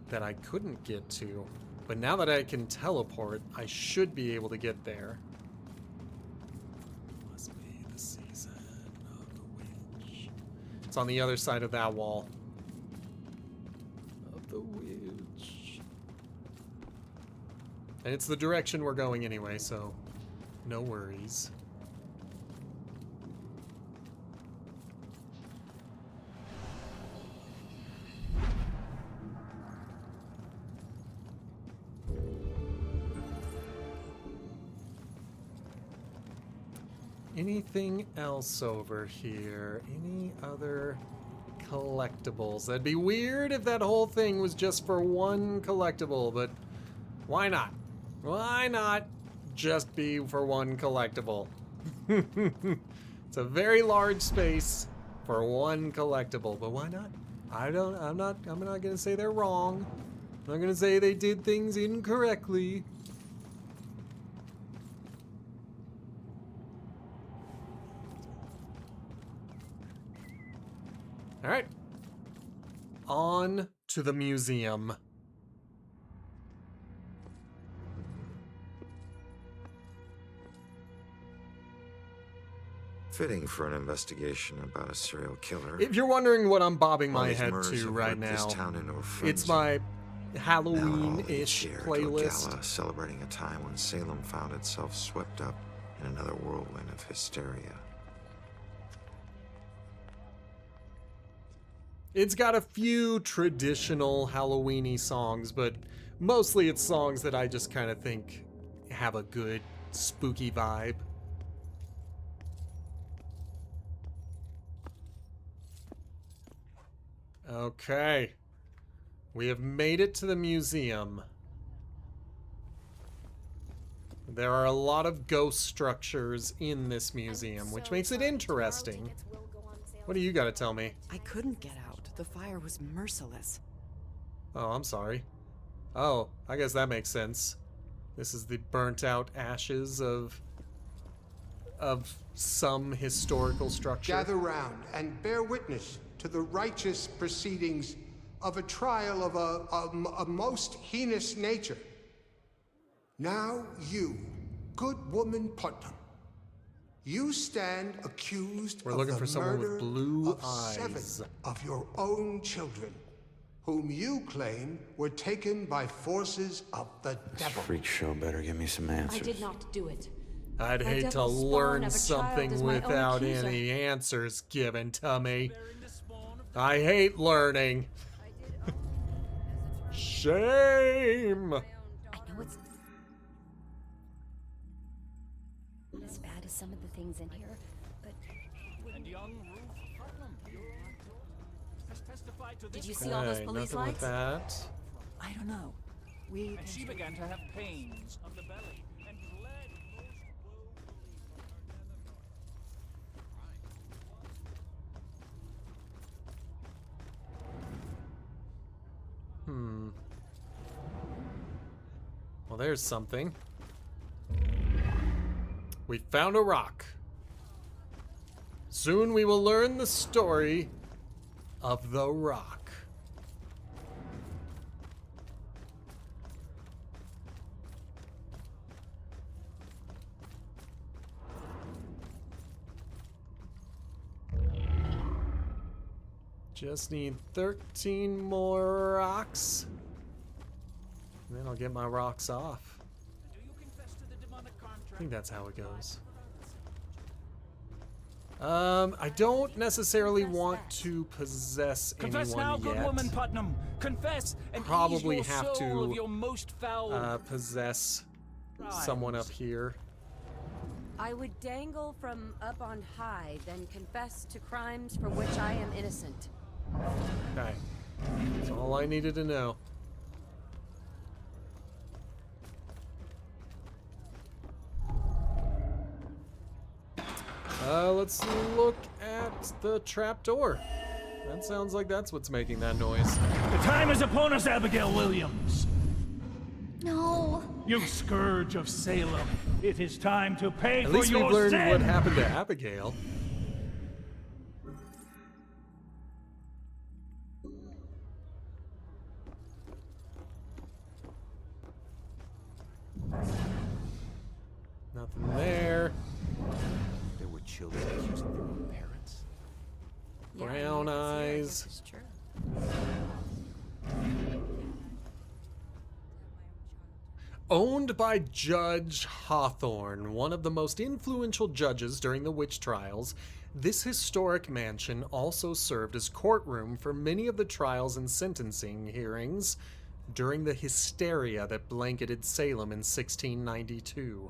S1: that I couldn't get to. But now that I can teleport, I should be able to get there. Must be the season of the witch. It's on the other side of that wall. Of the witch. And it's the direction we're going anyway, so no worries. Anything else over here? Any other collectibles? That'd be weird if that whole thing was just for one collectible, but why not? Why not just be for one collectible? It's a very large space for one collectible, but why not? I'm not gonna say they're wrong. I'm not gonna say they did things incorrectly. All right, on to the museum.
S6: Fitting for an investigation about a serial killer.
S1: If you're wondering what I'm bobbing
S6: All
S1: my
S6: these
S1: head
S6: murders
S1: to
S6: have
S1: right
S6: ripped this
S1: now,
S6: town into a frenzy.
S1: it's my
S6: Now
S1: Halloween-ish
S6: all cheer to a
S1: playlist.
S6: gala celebrating a time when Salem found itself swept up in another whirlwind of hysteria.
S1: It's got a few traditional Halloween-y songs, but mostly it's songs that I just kind of think have a good spooky vibe. Okay. We have made it to the museum. There are a lot of ghost structures in this museum, which makes it interesting. What do you got to tell me?
S2: I couldn't get out. The fire was merciless.
S1: Oh, I'm sorry. Oh, I guess that makes sense. This is the burnt out ashes of some historical structure.
S8: Gather round and bear witness to the righteous proceedings of a trial of a most heinous nature. Now you, good woman Putnam, you stand accused
S1: We're
S8: of
S1: looking
S8: the
S1: for someone with
S8: murder
S1: blue
S8: of
S1: eyes.
S8: 7 of your own children, whom you claim were taken by forces of the devil.
S4: Freak show better give me some answers.
S17: I did not do it.
S1: I'd
S17: My
S1: hate to
S17: devil spawn
S1: learn
S17: of a child
S1: something
S17: is my own
S1: without
S17: accuser.
S1: any answers given to me. I hate learning. Shame.
S17: I know it's as bad as some of the things in here, but did you see all those
S1: Okay,
S17: police
S1: nothing
S17: lights?
S1: with that.
S2: I don't know.
S21: And she began to have pains of the belly and bled most
S1: Well, there's something. We found a rock. Soon we will learn the story of the rock. Just need 13 more rocks. And then I'll get my rocks off. I think that's how it goes. I don't necessarily want to possess
S21: Confess
S1: anyone
S21: now,
S1: yet.
S21: good woman Putnam. Confess and
S1: Probably
S21: ease your
S1: have
S21: soul
S1: to
S21: of your most foul
S1: possess someone up here.
S17: I would dangle from up on high, then confess to crimes for which I am innocent.
S1: Okay. That's all I needed to know. Let's look at the trapdoor. That sounds like that's what's making that noise.
S21: The time is upon us, Abigail Williams.
S12: No.
S21: You scourge of Salem. It is time to pay
S1: At
S21: for
S1: least
S21: your
S1: we've learned
S21: sin.
S1: what happened to Abigail. Nothing there.
S19: There were children accusing their own parents.
S1: Brown eyes.
S17: It's true.
S1: Owned by Judge Hawthorne, one of the most influential judges during the witch trials, this historic mansion also served as courtroom for many of the trials and sentencing hearings during the hysteria that blanketed Salem in 1692.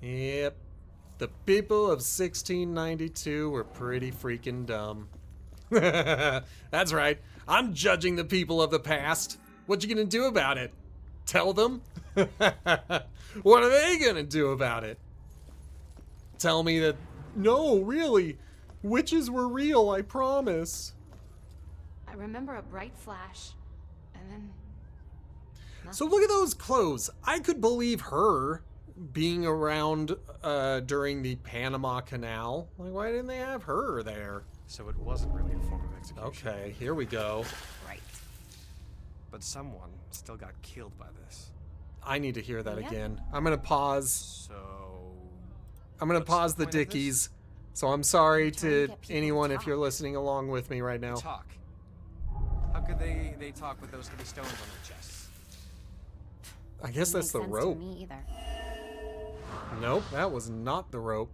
S1: Yep, the people of 1692 were pretty freaking dumb. That's right, I'm judging the people of the past. What you gonna do about it? Tell them? What are they gonna do about it? Tell me that, no, really, witches were real, I promise.
S3: I remember a bright flash, and then
S1: So look at those clothes. I could believe her being around during the Panama Canal. Like, why didn't they have her there?
S22: So it wasn't really a form of execution.
S1: Okay, here we go.
S22: Right. But someone still got killed by this.
S1: I need to hear that
S22: Yeah.
S1: again. I'm gonna pause.
S22: So
S1: I'm gonna
S22: what's
S1: pause
S22: the
S1: the
S22: point of this?
S1: dickies. So I'm sorry to
S22: get people to
S1: anyone if
S22: talk.
S1: you're listening along with me right now.
S21: Talk. How could they talk with those heavy stones on their chests?
S1: I guess that's the rope.
S3: me either.
S1: Nope, that was not the rope.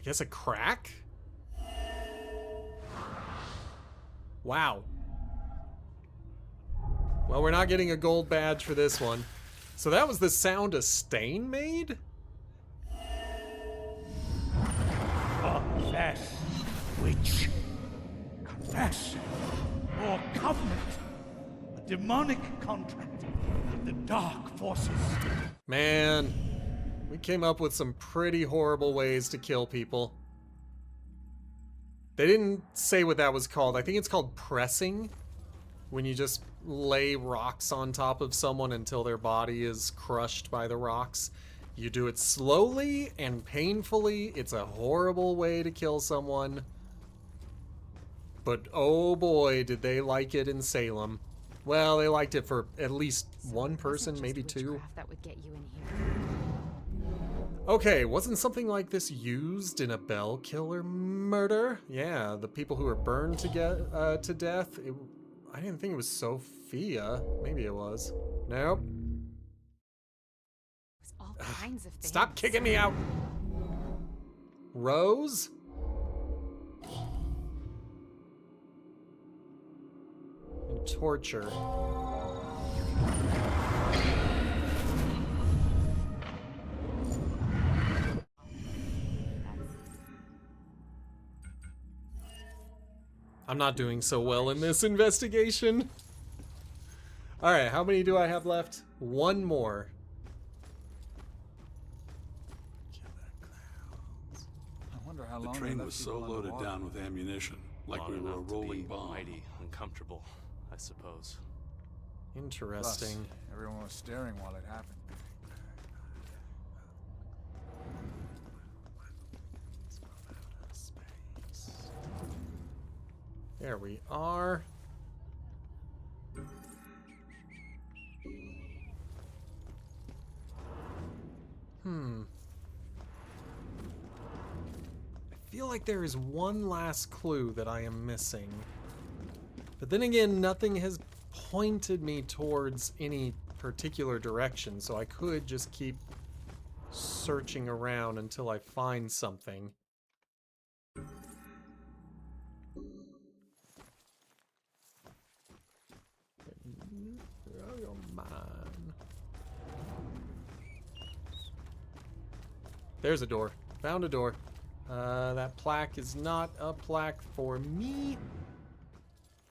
S1: I guess a crack? Wow. Well, we're not getting a gold badge for this one. So that was the sound a stain made?
S13: Confess, witch. Confess. Your covenant. A demonic contract with the dark forces.
S1: Man, we came up with some pretty horrible ways to kill people. They didn't say what that was called. I think it's called pressing. When you just lay rocks on top of someone until their body is crushed by the rocks. You do it slowly and painfully. It's a horrible way to kill someone. But oh boy, did they like it in Salem. Well, they liked it for at least one person, maybe two.
S14: That would get you in here.
S1: Okay, wasn't something like this used in a Bell Killer murder? Yeah, the people who were burned to death. I didn't think it was Sophia. Maybe it was. Nope.
S14: All kinds of things.
S1: Stop kicking me out. Rose? And torture. I'm not doing so well in this investigation. Alright, how many do I have left? One more.
S16: I wonder how
S23: The
S16: long
S23: train
S16: they
S23: was
S16: left
S23: so
S16: people
S23: loaded
S16: underwater.
S23: down with ammunition, like
S24: Long
S23: we were a
S24: enough to
S23: rolling
S24: be
S23: bomb.
S24: mighty uncomfortable, I suppose.
S1: Interesting.
S16: Plus, everyone was staring while it happened.
S1: There we are. I feel like there is one last clue that I am missing. But then again, nothing has pointed me towards any particular direction, so I could just keep searching around until I find something. There's a door. Found a door. That plaque is not a plaque for me.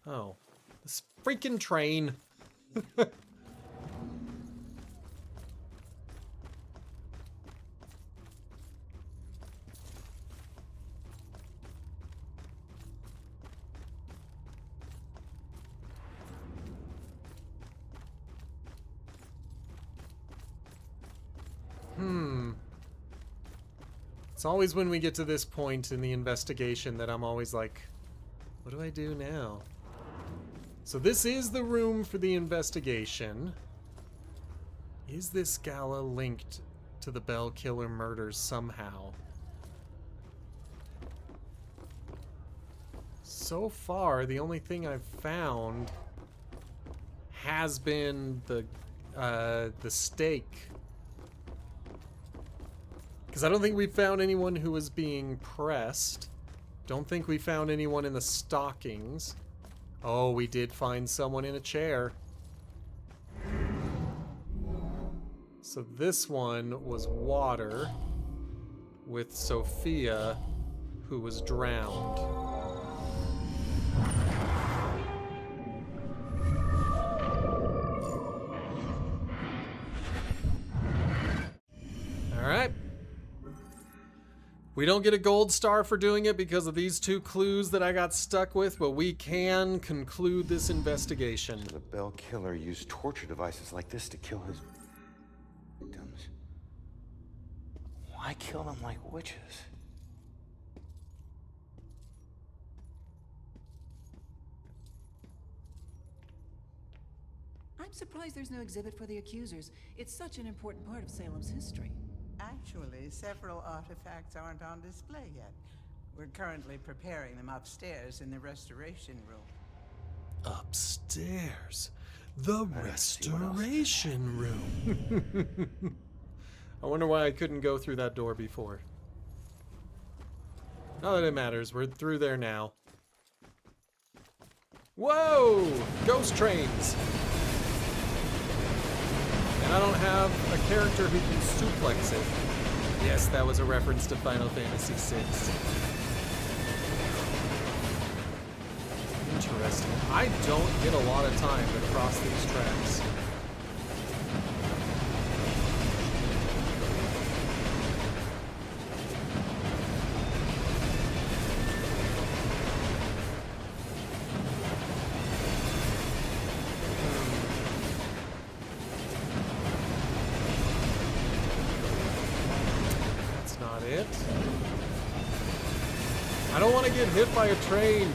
S1: Oh. This freaking train. It's always when we get to this point in the investigation that I'm always like, what do I do now? So this is the room for the investigation. Is this gala linked to the Bell Killer murders somehow? So far, the only thing I've found has been the stake. Because I don't think we found anyone who was being pressed. Don't think we found anyone in the stockings. Oh, we did find someone in a chair. So this one was water with Sophia, who was drowned. All right. We don't get a gold star for doing it because of these two clues that I got stuck with, but we can conclude this investigation.
S4: So the Bell Killer used torture devices like this to kill his victims. Why kill them like witches?
S2: I'm surprised there's no exhibit for the accusers. It's such an important part of Salem's history.
S25: Actually, several artifacts aren't on display yet. We're currently preparing them upstairs in the restoration room.
S1: Upstairs? The restoration room. I wonder why I couldn't go through that door before. Not that it matters. We're through there now. Whoa! Ghost trains! And I don't have a character who can suplex it. Yes, that was a reference to Final Fantasy VI. Interesting. I don't get a lot of time to cross these tracks. I don't want to get hit by a train.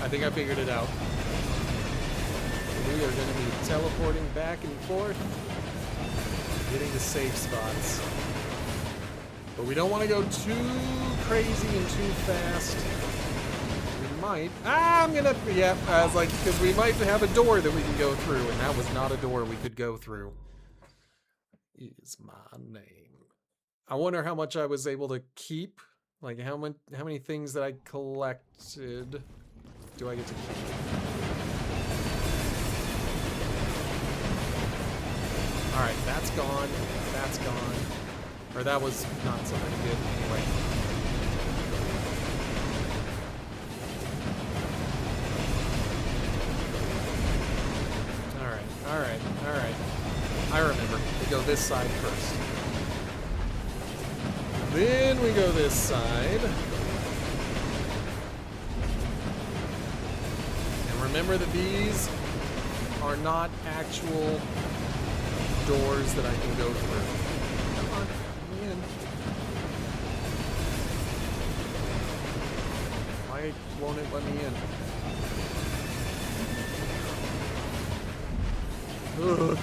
S1: I think I figured it out. We are going to be teleporting back and forth, getting to safe spots. But we don't want to go too crazy and too fast. Might. I'm gonna. Yeah, I was like, because we might have a door that we can go through, and that was not a door we could go through. Is my name. I wonder how much I was able to keep. Like, how many things that I collected do I get to keep? All right, that's gone. That's gone. Or that was not something good anyway. Alright. I remember. We go this side first. Then we go this side. And remember that these are not actual doors that I can go through. Come on, let me in. Why won't it let me in? Ugh.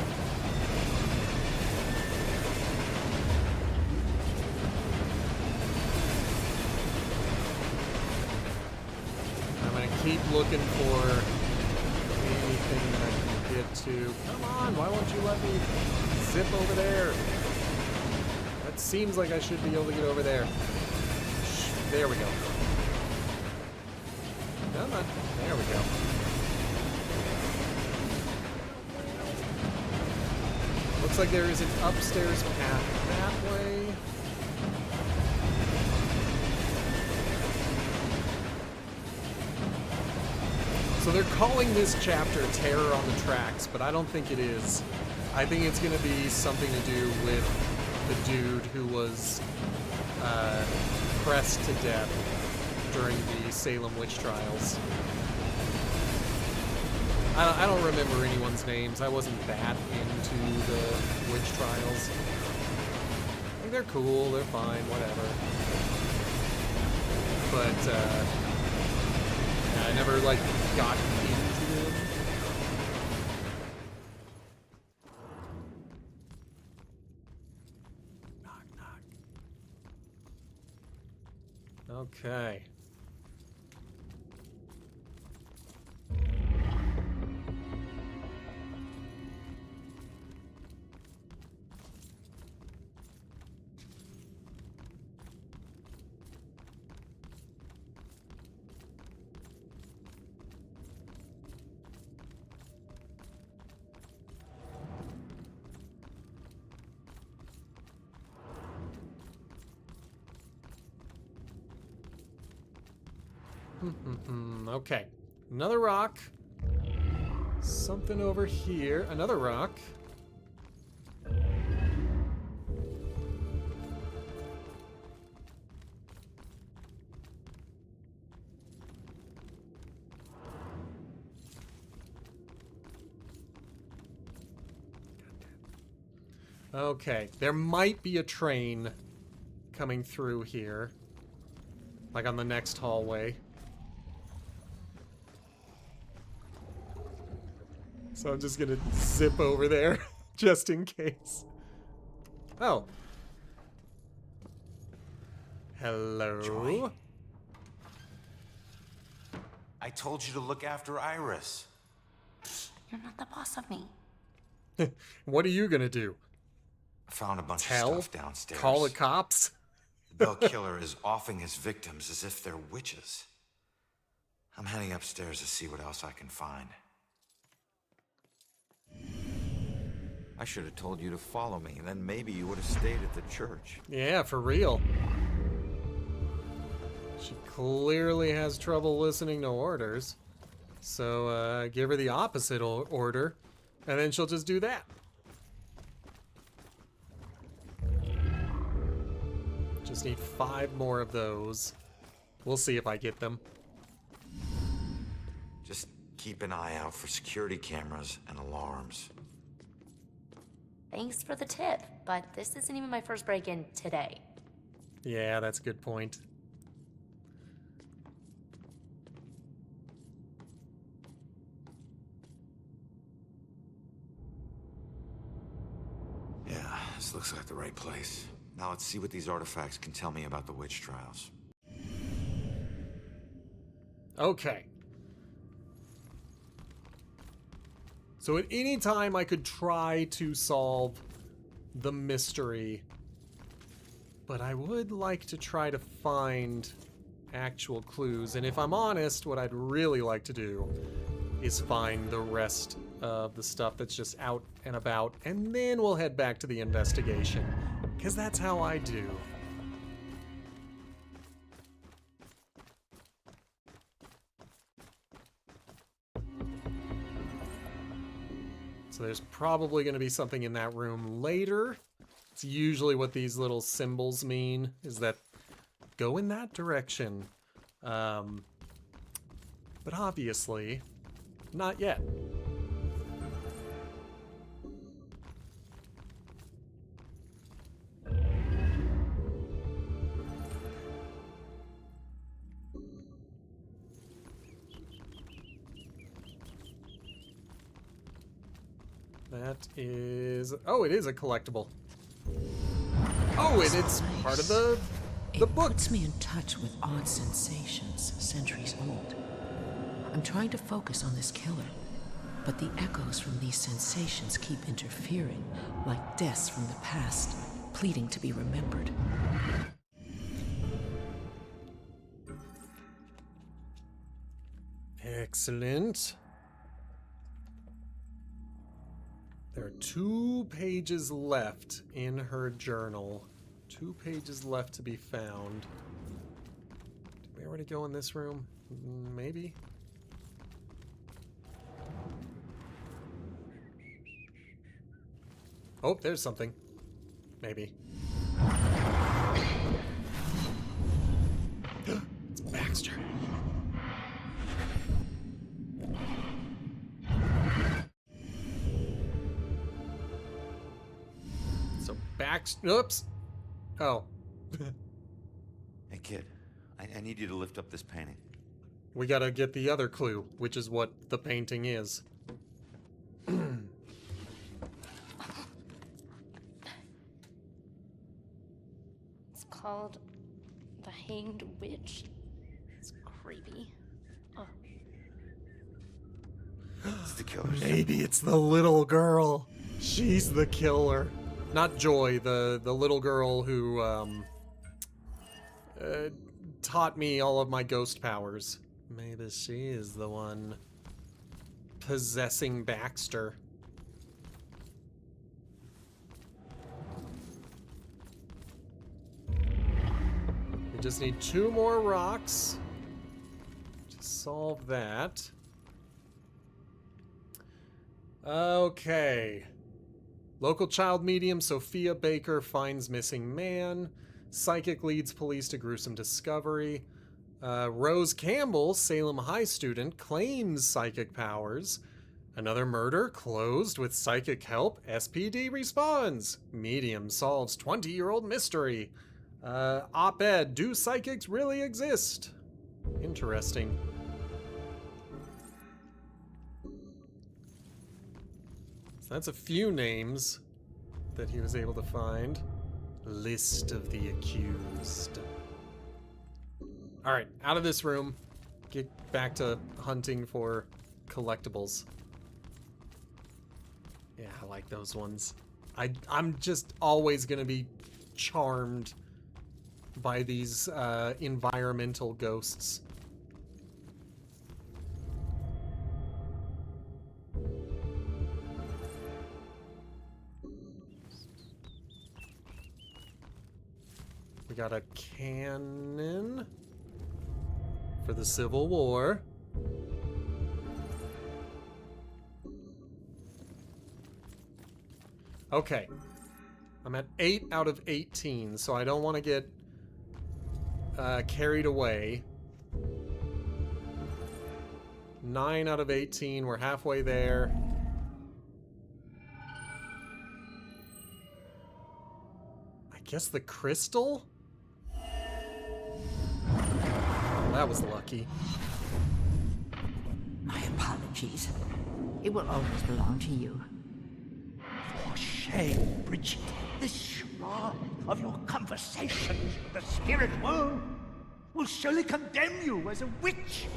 S1: I'm gonna keep looking for anything that I can get to. Come on, why won't you let me zip over there? That seems like I should be able to get over there. There we go. Come on, there we go. Looks like there is an upstairs path that way. So they're calling this chapter Terror on the Tracks, but I don't think it is. I think it's going to be something to do with the dude who was pressed to death during the Salem witch trials. I don't remember anyone's names. I wasn't that into the witch trials. I think they're cool, they're fine, whatever. But, yeah, I never, like, got into them. Knock, knock. Okay. Okay, another rock. Something over here. Another rock. Okay, there might be a train coming through here. Like on the next hallway. So I'm just gonna zip over there, just in case. Oh. Hello?
S4: Joy. I told you to look after Iris.
S12: You're not the boss of me.
S1: What are you gonna do?
S4: I found a bunch
S1: Tell?
S4: of stuff downstairs.
S1: Call the cops?
S4: The Bell Killer is offing his victims as if they're witches. I'm heading upstairs to see what else I can find.
S5: I should have told you to follow me, and then maybe you would have stayed at the church.
S1: Yeah, for real. She clearly has trouble listening to orders. So give her the opposite order, and then she'll just do that. Just need 5 more of those. We'll see if I get them.
S4: Just keep an eye out for security cameras and alarms.
S3: Thanks for the tip, but this isn't even my first break-in today.
S1: Yeah, that's a good point.
S4: Yeah, this looks like the right place. Now let's see what these artifacts can tell me about the witch trials.
S1: Okay. So at any time I could try to solve the mystery, but I would like to try to find actual clues. And if I'm honest, what I'd really like to do is find the rest of the stuff that's just out and about, and then we'll head back to the investigation, because that's how I do. So there's probably going to be something in that room later. It's usually what these little symbols mean, is that go in that direction. But obviously, not yet. That is... Oh, it is a collectible. Oh, and it's part of the book.
S7: It puts me in touch with odd sensations, centuries old. I'm trying to focus on this killer, but the echoes from these sensations keep interfering, like deaths from the past, pleading to be remembered.
S1: Excellent. There are 2 pages left in her journal. 2 pages left to be found. Did we already go in this room? Maybe. Oh, there's something. Maybe. It's Baxter. Oops. Oh.
S5: Hey, kid. I need you to lift up this painting.
S1: We gotta get the other clue, which is what the painting is.
S3: It's called The Hanged Witch. It's creepy. Oh.
S5: It's the killer.
S1: Maybe it's the little girl. She's the killer. Not Joy, the little girl who taught me all of my ghost powers. Maybe she is the one possessing Baxter. We just need 2 more rocks to solve that. Okay. Local child medium Sophia Baker finds missing man. Psychic leads police to gruesome discovery. Rose Campbell, Salem High student, claims psychic powers. Another murder closed with psychic help. SPD responds. Medium solves 20-year-old mystery. Op-ed, do psychics really exist? Interesting. So that's a few names that he was able to find. List of the accused. Alright, out of this room. Get back to hunting for collectibles. Yeah, I like those ones. I'm just always gonna be charmed by these environmental ghosts. We got a cannon for the Civil War. Okay. I'm at 8 out of 18, so I don't want to get carried away. 9 out of 18, we're halfway there. I guess the crystal? That was lucky.
S10: My apologies. It will always belong to you.
S13: For shame, Bridget. This charade of your conversations with the spirit world will surely condemn you as a witch.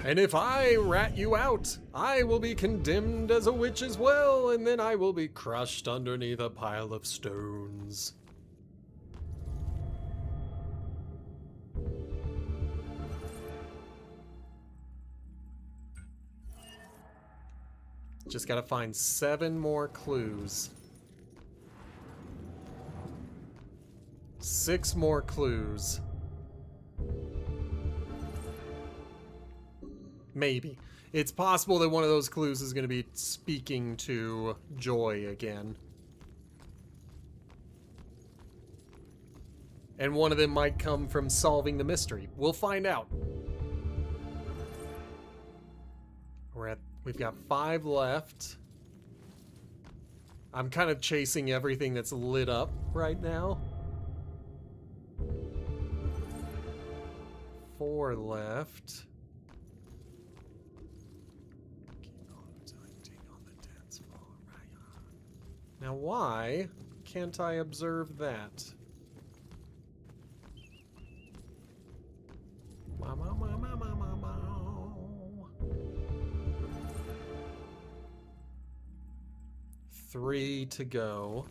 S1: And if I rat you out, I will be condemned as a witch as well, and then I will be crushed underneath a pile of stones. Just gotta find 7 more clues. 6 more clues. Maybe. It's possible that one of those clues is going to be speaking to Joy again. And one of them might come from solving the mystery. We'll find out. We've got 5 left. I'm kind of chasing everything that's lit up right now. 4 left. Now why can't I observe that? 3 to go.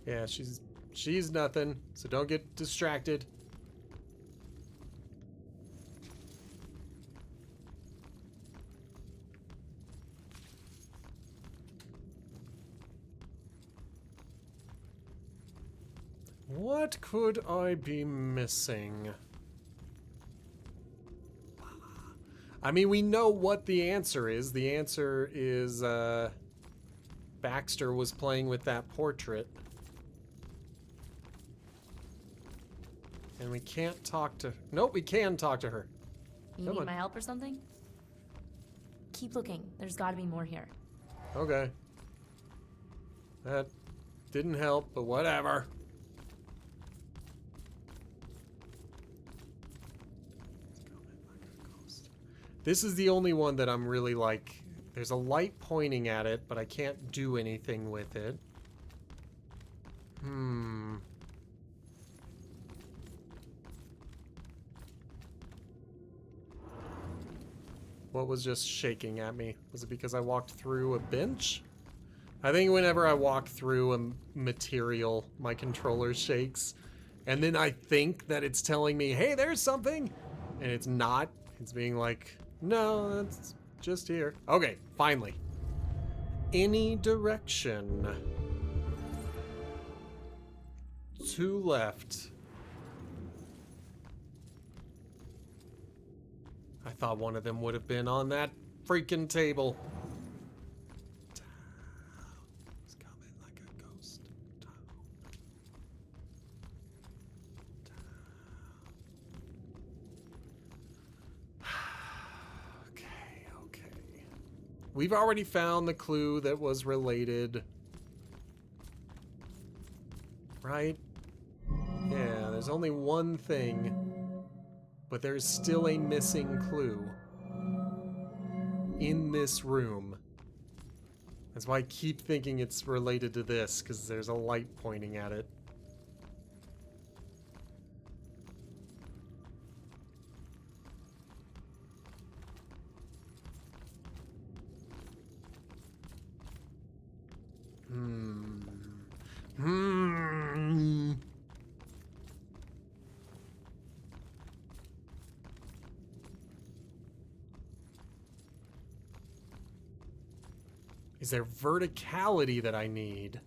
S1: Yeah, she's nothing, so don't get distracted. What could I be missing? I mean, we know what the answer is. The answer is Baxter was playing with that portrait. And we can't talk to... Nope, we can talk to her.
S11: You
S1: Come
S11: need
S1: on.
S11: my help or something? Keep looking. There's got to be more here.
S1: Okay. That didn't help, but whatever. This is the only one that I'm really like... There's a light pointing at it, but I can't do anything with it. What was just shaking at me? Was it because I walked through a bench? I think whenever I walk through a material, my controller shakes. And then I think that it's telling me, hey, there's something! And it's not. It's being like, no, that's just here. Okay, finally. Any direction. 2 left. I thought one of them would have been on that freaking table. It's coming like a ghost. Okay. We've already found the clue that was related. Right? Yeah, there's only one thing. But there's still a missing clue in this room. That's why I keep thinking it's related to this, because there's a light pointing at it. Is there verticality that I need?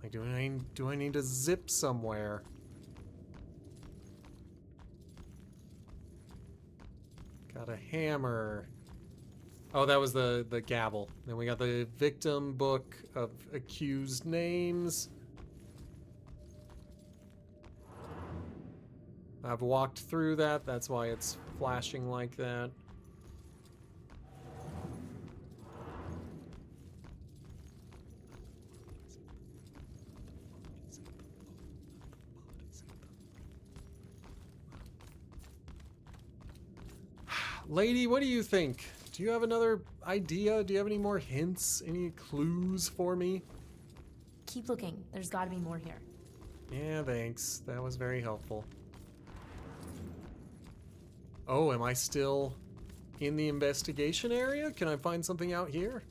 S1: Like, do I need to zip somewhere? Got a hammer. Oh, that was the gavel. Then we got the victim book of accused names. I've walked through that. That's why it's flashing like that. Lady, what do you think? Do you have another idea? Do you have any more hints? Any clues for me?
S11: Keep looking. There's got to be more here.
S1: Yeah, thanks. That was very helpful. Oh, am I still in the investigation area? Can I find something out here?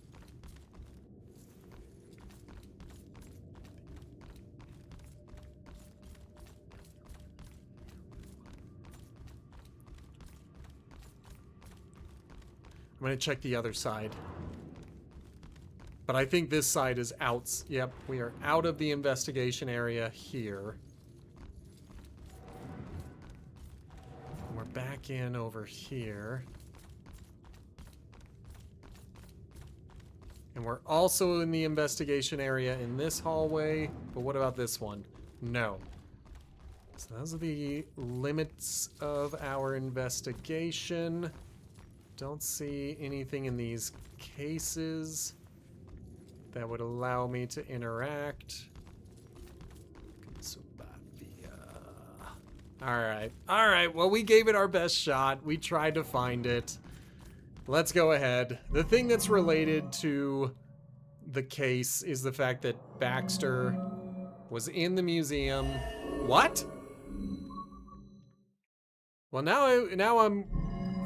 S1: I'm gonna check the other side. But I think this side is out. Yep, we are out of the investigation area here. And we're back in over here. And we're also in the investigation area in this hallway. But what about this one? No. So those are the limits of our investigation. Don't see anything in these cases that would allow me to interact. Alright, well, we gave it our best shot. We tried to find it. Let's go ahead. The thing that's related to the case is the fact that Baxter was in the museum. What? Well, now I'm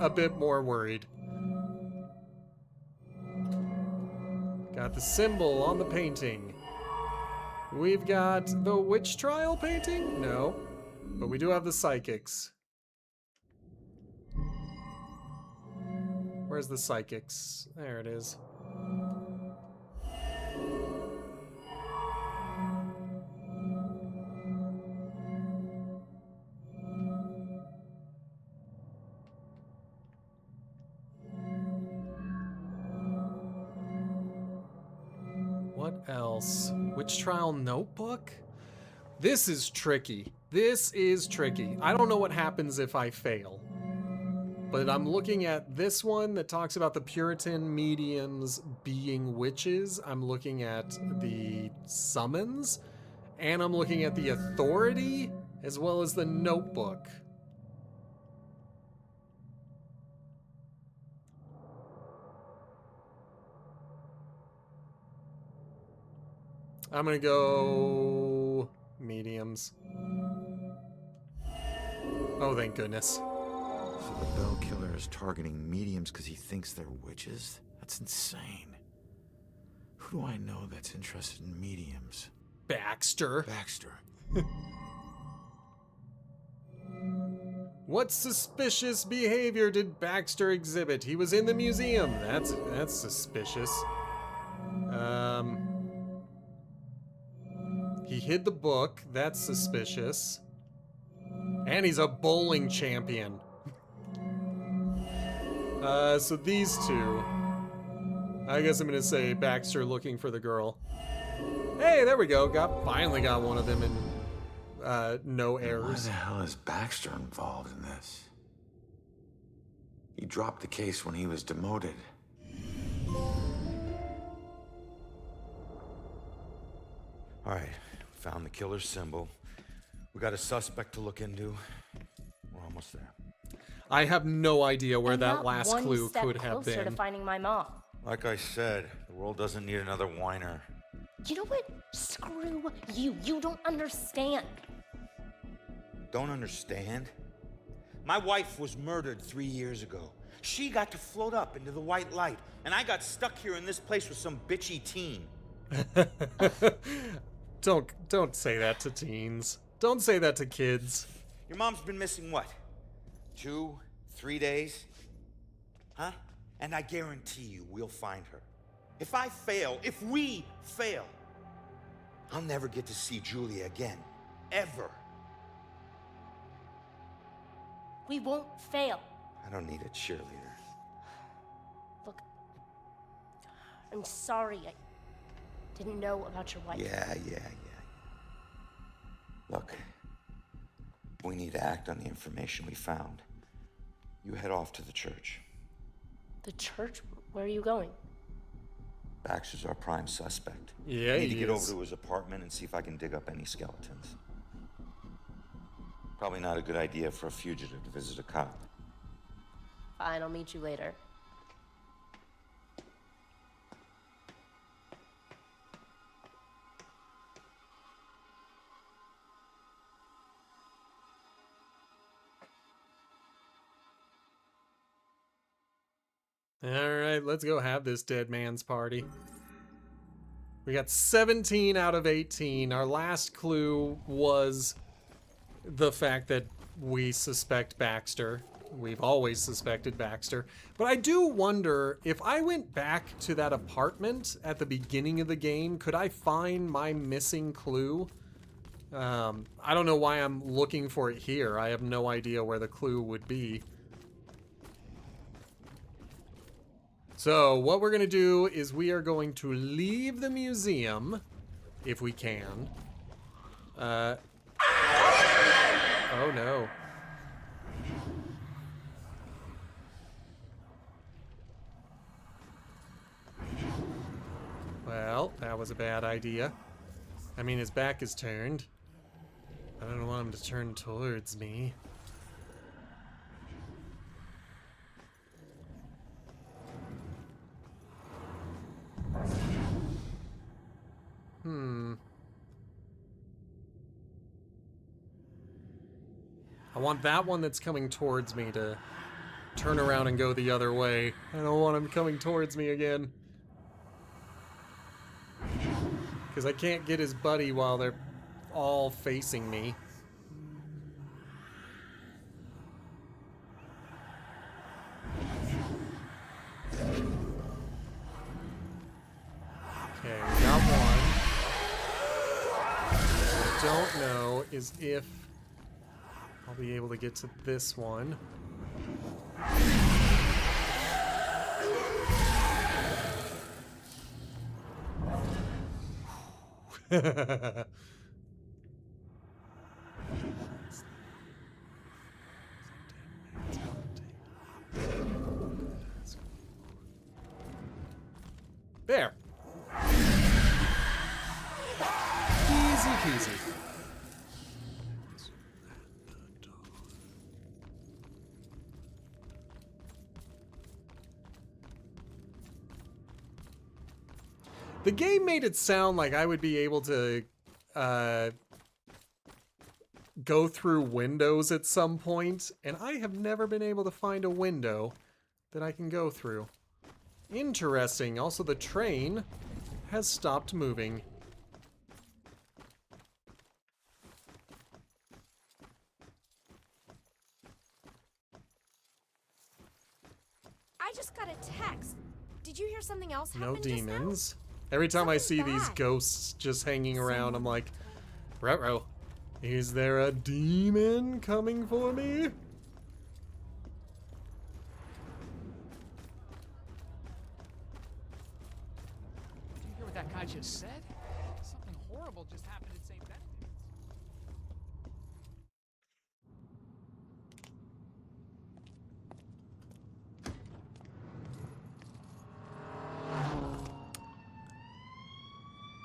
S1: a bit more worried. Got the symbol on the painting. We've got the witch trial painting? No. But we do have the psychics. Where's the psychics? There it is. What else? Witch trial notebook? This is tricky. This is tricky. I don't know what happens if I fail. But I'm looking at this one that talks about the Puritan mediums being witches. I'm looking at the summons. And I'm looking at the authority, as well as the notebook. I'm gonna go mediums. Oh, thank goodness.
S4: So the Bell Killer is targeting mediums because he thinks they're witches? That's insane. Who do I know that's interested in mediums?
S1: Baxter.
S4: Baxter.
S1: What suspicious behavior did Baxter exhibit? He was in the museum. That's suspicious. He hid the book. That's suspicious. And he's a bowling champion. So these two. I guess I'm gonna say Baxter looking for the girl. Hey, there we go. Finally got one of them in no errors.
S4: Why the hell is Baxter involved in this? He dropped the case when he was demoted.
S5: All right, found the killer's symbol. We got a suspect to look into. We're almost there.
S1: I have no idea where
S3: I'm
S1: that
S3: not
S1: last
S3: one
S1: clue
S3: step
S1: could have
S3: closer
S1: been.
S3: to finding my mom.
S5: Like I said, the world doesn't need another whiner.
S3: You know what? Screw you. You don't understand.
S5: Don't understand? My wife was murdered 3 years ago. She got to float up into the white light, and I got stuck here in this place with some bitchy teen.
S1: Don't say that to teens. Don't say that to kids.
S5: Your mom's been missing what? 2, 3 days? Huh? And I guarantee you we'll find her. If I fail, if we fail, I'll never get to see Julia again. Ever.
S3: We won't fail.
S5: I don't need a cheerleader.
S3: Look, I'm sorry. I didn't know about your wife.
S5: Yeah. Look, we need to act on the information we found. You head off to the church.
S3: The church? Where are you going?
S5: Baxter's our prime suspect.
S1: Yeah,
S5: I need to
S1: he
S5: get
S1: is.
S5: over to his apartment and see if I can dig up any skeletons. Probably not a good idea for a fugitive to visit a cop.
S3: Fine, I'll meet you later.
S1: All right, let's go have this dead man's party. We got 17 out of 18. Our last clue was the fact that we suspect Baxter. We've always suspected Baxter. But I do wonder, if I went back to that apartment at the beginning of the game, could I find my missing clue? I don't know why I'm looking for it here. I have no idea where the clue would be. So what we're going to do is we are going to leave the museum, if we can. Oh no. Well, that was a bad idea. I mean, his back is turned. I don't want him to turn towards me. I want that one that's coming towards me to turn around and go the other way. I don't want him coming towards me again. Because I can't get his buddy while they're all facing me. Okay, we got one. What I don't know is if I'll be able to get to this one. There. Easy peasy. The game made it sound like I would be able to go through windows at some point, and I have never been able to find a window that I can go through. Interesting. Also, the train has stopped moving.
S11: I just got a text. Did you hear something else happen
S1: No
S11: just now?
S1: demons. Every time I see these
S11: bad.
S1: ghosts just hanging around, I'm like, ruh-roh. Is there a demon coming for me?
S9: Did you hear what that guy just said? Something horrible just happened at St. Benedict's.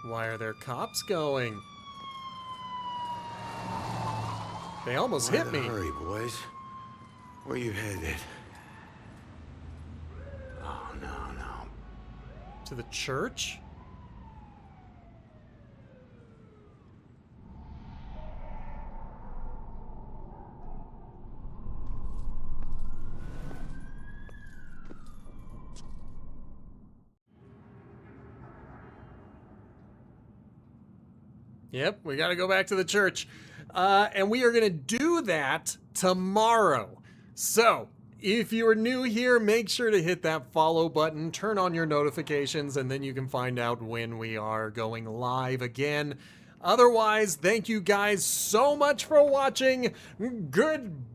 S1: Why are there cops going? They almost hit me.
S4: Hurry, boys. Where you headed? Oh, no.
S1: To the church? Yep, we gotta go back to the church. And we are gonna do that tomorrow. So, If you are new here, make sure to hit that follow button, turn on your notifications, and then you can find out when we are going live again. Otherwise, thank you guys so much for watching. Goodbye!